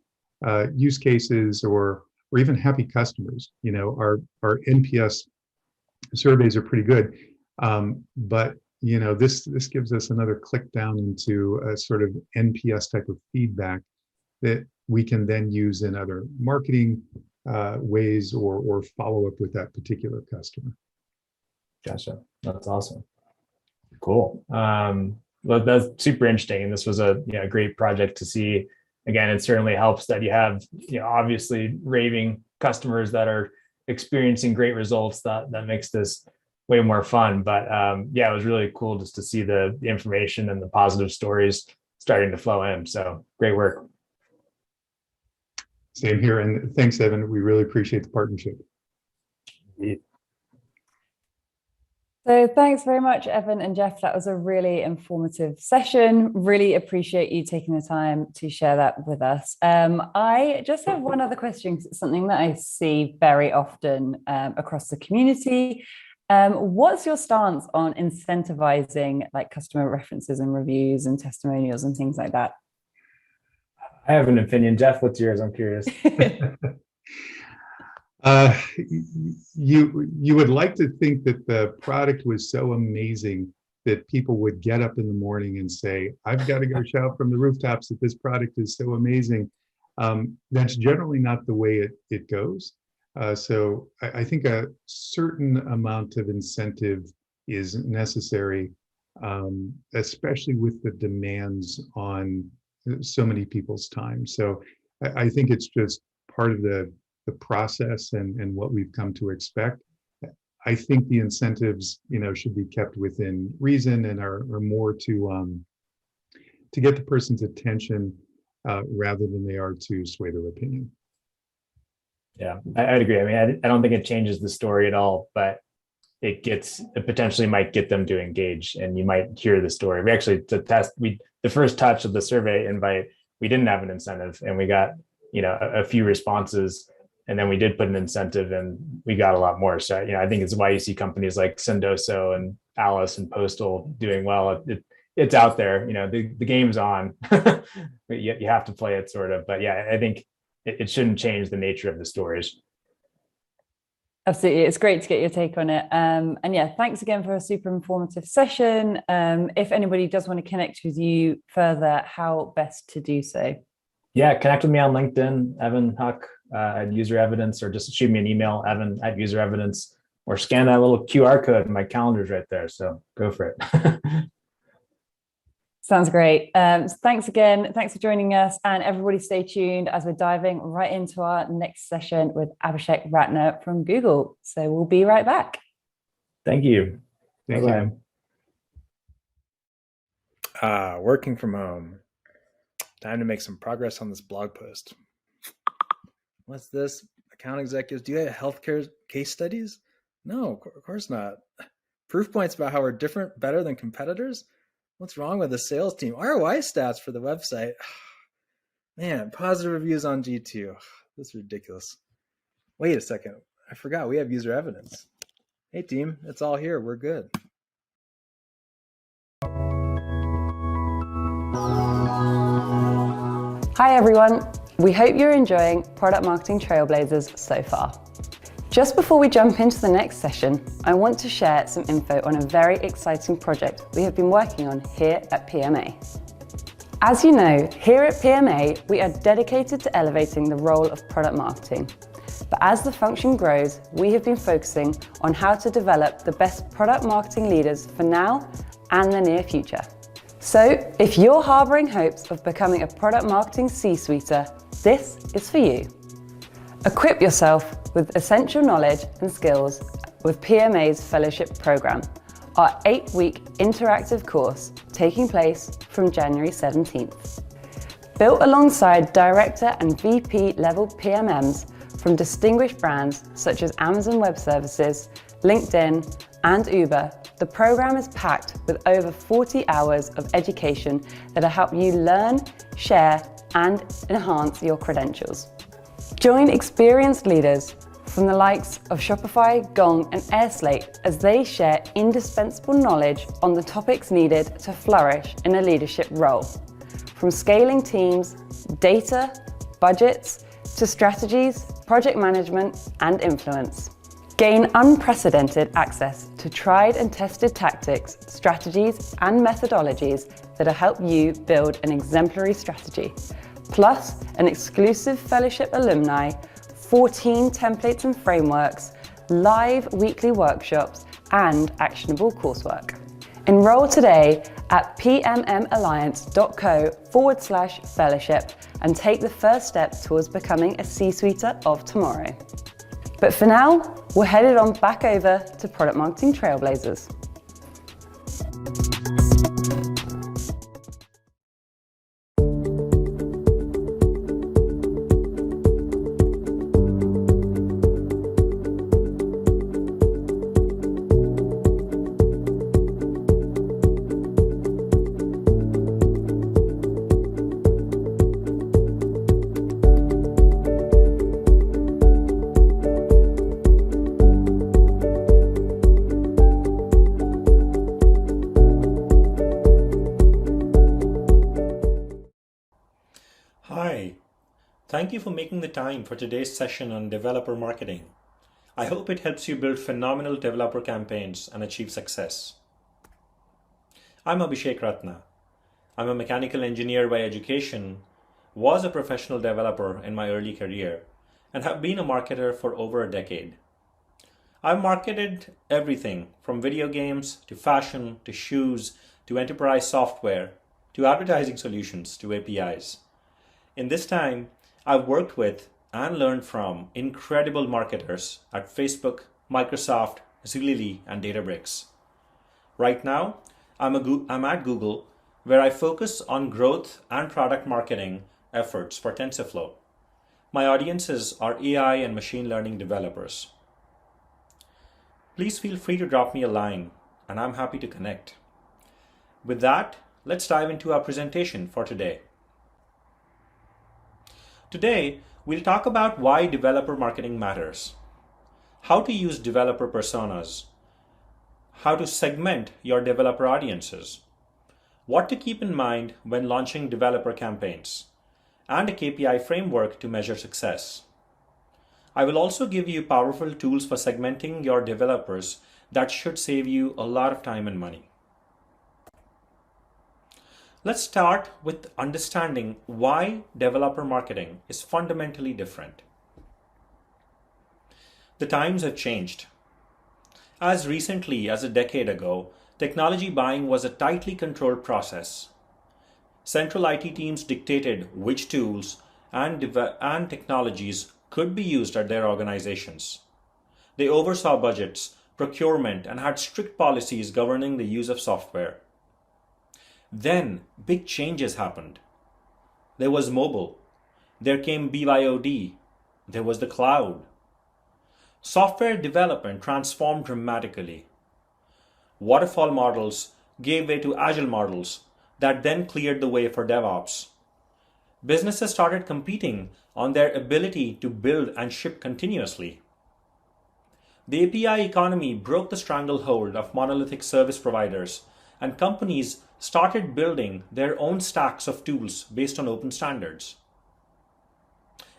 Speaker 7: use cases or even happy customers. You know, our NPS surveys are pretty good, but you know, this gives us another click down into a sort of NPS type of feedback that we can then use in other marketing ways or follow up with that particular customer.
Speaker 6: Gotcha. That's awesome. Cool. Well, that's super interesting. And this was a great project to see. Again, it certainly helps that you have, obviously raving customers that are experiencing great results. That makes this way more fun. But it was really cool just to see the information and the positive stories starting to flow in. So great work.
Speaker 7: Same here. And thanks, Evan. We really appreciate the partnership.
Speaker 1: So thanks very much, Evan and Jeff. That was a really informative session. Really appreciate you taking the time to share that with us. I just have one other question, because it's something that I see very often across the community. What's your stance on incentivizing like customer references and reviews and testimonials and things like that?
Speaker 6: I have an opinion. Jeff, what's yours? I'm curious.
Speaker 7: You would like to think that the product was so amazing that people would get up in the morning and say, I've got to go shout from the rooftops that this product is so amazing. That's generally not the way it goes. So I think a certain amount of incentive is necessary, especially with the demands on so many people's time. So I think it's just part of the process and what we've come to expect. I think the incentives, should be kept within reason and are more to get the person's attention rather than they are to sway their opinion.
Speaker 6: Yeah, I'd agree. I mean, I don't think it changes the story at all, but it potentially might get them to engage, and you might hear the story. We actually, the first touch of the survey invite, we didn't have an incentive, and we got, a few responses, and then we did put an incentive and we got a lot more. So, I think it's why you see companies like Sendoso and Alice and Postal doing well. It's out there, the game's on, but you have to play it sort of. But yeah, I think it shouldn't change the nature of the stories.
Speaker 1: Absolutely. It's great to get your take on it. And yeah, thanks again for a super informative session. If anybody does want to connect with you further, how best to do so?
Speaker 6: Yeah, connect with me on LinkedIn, Evan Huck at User Evidence, or just shoot me an email, Evan at User Evidence, or scan that little QR code. My calendar's right there, so go for it.
Speaker 1: Sounds great. Thanks again. Thanks for joining us, and everybody stay tuned as we're diving right into our next session with Abhishek Ratner from Google. So we'll be right back.
Speaker 6: Thank you.
Speaker 7: Thank you.
Speaker 8: Working from home. Time to make some progress on this blog post. What's this? Account executives, do you have healthcare case studies? No, of course not. Proof points about how we're different, better than competitors? What's wrong with the sales team? ROI stats for the website. Man, positive reviews on G2. This is ridiculous. Wait a second. I forgot we have user evidence. Hey team, it's all here. We're good.
Speaker 1: Hi everyone. We hope you're enjoying Product Marketing Trailblazers so far. Just before we jump into the next session, I want to share some info on a very exciting project we have been working on here at PMA. As you know, here at PMA, we are dedicated to elevating the role of product marketing. But as the function grows, we have been focusing on how to develop the best product marketing leaders for now and the near future. So if you're harboring hopes of becoming a product marketing C-suiter, this is for you. Equip yourself with essential knowledge and skills with PMA's fellowship program, our 8-week interactive course taking place from January 17th. Built alongside director and VP level PMMs from distinguished brands such as Amazon Web Services, LinkedIn, and Uber, the program is packed with over 40 hours of education that'll help you learn, share, and enhance your credentials. Join experienced leaders from the likes of Shopify, Gong, and Airslate as they share indispensable knowledge on the topics needed to flourish in a leadership role. From scaling teams, data, budgets, to strategies, project management, and influence. Gain unprecedented access to tried and tested tactics, strategies, and methodologies that'll help you build an exemplary strategy. Plus, an exclusive fellowship alumni, 14 templates and frameworks, live weekly workshops, and actionable coursework. Enroll today at pmmalliance.co/fellowship and take the first step towards becoming a C-suiter of tomorrow. But for now, we're headed on back over to Product Marketing Trailblazers.
Speaker 9: Hi, thank you for making the time for today's session on developer marketing. I hope it helps you build phenomenal developer campaigns and achieve success. I'm Abhishek Ratna. I'm a mechanical engineer by education, was a professional developer in my early career, and have been a marketer for over a decade. I've marketed everything from video games to fashion to shoes to enterprise software to advertising solutions to APIs. In this time, I've worked with and learned from incredible marketers at Facebook, Microsoft, Zulily, and Databricks. Right now, I'm at Google, where I focus on growth and product marketing efforts for TensorFlow. My audiences are AI and machine learning developers. Please feel free to drop me a line, and I'm happy to connect. With that, let's dive into our presentation for today. Today, we'll talk about why developer marketing matters, how to use developer personas, how to segment your developer audiences, what to keep in mind when launching developer campaigns, and a KPI framework to measure success. I will also give you powerful tools for segmenting your developers that should save you a lot of time and money. Let's start with understanding why developer marketing is fundamentally different. The times have changed. As recently as a decade ago, technology buying was a tightly controlled process. Central IT teams dictated which tools and technologies could be used at their organizations. They oversaw budgets, procurement, and had strict policies governing the use of software. Then big changes happened. There was mobile. There came BYOD. There was the cloud. Software development transformed dramatically. Waterfall models gave way to agile models that then cleared the way for DevOps. Businesses started competing on their ability to build and ship continuously. The API economy broke the stranglehold of monolithic service providers, and companies started building their own stacks of tools based on open standards.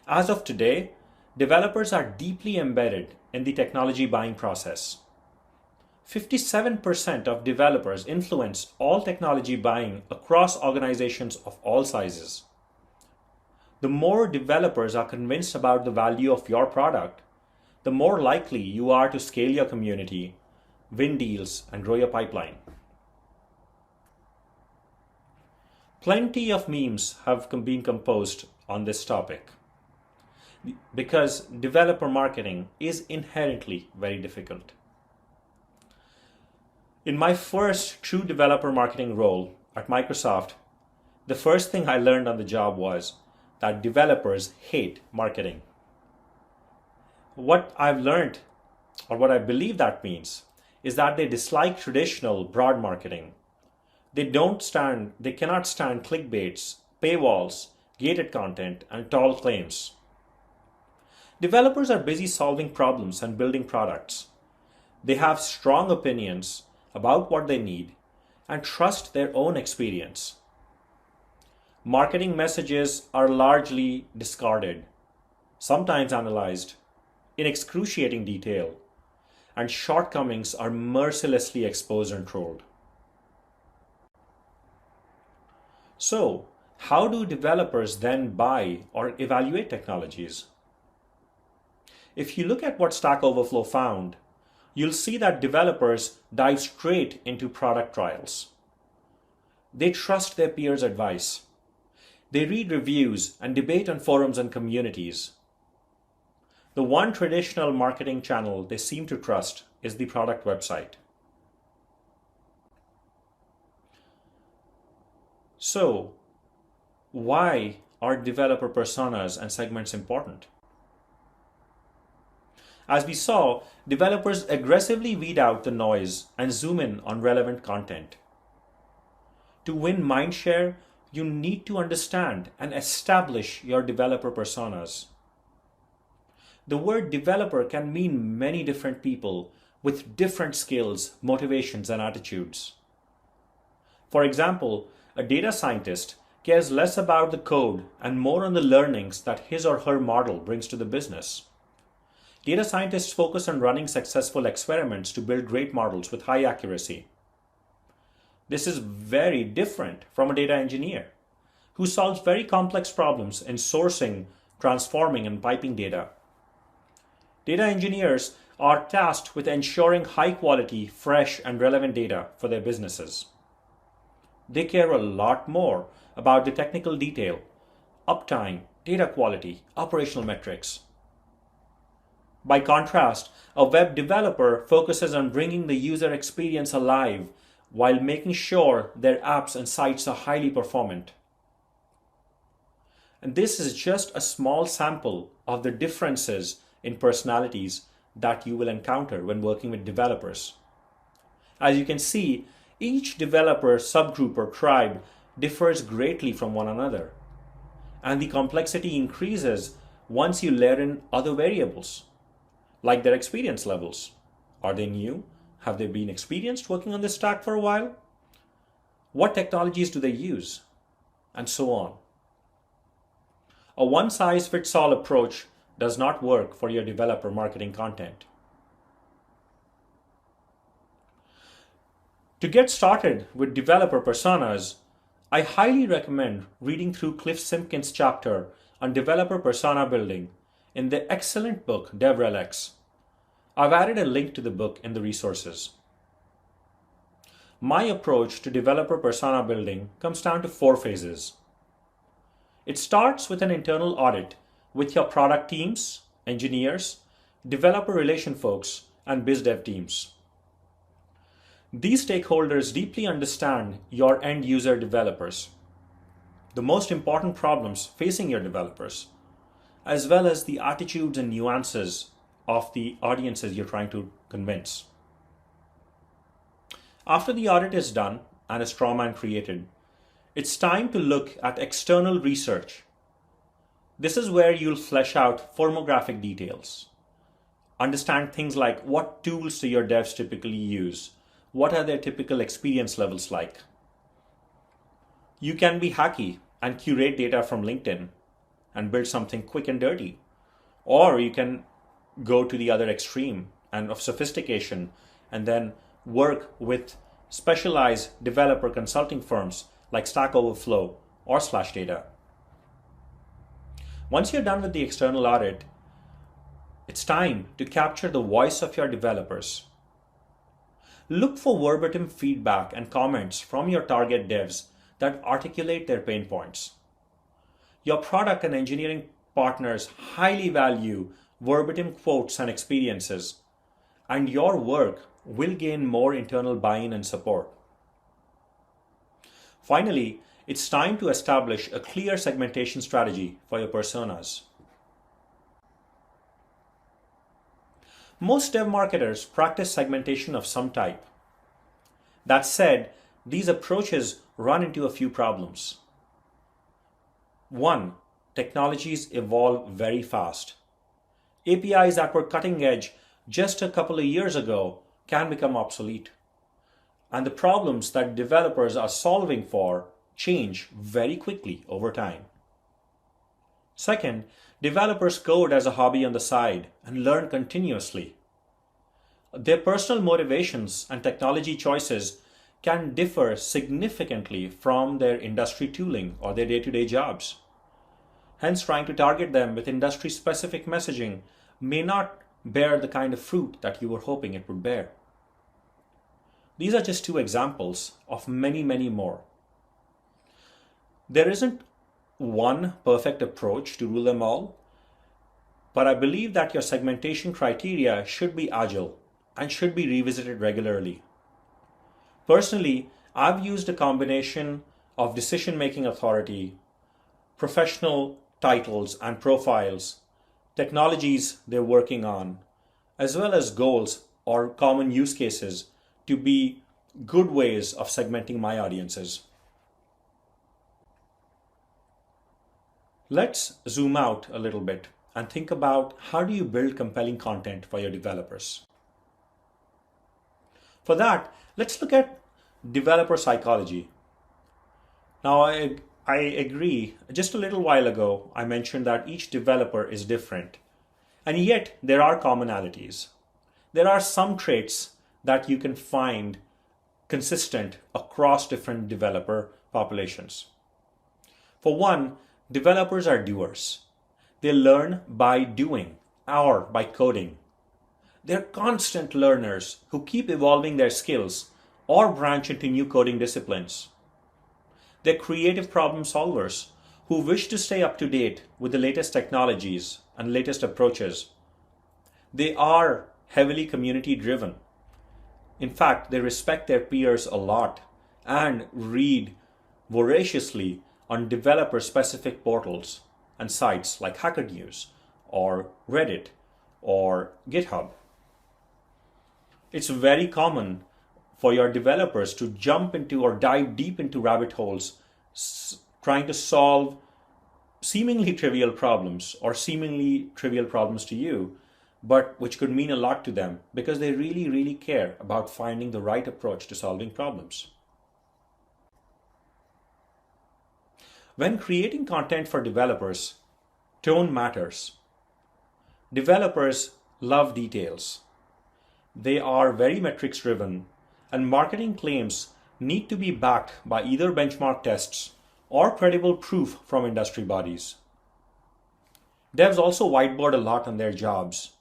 Speaker 9: As of today, developers are deeply embedded in the technology buying process. 57% of developers influence all technology buying across organizations of all sizes. The more developers are convinced about the value of your product, the more likely you are to scale your community, win deals, and grow your pipeline. Plenty of memes have been composed on this topic because developer marketing is inherently very difficult. In my first true developer marketing role at Microsoft, the first thing I learned on the job was that developers hate marketing. What I've learned, or what I believe that means, is that they dislike traditional broad marketing. They cannot stand clickbaits, paywalls, gated content, and tall claims. Developers are busy solving problems and building products. They have strong opinions about what they need and trust their own experience. Marketing messages are largely discarded, sometimes analyzed in excruciating detail, and shortcomings are mercilessly exposed and trolled. So, how do developers then buy or evaluate technologies? If you look at what Stack Overflow found, you'll see that developers dive straight into product trials. They trust their peers' advice. They read reviews and debate on forums and communities. The one traditional marketing channel they seem to trust is the product website. So, why are developer personas and segments important? As we saw, developers aggressively weed out the noise and zoom in on relevant content. To win mindshare, you need to understand and establish your developer personas. The word developer can mean many different people with different skills, motivations, and attitudes. For example, a data scientist cares less about the code and more on the learnings that his or her model brings to the business. Data scientists focus on running successful experiments to build great models with high accuracy. This is very different from a data engineer who solves very complex problems in sourcing, transforming, and piping data. Data engineers are tasked with ensuring high quality, fresh, and relevant data for their businesses. They care a lot more about the technical detail, uptime, data quality, operational metrics. By contrast, a web developer focuses on bringing the user experience alive while making sure their apps and sites are highly performant. And this is just a small sample of the differences in personalities that you will encounter when working with developers. As you can see, each developer subgroup or tribe differs greatly from one another, and the complexity increases once you layer in other variables, like their experience levels. Are they new? Have they been experienced working on this stack for a while? What technologies do they use? And so on. A one-size-fits-all approach does not work for your developer marketing content. To get started with developer personas, I highly recommend reading through Cliff Simpkins' chapter on developer persona building in the excellent book DevRelX. I've added a link to the book in the resources. My approach to developer persona building comes down to 4 phases. It starts with an internal audit with your product teams, engineers, developer relation folks, and biz dev teams. These stakeholders deeply understand your end user developers, the most important problems facing your developers, as well as the attitudes and nuances of the audiences you're trying to convince. After the audit is done and a straw man created, it's time to look at external research. This is where you'll flesh out firmographic details. Understand things like what tools do your devs typically use? What are their typical experience levels like? You can be hacky and curate data from LinkedIn and build something quick and dirty. Or you can go to the other extreme and of sophistication and then work with specialized developer consulting firms like Stack Overflow or Slashdata. Once you're done with the external audit, it's time to capture the voice of your developers. Look for verbatim feedback and comments from your target devs that articulate their pain points. Your product and engineering partners highly value verbatim quotes and experiences, and your work will gain more internal buy-in and support. Finally, it's time to establish a clear segmentation strategy for your personas. Most dev marketers practice segmentation of some type. That said, these approaches run into a few problems. One, technologies evolve very fast. APIs that were cutting edge just a couple of years ago can become obsolete. And the problems that developers are solving for change very quickly over time. Second, developers code as a hobby on the side and learn continuously. Their personal motivations and technology choices can differ significantly from their industry tooling or their day-to-day jobs. Hence, trying to target them with industry-specific messaging may not bear the kind of fruit that you were hoping it would bear. These are just two examples of many, many more. There isn't one perfect approach to rule them all, but I believe that your segmentation criteria should be agile and should be revisited regularly. Personally, I've used a combination of decision-making authority, professional titles and profiles, technologies they're working on, as well as goals or common use cases to be good ways of segmenting my audiences. Let's zoom out a little bit and think about how do you build compelling content for your developers. For that, let's look at developer psychology. Now, I agree. Just a little while ago, I mentioned that each developer is different, and yet there are commonalities. There are some traits that you can find consistent across different developer populations. For one, developers are doers. They learn by doing or by coding. They're constant learners who keep evolving their skills or branch into new coding disciplines. They're creative problem solvers who wish to stay up to date with the latest technologies and latest approaches. They are heavily community driven. In fact, they respect their peers a lot and read voraciously on developer specific portals and sites like Hacker News or Reddit or GitHub. It's very common for your developers to jump into or dive deep into rabbit holes trying to solve seemingly trivial problems or seemingly trivial problems to you, but which could mean a lot to them because they really, really care about finding the right approach to solving problems. When creating content for developers, tone matters. Developers love details. They are very metrics driven, and marketing claims need to be backed by either benchmark tests or credible proof from industry bodies. Devs also whiteboard a lot on their jobs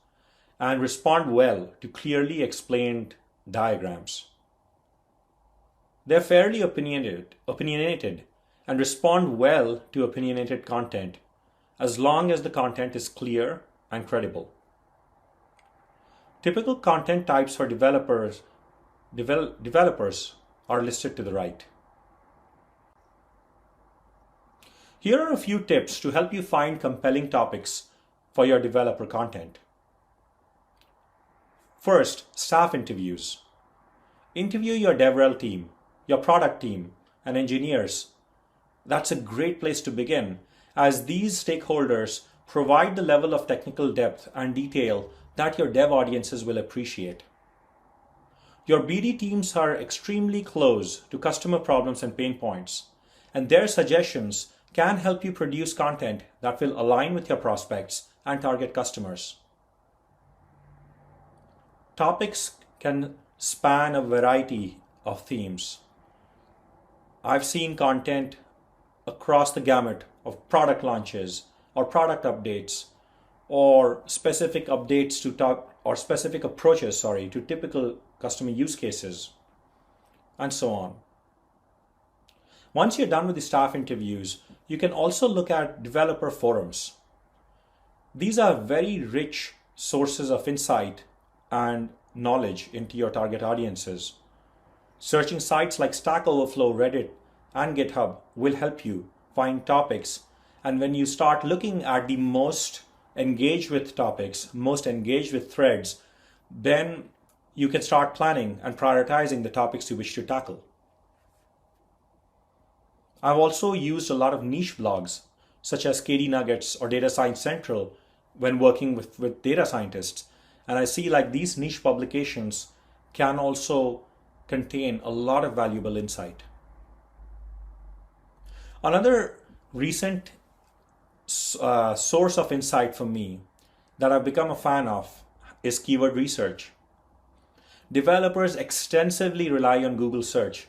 Speaker 9: and respond well to clearly explained diagrams. They're fairly opinionated and respond well to opinionated content as long as the content is clear and credible. Typical content types for developers are listed to the right. Here are a few tips to help you find compelling topics for your developer content. First, staff interviews. Interview your DevRel team, your product team, and engineers. That's a great place to begin, as these stakeholders provide the level of technical depth and detail that your dev audiences will appreciate. Your BD teams are extremely close to customer problems and pain points, and their suggestions can help you produce content that will align with your prospects and target customers. Topics can span a variety of themes. I've seen content across the gamut of product launches or product updates or specific updates to specific approaches to typical customer use cases, and so on. Once you're done with the staff interviews, you can also look at developer forums. These are very rich sources of insight and knowledge into your target audiences. Searching sites like Stack Overflow, Reddit, and GitHub will help you find topics. And when you start looking at the most engaged with topics, most engaged with threads, then you can start planning and prioritizing the topics you wish to tackle. I've also used a lot of niche blogs, such as KD Nuggets or Data Science Central, when working with data scientists. And I see like these niche publications can also contain a lot of valuable insight. Another recent source of insight for me that I've become a fan of is keyword research. Developers extensively rely on Google search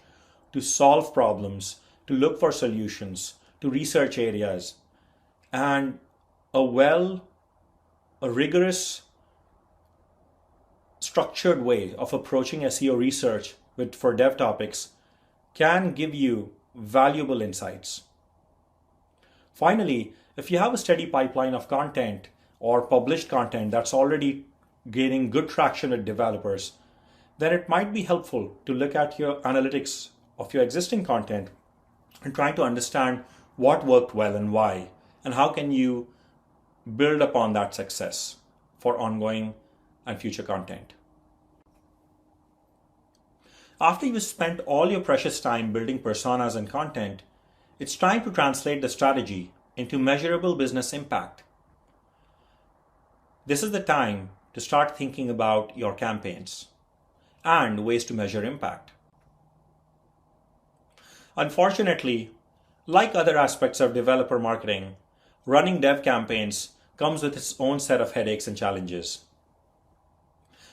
Speaker 9: to solve problems, to look for solutions, to research areas, and a rigorous, structured way of approaching SEO research for dev topics can give you valuable insights. Finally, if you have a steady pipeline of content or published content that's already gaining good traction with developers, then it might be helpful to look at your analytics of your existing content and try to understand what worked well and why, and how can you build upon that success for ongoing and future content. After you've spent all your precious time building personas and content, it's time to translate the strategy into measurable business impact. This is the time to start thinking about your campaigns and ways to measure impact. Unfortunately, like other aspects of developer marketing, running dev campaigns comes with its own set of headaches and challenges.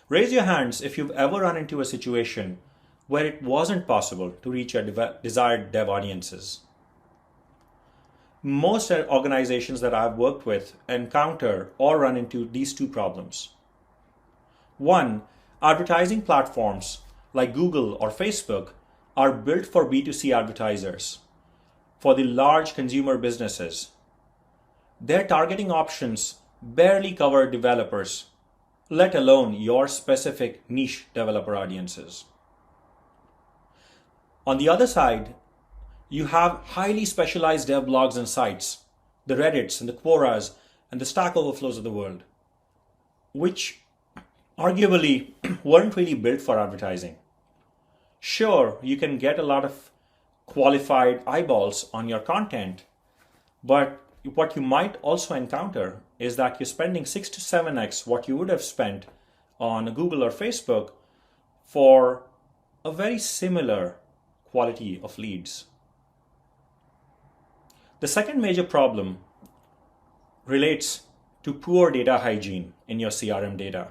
Speaker 9: Raise your hands if you've ever run into a situation where it wasn't possible to reach your desired dev audiences. Most organizations that I've worked with encounter or run into these two problems. One, advertising platforms like Google or Facebook are built for B2C advertisers, for the large consumer businesses. Their targeting options barely cover developers, let alone your specific niche developer audiences. On the other side, you have highly specialized dev blogs and sites, the Reddits and the Quoras and the Stack Overflows of the world, which arguably weren't really built for advertising. Sure, you can get a lot of qualified eyeballs on your content, but what you might also encounter is that you're spending 6 to 7x what you would have spent on Google or Facebook for a very similar quality of leads. The second major problem relates to poor data hygiene in your CRM data.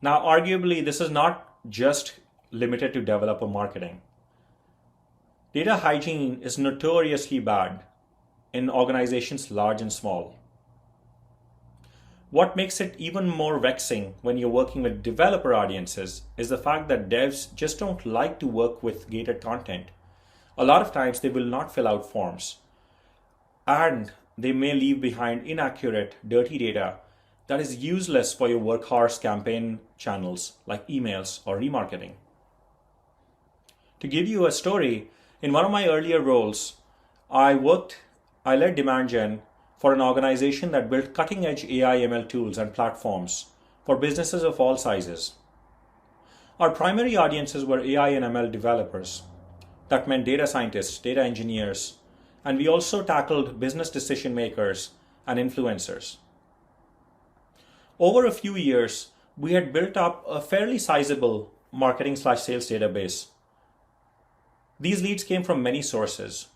Speaker 9: Now, arguably, this is not just limited to developer marketing. Data hygiene is notoriously bad in organizations large and small. What makes it even more vexing when you're working with developer audiences is the fact that devs just don't like to work with gated content. A lot of times they will not fill out forms, and they may leave behind inaccurate, dirty data that is useless for your workhorse campaign channels like emails or remarketing. To give you a story, in one of my earlier roles, I led demand gen for an organization that built cutting-edge AI ML tools and platforms for businesses of all sizes. Our primary audiences were AI and ML developers. That meant data scientists, data engineers, and we also tackled business decision makers and influencers. Over a few years, we had built up a fairly sizable marketing/sales database. These leads came from many sources,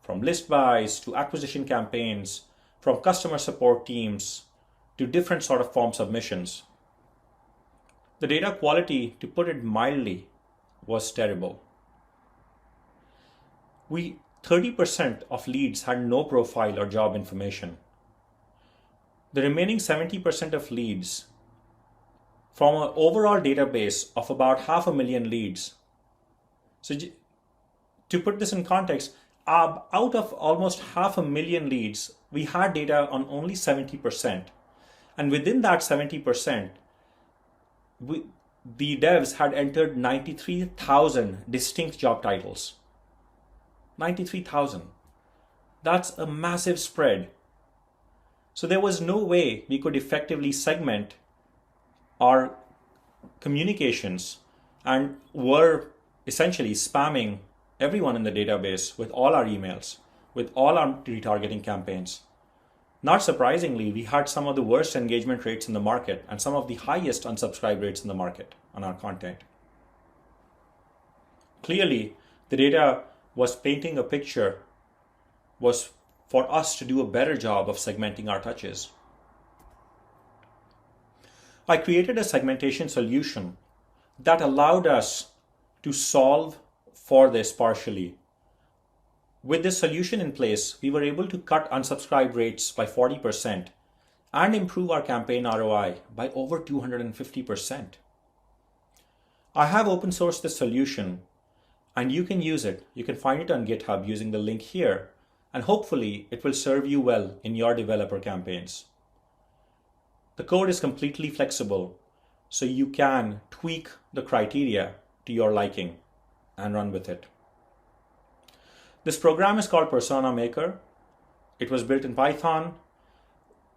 Speaker 9: from list buys to acquisition campaigns, from customer support teams to different sort of form submissions. The data quality, to put it mildly, was terrible. 30% of leads had no profile or job information. The remaining 70% of leads, from an overall database of about 500,000 leads. So to put this in context, out of almost 500,000 leads, we had data on only 70%. And within that 70%, the devs had entered 93,000 distinct job titles. 93,000. That's a massive spread. So there was no way we could effectively segment our communications and were essentially spamming everyone in the database with all our emails, with all our retargeting campaigns. Not surprisingly, we had some of the worst engagement rates in the market and some of the highest unsubscribe rates in the market on our content. Clearly, the data was painting a picture, was for us to do a better job of segmenting our touches. I created a segmentation solution that allowed us to solve for this partially. With this solution in place, we were able to cut unsubscribe rates by 40% and improve our campaign ROI by over 250%. I have open sourced this solution and you can use it. You can find it on GitHub using the link here, and hopefully it will serve you well in your developer campaigns. The code is completely flexible, so you can tweak the criteria to your liking and run with it. This program is called Persona Maker. It was built in Python.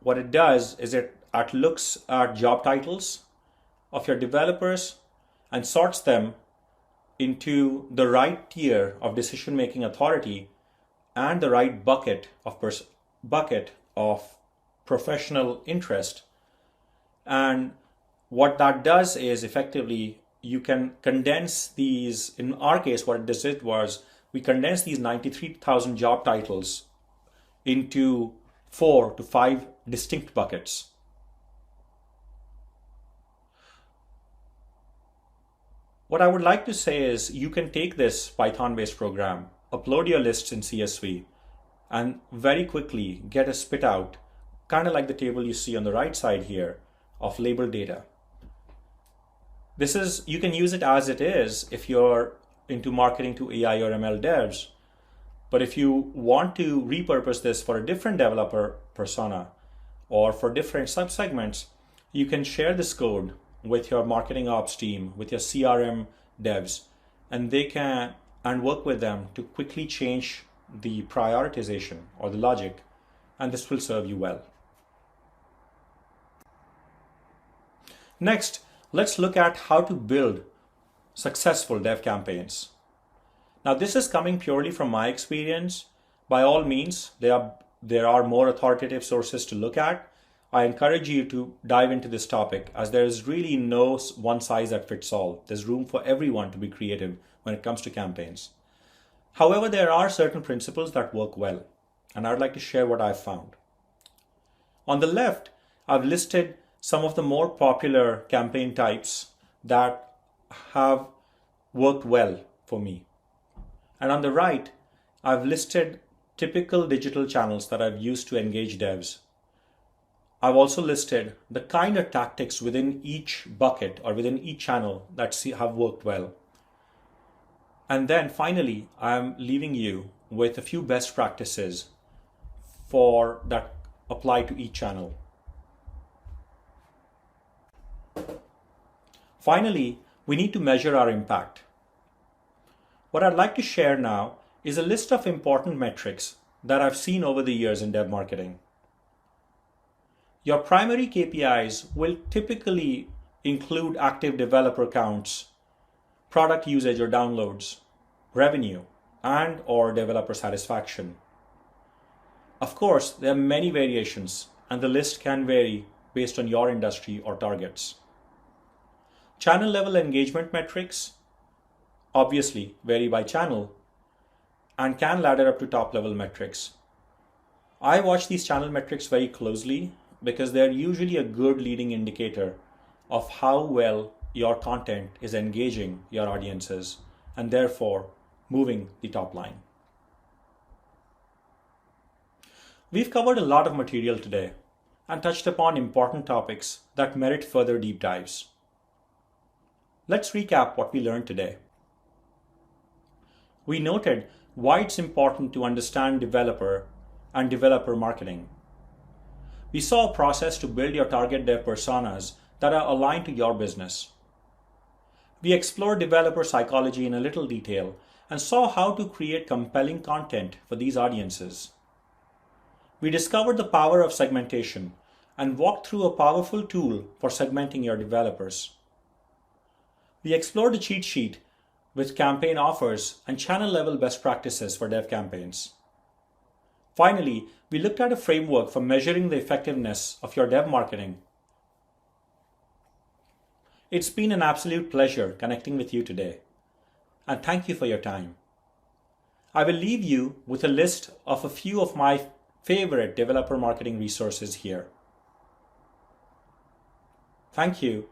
Speaker 9: What it does is it looks at job titles of your developers and sorts them into the right tier of decision-making authority and the right bucket of professional interest. And what that does is effectively you can condense these. In our case, what it did was we condensed these 93,000 job titles into 4 to 5 distinct buckets. What I would like to say is you can take this Python-based program, upload your lists in CSV, and very quickly get a spit out, kind of like the table you see on the right side here, of labeled data. You can use it as it is if you're into marketing to AI or ML devs. But if you want to repurpose this for a different developer persona or for different subsegments, you can share this code with your marketing ops team, with your CRM devs, and they can work with them to quickly change the prioritization or the logic, and this will serve you well. Next, let's look at how to build successful dev campaigns. Now, this is coming purely from my experience. By all means, there are more authoritative sources to look at. I encourage you to dive into this topic, as there is really no one size that fits all. There's room for everyone to be creative when it comes to campaigns. However, there are certain principles that work well, and I'd like to share what I've found. On the left, I've listed some of the more popular campaign types that have worked well for me. And on the right, I've listed typical digital channels that I've used to engage devs. I've also listed the kind of tactics within each bucket or within each channel that have worked well. And then finally, I'm leaving you with a few best practices that apply to each channel. Finally, we need to measure our impact. What I'd like to share now is a list of important metrics that I've seen over the years in dev marketing. Your primary KPIs will typically include active developer counts, product usage or downloads, revenue, and/or developer satisfaction. Of course, there are many variations, and the list can vary based on your industry or targets. Channel level engagement metrics obviously vary by channel and can ladder up to top level metrics. I watch these channel metrics very closely because they're usually a good leading indicator of how well your content is engaging your audiences and therefore moving the top line. We've covered a lot of material today and touched upon important topics that merit further deep dives. Let's recap what we learned today. We noted why it's important to understand developer and developer marketing. We saw a process to build your target dev personas that are aligned to your business. We explored developer psychology in a little detail and saw how to create compelling content for these audiences. We discovered the power of segmentation and walked through a powerful tool for segmenting your developers. We explored a cheat sheet with campaign offers and channel-level best practices for dev campaigns. Finally, we looked at a framework for measuring the effectiveness of your dev marketing. It's been an absolute pleasure connecting with you today, and thank you for your time. I will leave you with a list of a few of my favorite developer marketing resources here. Thank you,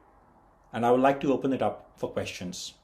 Speaker 9: and I would like to open it up for questions.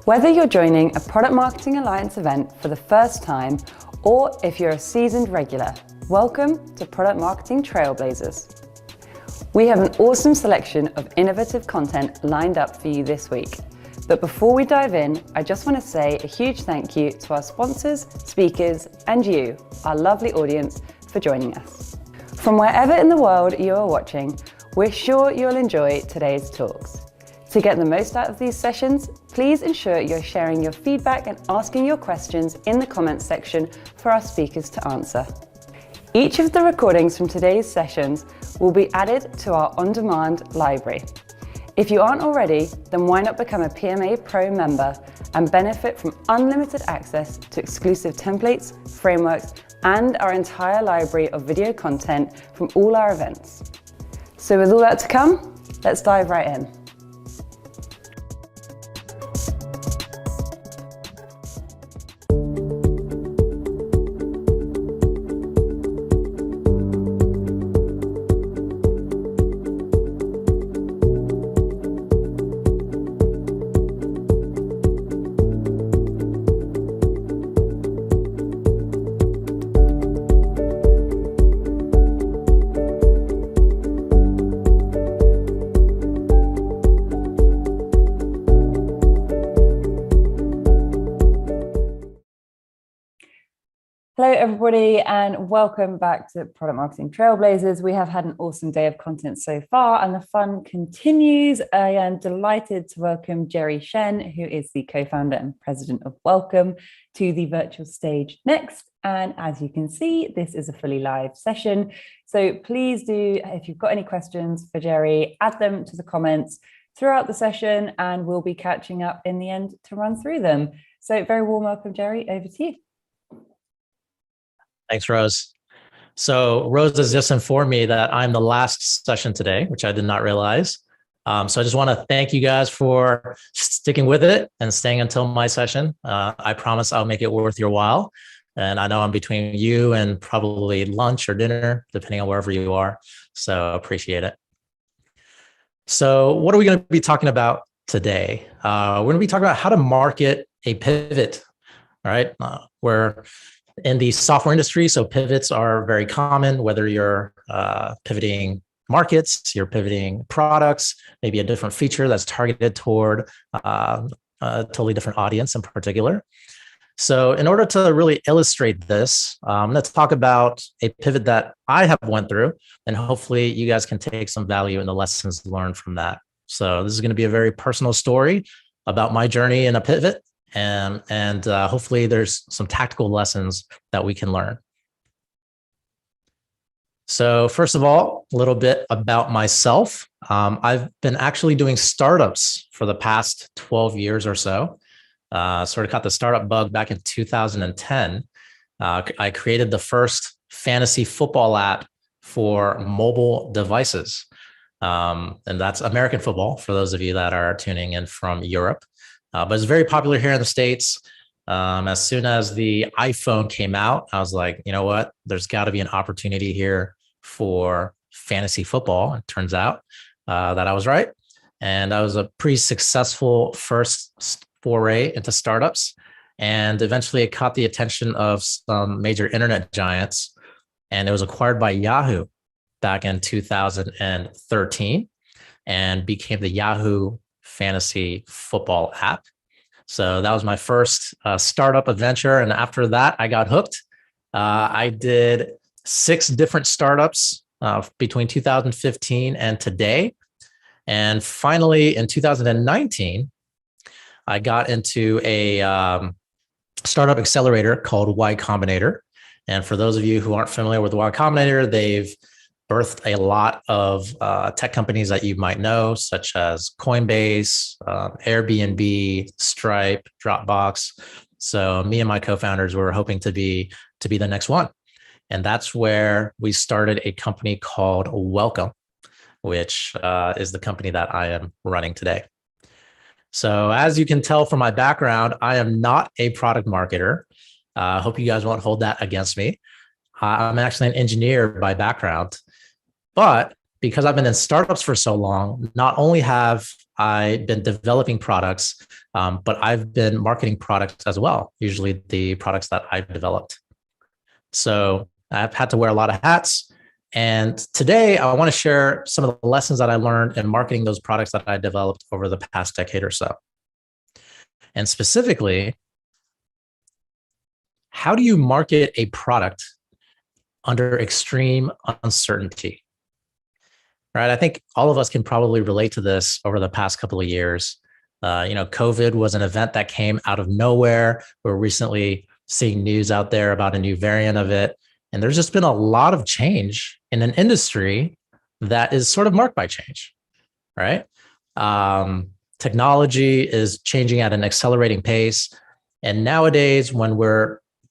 Speaker 1: Whether you're joining a Product Marketing Alliance event for the first time, or if you're a seasoned regular, welcome to Product Marketing Trailblazers. We have an awesome selection of innovative content lined up for you this week. But before we dive in, I just want to say a huge thank you to our sponsors, speakers, and you, our lovely audience, for joining us. From wherever in the world you are watching, we're sure you'll enjoy today's talks. To get the most out of these sessions, please ensure you're sharing your feedback and asking your questions in the comments section for our speakers to answer. Each of the recordings from today's sessions will be added to our on-demand library. If you aren't already, then why not become a PMA Pro member and benefit from unlimited access to exclusive templates, frameworks, and our entire library of video content from all our events. So with all that to come, let's dive right in. Hello, everybody, and welcome back to Product Marketing Trailblazers. We have had an awesome day of content so far, and the fun continues. I am delighted to welcome Jerry Shen, who is the co-founder and president of Welcome, to the virtual stage next. And as you can see, this is a fully live session. So please do, if you've got any questions for Jerry, add them to the comments throughout the session, and we'll be catching up in the end to run through them. So very warm welcome, Jerry, over to you.
Speaker 10: Thanks, Rose. So Rose has just informed me that I'm the last session today, which I did not realize. So I just want to thank you guys for sticking with it and staying until my session. I promise I'll make it worth your while. And I know I'm between you and probably lunch or dinner, depending on wherever you are. So appreciate it. So what are we going to be talking about today? We're going to be talking about how to market a pivot, all right? We're in the software industry, so pivots are very common, whether you're pivoting markets, you're pivoting products, maybe a different feature that's targeted toward a totally different audience in particular. So in order to really illustrate this, let's talk about a pivot that I have went through, and hopefully you guys can take some value in the lessons learned from that. So this is going to be a very personal story about my journey in a pivot, and hopefully there's some tactical lessons that we can learn. So first of all, a little bit about myself. I've been actually doing startups for the past 12 years or so. Sort of caught the startup bug back in 2010. I created the first fantasy football app for mobile devices. And that's American football, for those of you that are tuning in from Europe. But it's very popular here in the States. As soon as the iPhone came out, I was like, you know what? There's got to be an opportunity here for fantasy football. It turns out that I was right. And I was a pretty successful first foray into startups. And eventually it caught the attention of some major internet giants. And it was acquired by Yahoo back in 2013 and became the Yahoo Fantasy Football app. So that was my first startup adventure. And after that, I got hooked. I did 6 different startups between 2015 and today. And finally, in 2019, I got into a startup accelerator called Y Combinator. And for those of you who aren't familiar with Y Combinator, they've birthed a lot of tech companies that you might know, such as Coinbase, Airbnb, Stripe, Dropbox. So me and my co-founders were hoping to be the next one. And that's where we started a company called Welcome, which is the company that I am running today. So as you can tell from my background, I am not a product marketer. I hope you guys won't hold that against me. I'm actually an engineer by background, but because I've been in startups for so long, not only have I been developing products, but I've been marketing products as well, usually the products that I've developed. So I've had to wear a lot of hats. And today I want to share some of the lessons that I learned in marketing those products that I developed over the past decade or so. And specifically, how do you market a product under extreme uncertainty? Right? I think all of us can probably relate to this over the past couple of years. COVID was an event that came out of nowhere. We're recently seeing news out there about a new variant of it. And there's just been a lot of change in an industry that is sort of marked by change, right? Technology is changing at an accelerating pace. And nowadays,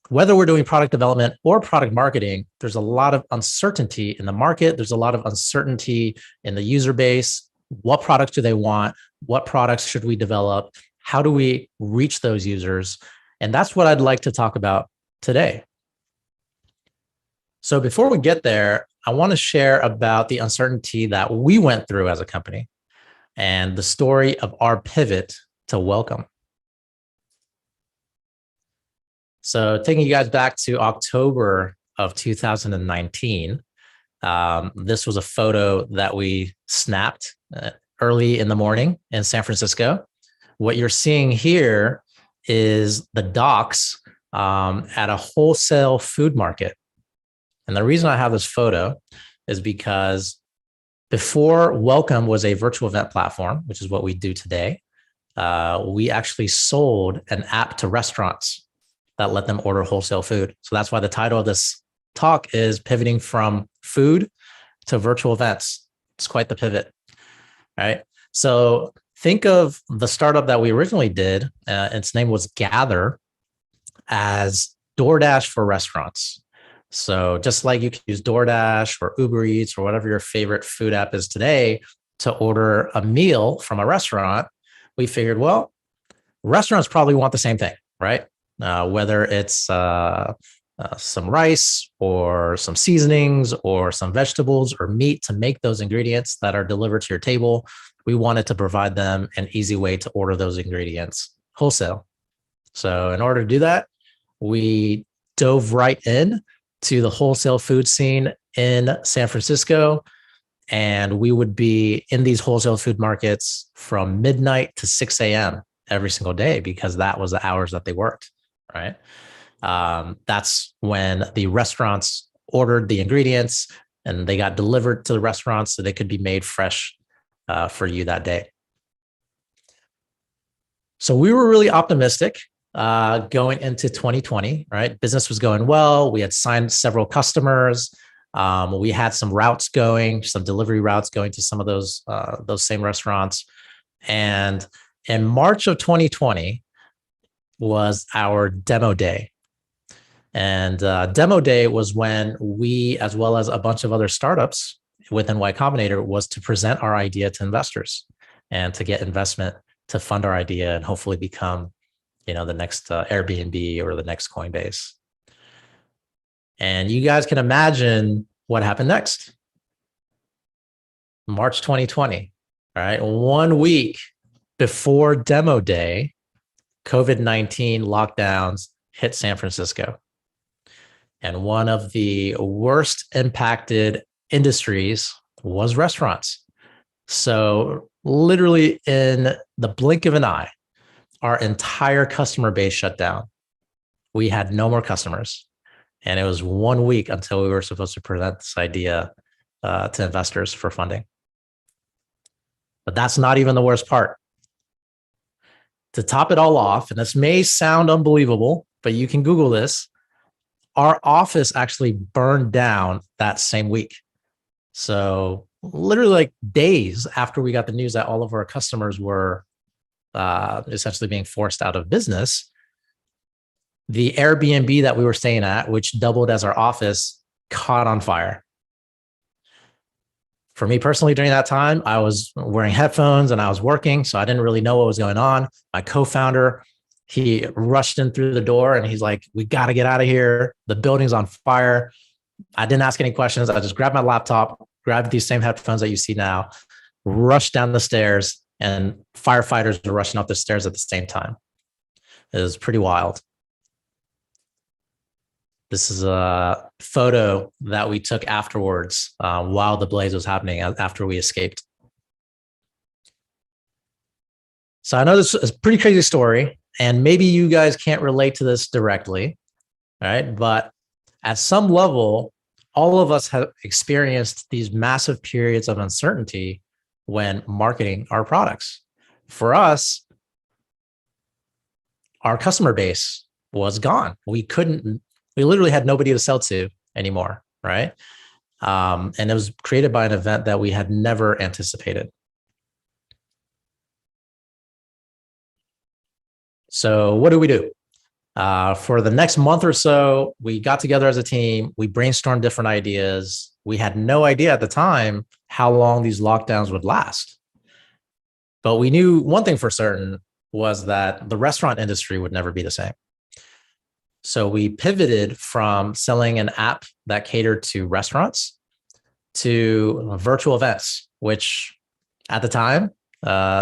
Speaker 10: whether we're doing product development or product marketing, there's a lot of uncertainty in the market. There's a lot of uncertainty in the user base. What products do they want? What products should we develop? How do we reach those users? And that's what I'd like to talk about today. So before we get there, I want to share about the uncertainty that we went through as a company and the story of our pivot to Welcome. So taking you guys back to October of 2019, this was a photo that we snapped early in the morning in San Francisco. What you're seeing here is the docks at a wholesale food market. And the reason I have this photo is because before Welcome was a virtual event platform, which is what we do today, we actually sold an app to restaurants that let them order wholesale food. So that's why the title of this talk is Pivoting from Food to Virtual Events. It's quite the pivot, right? So think of the startup that we originally did. Its name was Gather, as DoorDash for restaurants. So just like you can use DoorDash or Uber Eats or whatever your favorite food app is today to order a meal from a restaurant, we figured, well, restaurants probably want the same thing, right? Whether it's some rice or some seasonings or some vegetables or meat to make those ingredients that are delivered to your table, we wanted to provide them an easy way to order those ingredients wholesale. So in order to do that, we dove right in to the wholesale food scene in San Francisco. And we would be in these wholesale food markets from midnight to 6 a.m. every single day, because that was the hours that they worked, right? That's when the restaurants ordered the ingredients and they got delivered to the restaurants so they could be made fresh for you that day. So we were really optimistic going into 2020, right? Business was going well. We had signed several customers. We had some routes going, some delivery routes going to some of those same restaurants. And in March of 2020 was our demo day. And demo day was when we, as well as a bunch of other startups within Y Combinator, was to present our idea to investors and to get investment to fund our idea and hopefully become, the next Airbnb or the next Coinbase. And you guys can imagine what happened next. March 2020, right? 1 week before demo day, COVID-19 lockdowns hit San Francisco. And one of the worst impacted industries was restaurants. So literally in the blink of an eye, our entire customer base shut down. We had no more customers. And it was 1 week until we were supposed to present this idea to investors for funding. But that's not even the worst part. To top it all off, and this may sound unbelievable, but you can Google this, our office actually burned down that same week. So literally like days after we got the news that all of our customers were essentially being forced out of business, the Airbnb that we were staying at, which doubled as our office, caught on fire. For me personally, during that time, I was wearing headphones and I was working, so I didn't really know what was going on. My co-founder, he rushed in through the door and he's like, "We got to get out of here. The building's on fire." I didn't ask any questions. I just grabbed my laptop, grabbed these same headphones that you see now, rushed down the stairs, and firefighters were rushing up the stairs at the same time. It was pretty wild. This is a photo that we took afterwards while the blaze was happening after we escaped. So I know this is a pretty crazy story, and maybe you guys can't relate to this directly, right? But at some level, all of us have experienced these massive periods of uncertainty when marketing our products. For us, our customer base was gone. We literally had nobody to sell to anymore, right? And it was created by an event that we had never anticipated. So what do we do? For the next month or so, we got together as a team. We brainstormed different ideas. We had no idea at the time how long these lockdowns would last. But we knew one thing for certain was that the restaurant industry would never be the same. So we pivoted from selling an app that catered to restaurants to virtual events, which at the time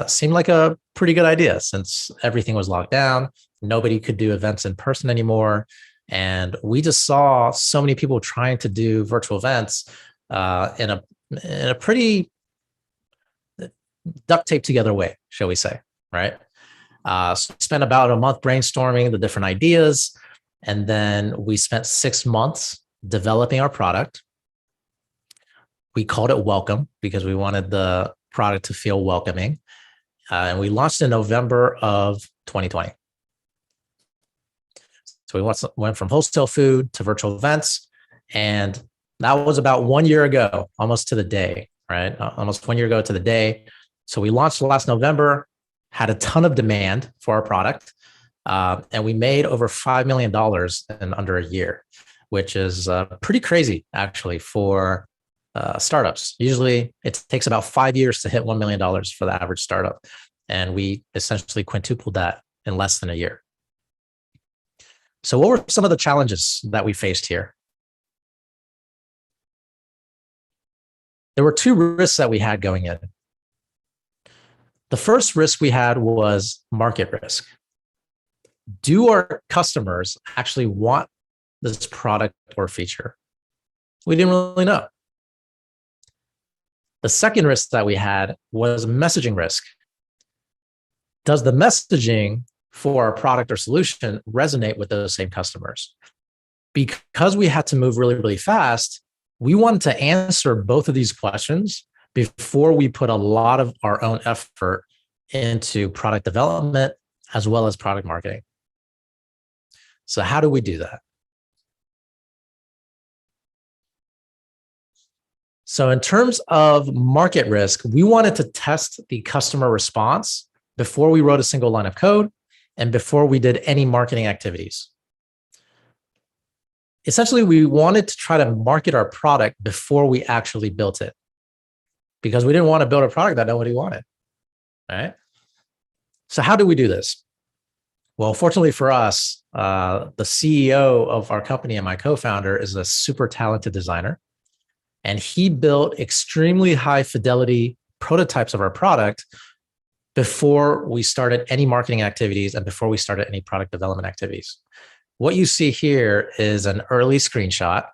Speaker 10: seemed like a pretty good idea since everything was locked down. Nobody could do events in person anymore. And we just saw so many people trying to do virtual events in a pretty duct taped together way, shall we say, right? So spent about a month brainstorming the different ideas. And then we spent 6 months developing our product. We called it Welcome because we wanted the product to feel welcoming. And we launched in November of 2020. So we went from wholesale food to virtual events. And that was about 1 year ago, almost to the day, right? Almost 1 year ago to the day. So we launched last November, had a ton of demand for our product. And we made over $5 million in under a year, which is pretty crazy, actually, for startups. Usually it takes about 5 years to hit $1 million for the average startup. And we essentially quintupled that in less than a year. So what were some of the challenges that we faced here? There were 2 risks that we had going in. The first risk we had was market risk. Do our customers actually want this product or feature? We didn't really know. The second risk that we had was messaging risk. Does the messaging for our product or solution resonate with those same customers? Because we had to move really, really fast, we wanted to answer both of these questions before we put a lot of our own effort into product development as well as product marketing. So how do we do that? So in terms of market risk, we wanted to test the customer response before we wrote a single line of code and before we did any marketing activities. Essentially, we wanted to try to market our product before we actually built it because we didn't want to build a product that nobody wanted, right? So how do we do this? Well, fortunately for us, the CEO of our company and my co-founder is a super talented designer. And he built extremely high fidelity prototypes of our product before we started any marketing activities and before we started any product development activities. What you see here is an early screenshot,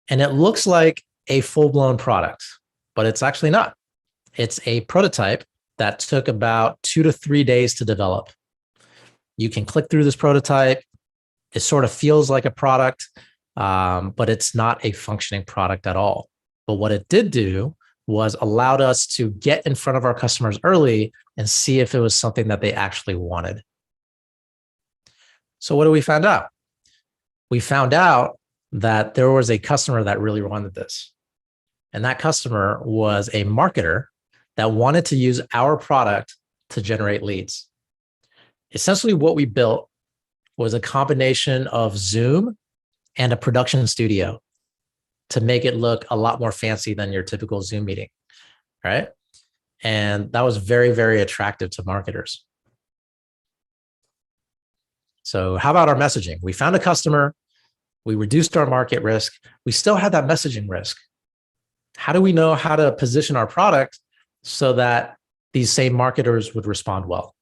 Speaker 10: and it looks like a full-blown product, but it's actually not. It's a prototype that took about 2 to 3 days to develop. You can click through this prototype. It sort of feels like a product, but it's not a functioning product at all. But what it did do was allowed us to get in front of our customers early and see if it was something that they actually wanted. So what do we find out? We found out that there was a customer that really wanted this. And that customer was a marketer that wanted to use our product to generate leads. Essentially, what we built was a combination of Zoom and a production studio to make it look a lot more fancy than your typical Zoom meeting, right? And that was very, very attractive to marketers. So how about our messaging? We found a customer, we reduced our market risk, we still had that messaging risk. How do we know how to position our product so that these same marketers would respond well?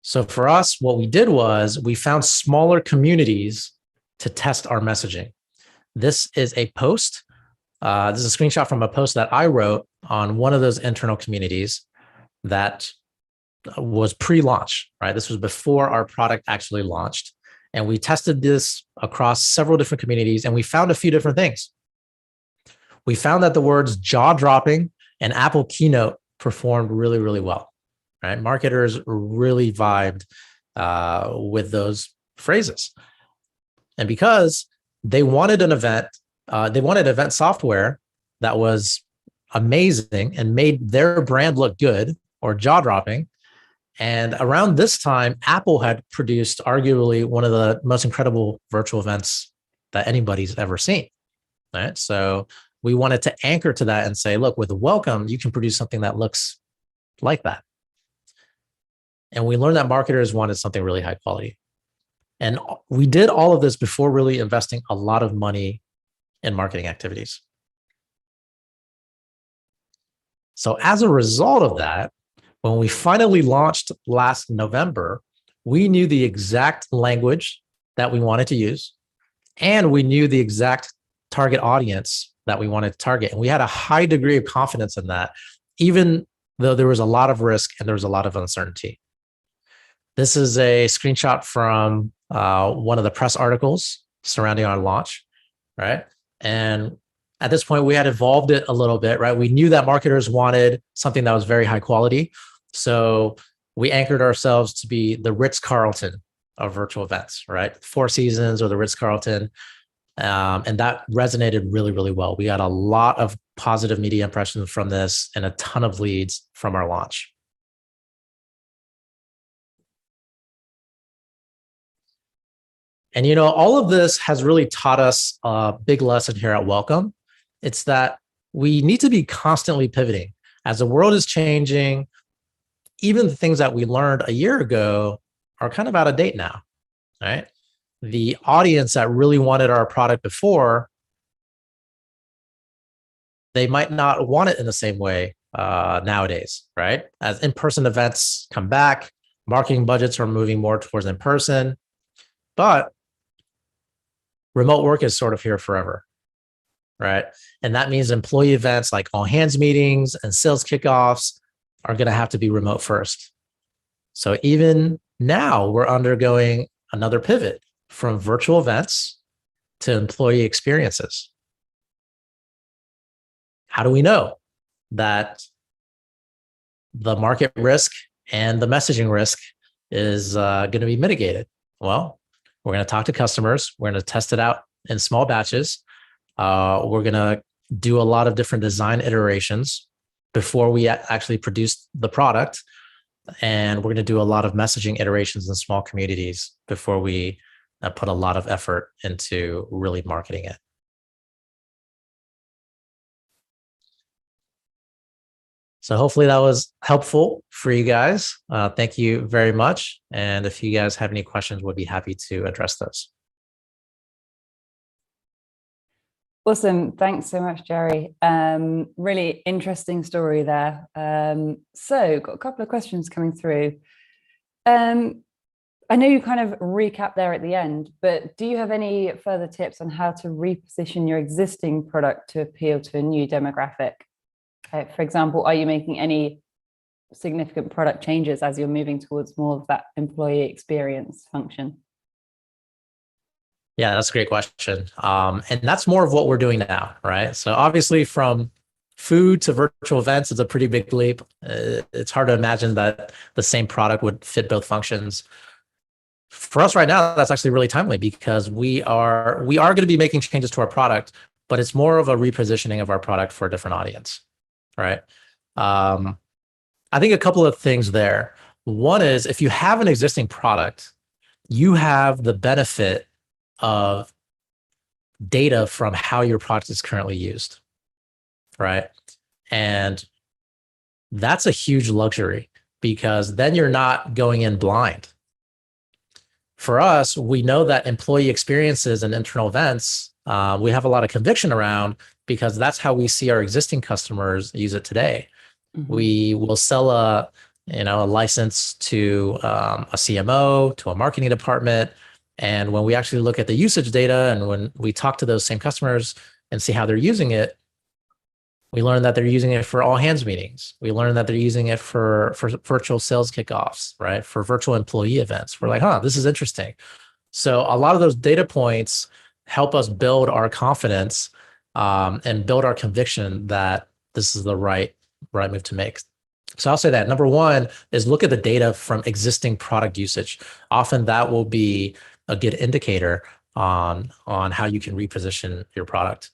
Speaker 10: So for us, what we did was we found smaller communities to test our messaging. This is a post. This is a screenshot from a post that I wrote on one of those internal communities that was pre-launch, right? This was before our product actually launched. And we tested this across several different communities, and we found a few different things. We found that the words jaw-dropping and Apple Keynote performed really, really well, right? Marketers really vibed with those phrases. And because they wanted an event, they wanted event software that was amazing and made their brand look good or jaw-dropping. And around this time, Apple had produced arguably one of the most incredible virtual events that anybody's ever seen, right? So we wanted to anchor to that and say, look, with Welcome, you can produce something that looks like that. And we learned that marketers wanted something really high quality. And we did all of this before really investing a lot of money in marketing activities. So as a result of that, when we finally launched last November, we knew the exact language that we wanted to use, and we knew the exact target audience that we wanted to target. And we had a high degree of confidence in that, even though there was a lot of risk and there was a lot of uncertainty. This is a screenshot from one of the press articles surrounding our launch, right? And at this point, we had evolved it a little bit, right? We knew that marketers wanted something that was very high quality. So we anchored ourselves to be the Ritz-Carlton of virtual events, right? Four Seasons or the Ritz-Carlton. And that resonated really, really well. We got a lot of positive media impressions from this and a ton of leads from our launch. And, you know, all of this has really taught us a big lesson here at Welcome. It's that we need to be constantly pivoting. As the world is changing, even the things that we learned a year ago are kind of out of date now, right? The audience that really wanted our product before, they might not want it in the same way nowadays, right? As in-person events come back, marketing budgets are moving more towards in-person, but remote work is sort of here forever, right? And that means employee events like all hands meetings and sales kickoffs are going to have to be remote first. So even now we're undergoing another pivot from virtual events to employee experiences. How do we know that the market risk and the messaging risk is going to be mitigated? Well, we're going to talk to customers. We're going to test it out in small batches. We're going to do a lot of different design iterations before we actually produce the product. And we're going to do a lot of messaging iterations in small communities before we put a lot of effort into really marketing it. So hopefully that was helpful for you guys. Thank you very much. And if you guys have any questions, we'd be happy to address those.
Speaker 1: Awesome. Thanks so much, Jerry. Really interesting story there. So got a couple of questions coming through. I know you kind of recap there at the end, but do you have any further tips on how to reposition your existing product to appeal to a new demographic? For example, are you making any significant product changes as you're moving towards more of that employee experience function?
Speaker 10: Yeah, that's a great question. And that's more of what we're doing now, right? So obviously from food to virtual events is a pretty big leap. It's hard to imagine that the same product would fit both functions. For us right now, that's actually really timely because we are going to be making changes to our product, but it's more of a repositioning of our product for a different audience, right? I think a couple of things there. One is if you have an existing product, you have the benefit of data from how your product is currently used, right? And that's a huge luxury because then you're not going in blind. For us, we know that employee experiences and internal events, we have a lot of conviction around because that's how we see our existing customers use it today. Mm-hmm. We will sell a license to a CMO, to a marketing department. And when we actually look at the usage data and when we talk to those same customers and see how they're using it, we learn that they're using it for all hands meetings. We learn that they're using it for virtual sales kickoffs, right? For virtual employee events. We're like, this is interesting. So a lot of those data points help us build our confidence and build our conviction that this is the right move to make. So I'll say that number one is look at the data from existing product usage. Often that will be a good indicator on how you can reposition your product.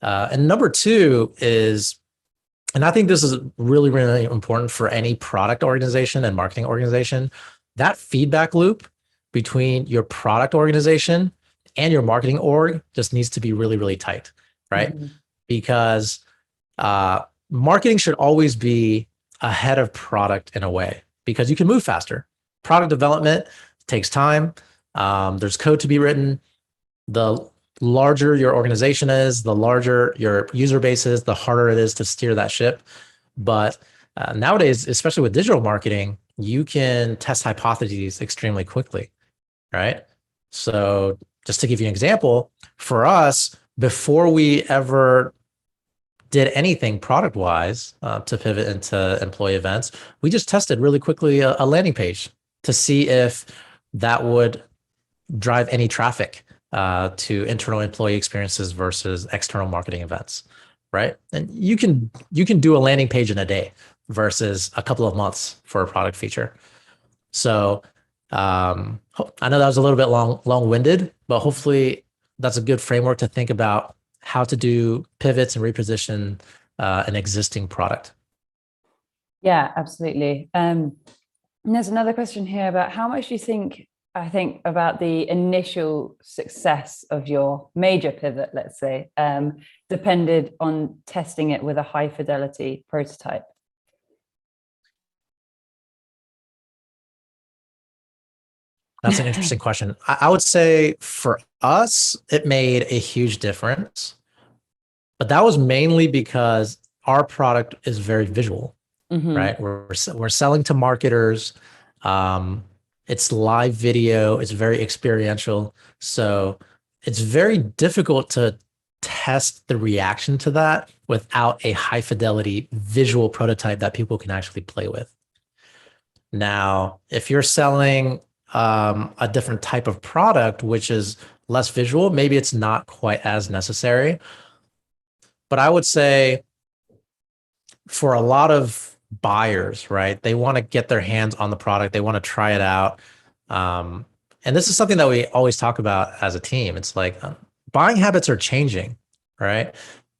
Speaker 10: And number two is, and I think this is really, really important for any product organization and marketing organization, that feedback loop between your product organization and your marketing org just needs to be really, really tight, right? Mm-hmm. Because marketing should always be ahead of product in a way, because you can move faster. Product development takes time. There's code to be written. The larger your organization is, the larger your user base is, the harder it is to steer that ship. But nowadays, especially with digital marketing, you can test hypotheses extremely quickly, right? So just to give you an example, for us, before we ever did anything product-wise to pivot into employee events, we just tested really quickly a landing page to see if that would drive any traffic to internal employee experiences versus external marketing events, right? And you can do a landing page in a day versus a couple of months for a product feature. So I know that was a little bit long-winded, but hopefully that's a good framework to think about how to do pivots and reposition an existing product.
Speaker 1: Yeah, absolutely. And there's another question here about how much do you think, about the initial success of your major pivot, let's say, depended on testing it with a high fidelity prototype?
Speaker 10: That's an interesting question. I would say for us, it made a huge difference, but that was mainly because our product is very visual, right? We're selling to marketers. It's live video. It's very experiential. So it's very difficult to test the reaction to that without a high fidelity visual prototype that people can actually play with. Now, if you're selling a different type of product, which is less visual, maybe it's not quite as necessary. But I would say for a lot of buyers, right, they want to get their hands on the product. They want to try it out. And this is something that we always talk about as a team. It's like buying habits are changing, right?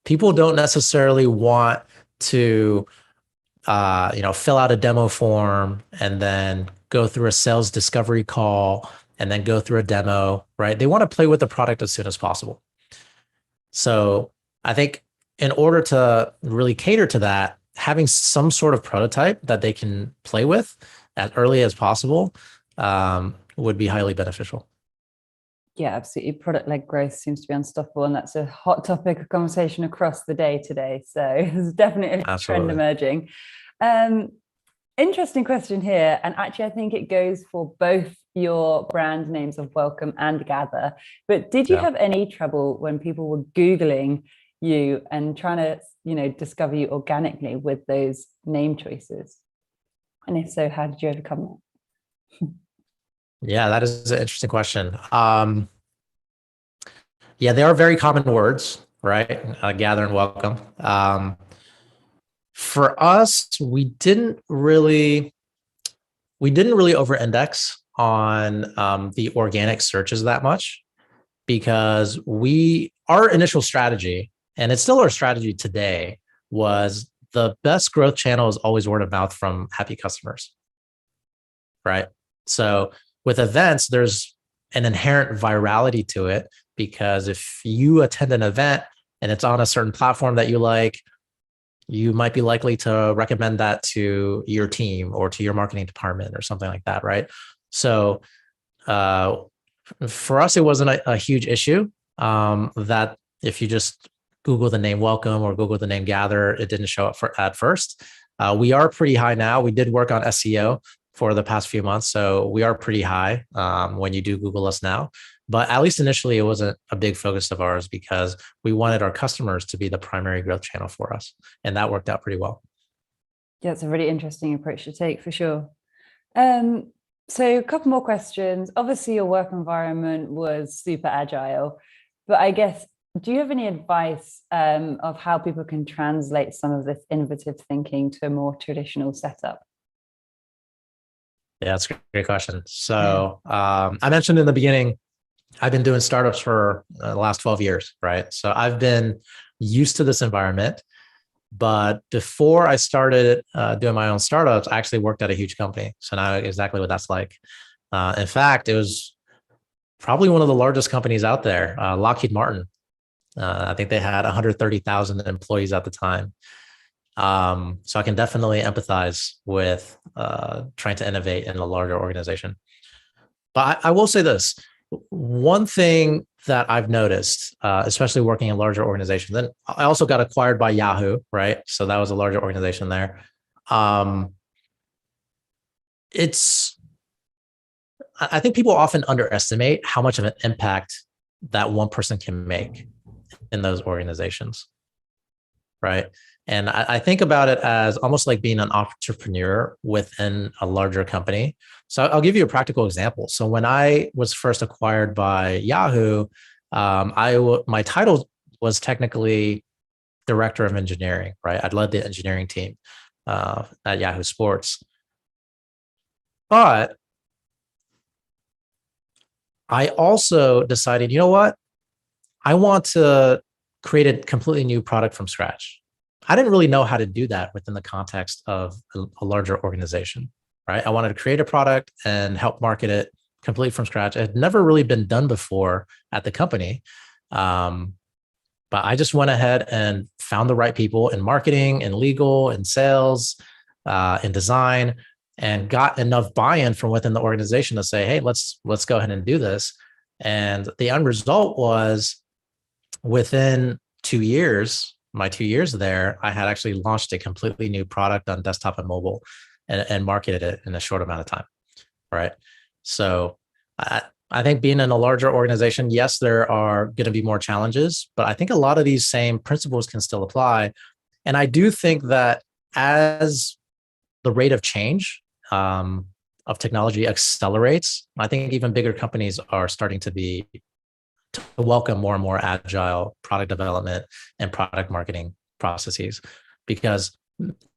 Speaker 10: People don't necessarily want to fill out a demo form and then go through a sales discovery call and then go through a demo, right? They want to play with the product as soon as possible. So I think in order to really cater to that, having some sort of prototype that they can play with as early as possible would be highly beneficial.
Speaker 1: Yeah, absolutely. Product-led growth seems to be unstoppable, and that's a hot topic of conversation across the day today. So there's definitely a trend emerging. Interesting question here, and actually I think it goes for both your brand names of Welcome and Gather. But did you have any trouble when people were Googling you and trying to, discover you organically with those name choices? And if so, how did you overcome that?
Speaker 10: Yeah, that is an interesting question. They are very common words, right? Gather and welcome. For us, we didn't really over-index on the organic searches that much because our initial strategy, and it's still our strategy today, was the best growth channel is always word of mouth from happy customers, right? So with events, there's an inherent virality to it because if you attend an event and it's on a certain platform that you like, you might be likely to recommend that to your team or to your marketing department or something like that, right? So for us, it wasn't a huge issue that if you just Google the name Welcome or Google the name Gather, it didn't show up at first. We are pretty high now. We did work on SEO for the past few months, so we are pretty high when you do Google us now. But at least initially, it wasn't a big focus of ours because we wanted our customers to be the primary growth channel for us. And that worked out pretty well.
Speaker 1: Yeah, it's a really interesting approach to take for sure. So a couple more questions. Obviously, your work environment was super agile, but I guess, do you have any advice of how people can translate some of this innovative thinking to a more traditional setup?
Speaker 10: Yeah, that's a great question. So I mentioned in the beginning, I've been doing startups for the last 12 years, right? So I've been used to this environment. But before I started doing my own startups, I actually worked at a huge company. So now exactly what that's like. In fact, it was probably one of the largest companies out there, Lockheed Martin. I think they had 130,000 employees at the time. So I can definitely empathize with trying to innovate in a larger organization. But I will say this. One thing that I've noticed, especially working in larger organizations, then I also got acquired by Yahoo, right? So that was a larger organization there. I think people often underestimate how much of an impact that one person can make in those organizations, right? And I think about it as almost like being an entrepreneur within a larger company. So I'll give you a practical example. So when I was first acquired by Yahoo, my title was technically director of engineering, right? I'd led the engineering team at Yahoo Sports. But I also decided, you know what? I want to create a completely new product from scratch. I didn't really know how to do that within the context of a larger organization, right? I wanted to create a product and help market it completely from scratch. It had never really been done before at the company. But I just went ahead and found the right people in marketing, in legal, in sales, in design, and got enough buy-in from within the organization to say, hey, let's go ahead and do this. And the end result was within 2 years, my 2 years there, I had actually launched a completely new product on desktop and mobile and marketed it in a short amount of time, right? So I think being in a larger organization, yes, there are going to be more challenges, but I think a lot of these same principles can still apply. And I do think that as the rate of change of technology accelerates, I think even bigger companies are starting to welcome more and more agile product development and product marketing processes, because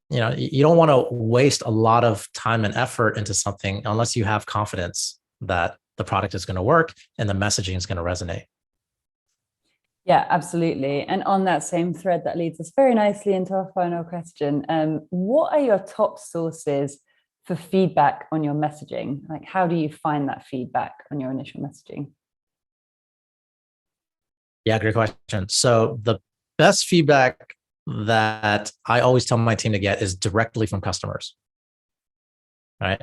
Speaker 10: you don't want to waste a lot of time and effort into something unless you have confidence that the product is going to work and the messaging is going to resonate.
Speaker 1: Yeah, absolutely. And on that same thread, that leads us very nicely into our final question. What are your top sources for feedback on your messaging? Like, how do you find that feedback on your initial messaging?
Speaker 10: Yeah, great question. So the best feedback that I always tell my team to get is directly from customers, right?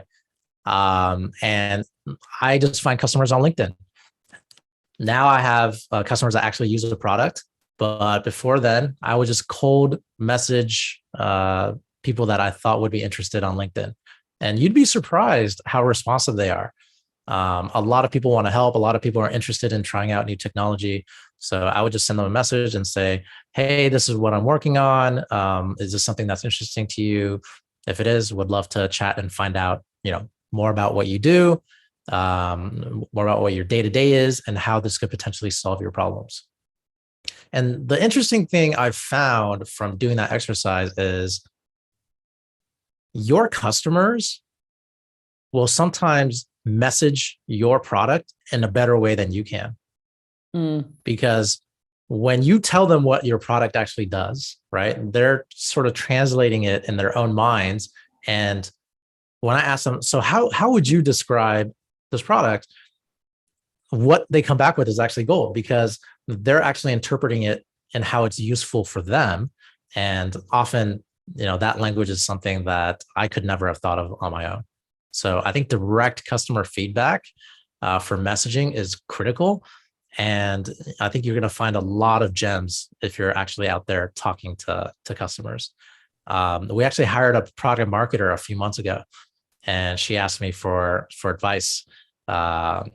Speaker 10: And I just find customers on LinkedIn. Now I have customers that actually use the product, but before then, I would just cold message people that I thought would be interested on LinkedIn. And you'd be surprised how responsive they are. A lot of people want to help. A lot of people are interested in trying out new technology. So I would just send them a message and say, hey, this is what I'm working on. Is this something that's interesting to you? If it is, would love to chat and find out, more about what you do, more about what your day-to-day is, and how this could potentially solve your problems. And the interesting thing I've found from doing that exercise is your customers will sometimes message your product in a better way than you can. Because when you tell them what your product actually does, right, they're sort of translating it in their own minds. And when I ask them, so how would you describe this product? What they come back with is actually gold, because they're actually interpreting it and how it's useful for them. And often, that language is something that I could never have thought of on my own. So I think direct customer feedback for messaging is critical. And I think you're going to find a lot of gems if you're actually out there talking to customers. We actually hired a product marketer a few months ago, and she asked me for advice on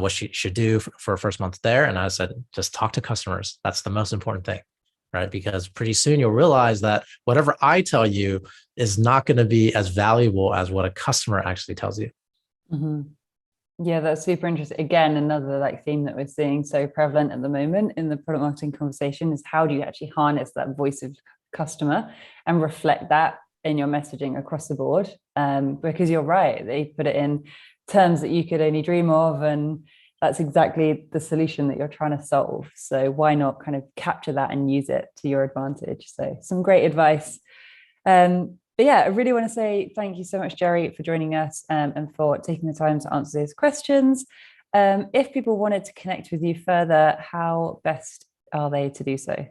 Speaker 10: what she should do for her first month there. And I said, just talk to customers. That's the most important thing, right? Because pretty soon you'll realize that whatever I tell you is not going to be as valuable as what a customer actually tells you.
Speaker 1: Mm-hmm. Yeah, that's super interesting. Again, another theme that we're seeing so prevalent at the moment in the product marketing conversation is how do you actually harness that voice of customer and reflect that in your messaging across the board? Because you're right, they put it in terms that you could only dream of, and that's exactly the solution that you're trying to solve. So why not kind of capture that and use it to your advantage? So some great advice. But yeah, I really want to say thank you so much, Jerry, for joining us and for taking the time to answer those questions. If people wanted to connect with you further, how best are they to do so?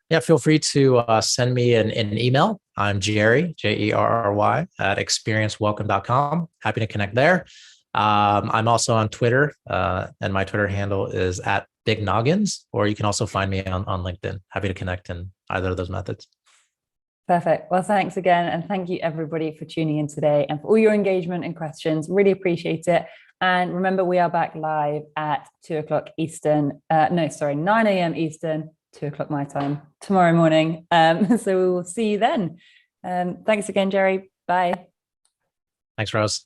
Speaker 10: Yeah, feel free to send me an email. I'm Jerry, Jerry, at experiencewelcome.com. Happy to connect there. I'm also on Twitter, and my Twitter handle is at Big Noggins, or you can also find me on LinkedIn. Happy to connect in either of those methods.
Speaker 1: Perfect. Well, thanks again. And thank you everybody for tuning in today and for all your engagement and questions. Really appreciate it. And remember, we are back live at 9 a.m. Eastern, 2 o'clock my time tomorrow morning. So we will see you then. Thanks again, Jerry. Bye.
Speaker 10: Thanks, Rose.